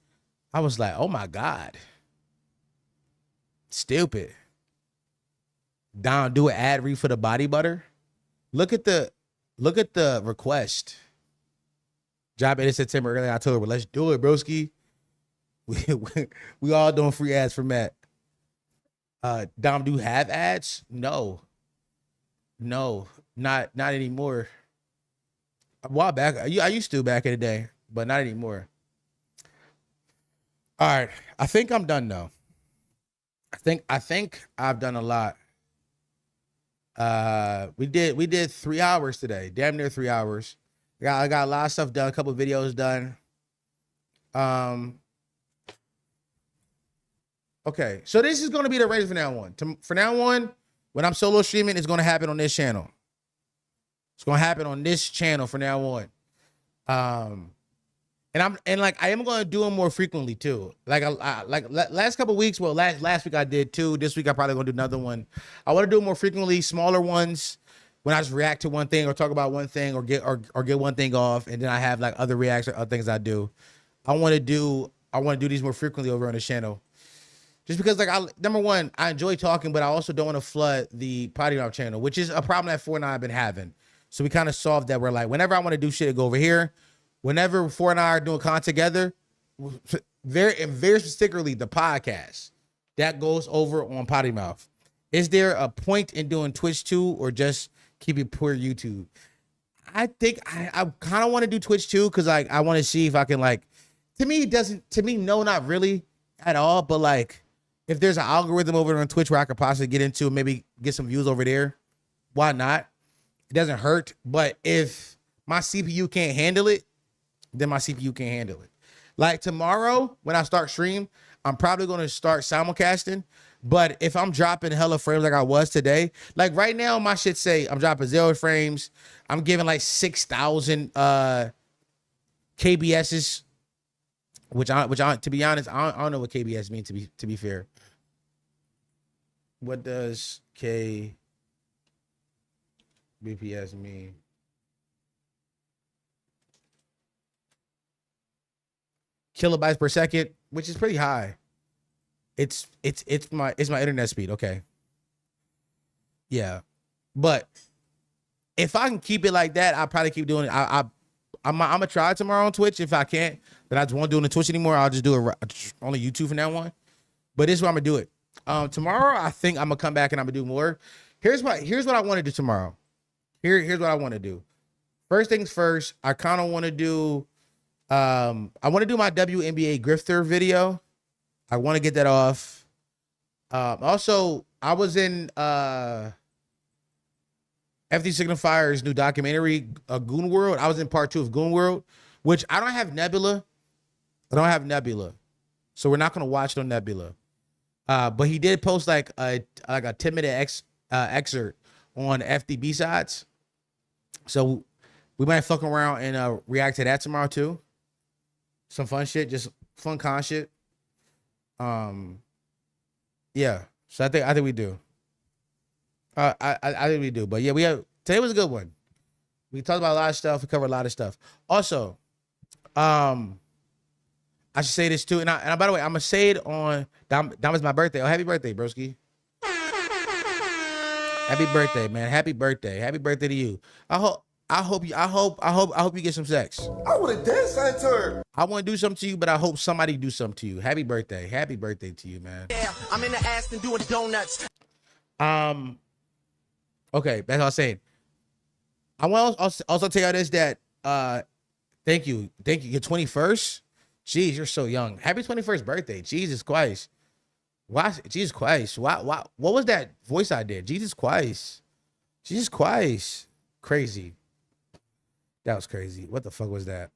I was like, oh my God. Stupid. Don, do an ad read for the body butter. Look at the request. Job ended September, early October. Let's do it, broski. We all doing free ads for Matt. Dom, do you have ads? No, not anymore. A while back, I used to back in the day, but not anymore. All right, I think I'm done though. I think I've done a lot. We did 3 hours today, damn near 3 hours. I got a lot of stuff done, a couple of videos done. Okay, so this is going to be the range for now on. For now on, when I'm solo streaming, it's going to happen on this channel. It's going to happen on this channel from now on. And I am going to do them more frequently too. Like last couple of weeks, well, last week I did 2. This week I probably going to do another one. I want to do it more frequently, smaller ones, when I just react to one thing or talk about one thing or get one thing off, and then I have like other reactions, other things I do. I want to do these more frequently over on the channel. Just because, like, number one, I enjoy talking, but I also don't want to flood the Potty Mouth channel, which is a problem that 4 and I have been having. So we kind of solved that. We're like, whenever I want to do shit, I go over here. Whenever 4 and I are doing content together, very particularly the podcast, that goes over on Potty Mouth. Is there a point in doing Twitch too, or just keep it pure YouTube? I think I kind of want to do Twitch too, because like I want to see if I can, like, to me, no, not really at all, but like, if there's an algorithm over on Twitch where I could possibly get into, maybe get some views over there, why not? It doesn't hurt. But if my CPU can't handle it, then my CPU can't handle it. Like tomorrow, when I start stream, I'm probably going to start simulcasting, But if I'm dropping hella frames like I was today, like right now, my shit say I'm dropping 0 frames. I'm giving like 6,000 KBSs, which to be honest, I don't know what KBS means to be fair. What does KBPS mean? Kilobytes per second, which is pretty high. It's my internet speed. Okay. Yeah. But if I can keep it like that, I'll probably keep doing it. I'm gonna try it tomorrow on Twitch. If I can't, then I just won't do it on Twitch anymore. I'll just do it only YouTube from now on. But this is where I'm gonna do it. Tomorrow I think I'm gonna come back and I'm gonna do more. Here's what I want to do tomorrow. Here's what I want to do. First things first, I kind of want to do I want to do my WNBA grifter video. I want to get that off. Also, I was in FD Signifier's new documentary, Goon World. I was in part 2 of Goon World, which I don't have Nebula. So we're not going to watch no Nebula. But he did post like a 10-minute excerpt on FDB sides. So we might fuck around and react to that tomorrow too. Some fun shit, just fun con shit. Yeah. So I think we do. I think we do. But yeah, today was a good one. We talked about a lot of stuff. We covered a lot of stuff. Also, I should say this too. And by the way, I'm gonna say it on that was my birthday. Oh, happy birthday, broski. Happy birthday, man. Happy birthday. Happy birthday to you. I hope you get some sex. I would have done something to her. I want to do something to you, but I hope somebody do something to you. Happy birthday. Happy birthday to you, man. Yeah, I'm in the Aston doing donuts. Okay, that's what I was saying. I want to also tell you this that thank you. Your 21st. Jeez, you're so young. Happy 21st birthday. Jesus Christ. Why? Jesus Christ. Why? What was that voice I did? Jesus Christ. Jesus Christ. Crazy. That was crazy. What the fuck was that?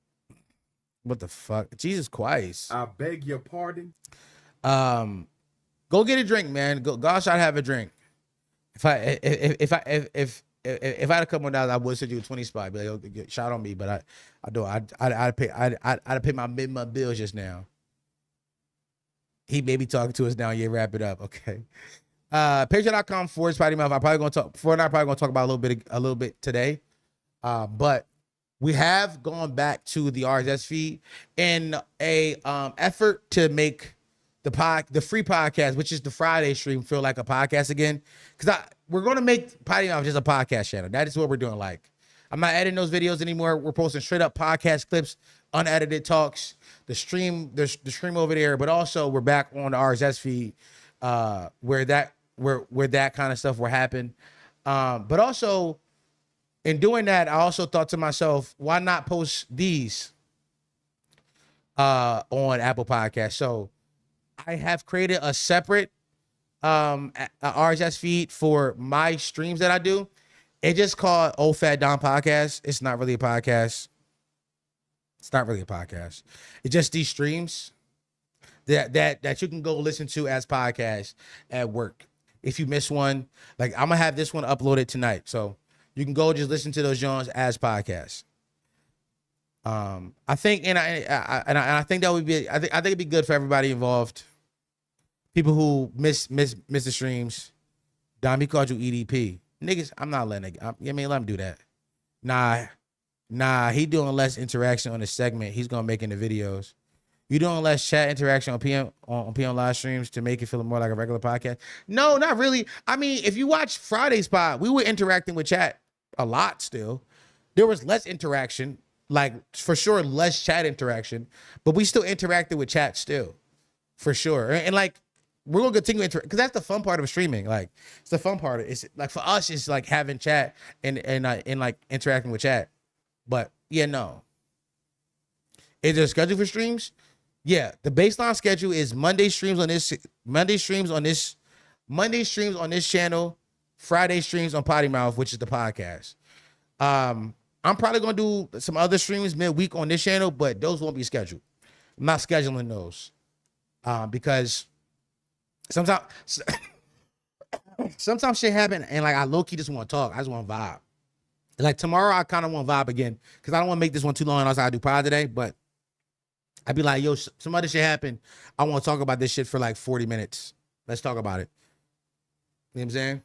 What the fuck? Jesus Christ. I beg your pardon. Go get a drink, man. Go outside, have a drink. If I had a couple more dollars, I would send you a 20 spot. Be like, get shot on me, but I don't. I'd pay my mid-month bills just now. He may be talking to us now. Yeah, wrap it up. Okay. Patreon.com/PottyMouth. I'm probably gonna talk. Probably gonna talk about a little bit today. But we have gone back to the RSS feed in a effort to make the free podcast, which is the Friday stream, feel like a podcast again. Because we're gonna make Potty Mouth just a podcast channel. That is what we're doing. Like, I'm not editing those videos anymore. We're posting straight up podcast clips, unedited talks, the stream over there, but also we're back on the RSS feed, where that kind of stuff will happen. But also in doing that, I also thought to myself, why not post these on Apple Podcasts? So I have created a separate RSS feed for my streams that I do. It's just called Old Fat Don Podcast. It's not really a podcast. It's just these streams that you can go listen to as podcasts at work. If you miss one, like I'm gonna have this one uploaded tonight, so you can go just listen to those Johns as podcasts. I think, and I think that would be. I think it'd be good for everybody involved. People who miss the streams. Dom, he called you EDP. Niggas, I'm not letting it. Let him do that. Nah, he doing less interaction on the segment. He's gonna make in the videos. You doing less chat interaction on PM live streams to make it feel more like a regular podcast? No, not really. I mean, if you watch Friday's pod, we were interacting with chat a lot still. There was less interaction, like for sure less chat interaction, but we still interacted with chat still, for sure. And like, we're gonna continue because that's the fun part of streaming. Like, it's the fun part. It's like for us, it's like having chat and like interacting with chat. But yeah, no. Is there a schedule for streams? Yeah, the baseline schedule is Monday streams on this channel, Friday streams on Potty Mouth, which is the podcast. I'm probably gonna do some other streams midweek on this channel, but those won't be scheduled. I'm not scheduling those because sometimes shit happen and like I low-key just want to talk. I just want to vibe. Like tomorrow I kind of want to vibe again because I don't want to make this one too long and also I do pod today, but I'd be like, yo, some other shit happened. I want to talk about this shit for like 40 minutes. Let's talk about it. You know what I'm saying?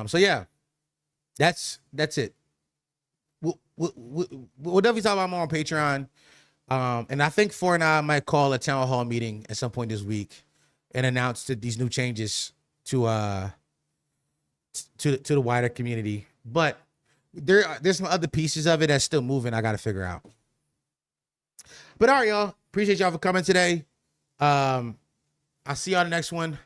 So yeah, that's it. We'll definitely talk about more on Patreon. And I think For and I might call a town hall meeting at some point this week and announce these new changes to the wider community. But there's some other pieces of it that's still moving. I got to figure out. But all right, y'all. Appreciate y'all for coming today. I'll see y'all in the next one.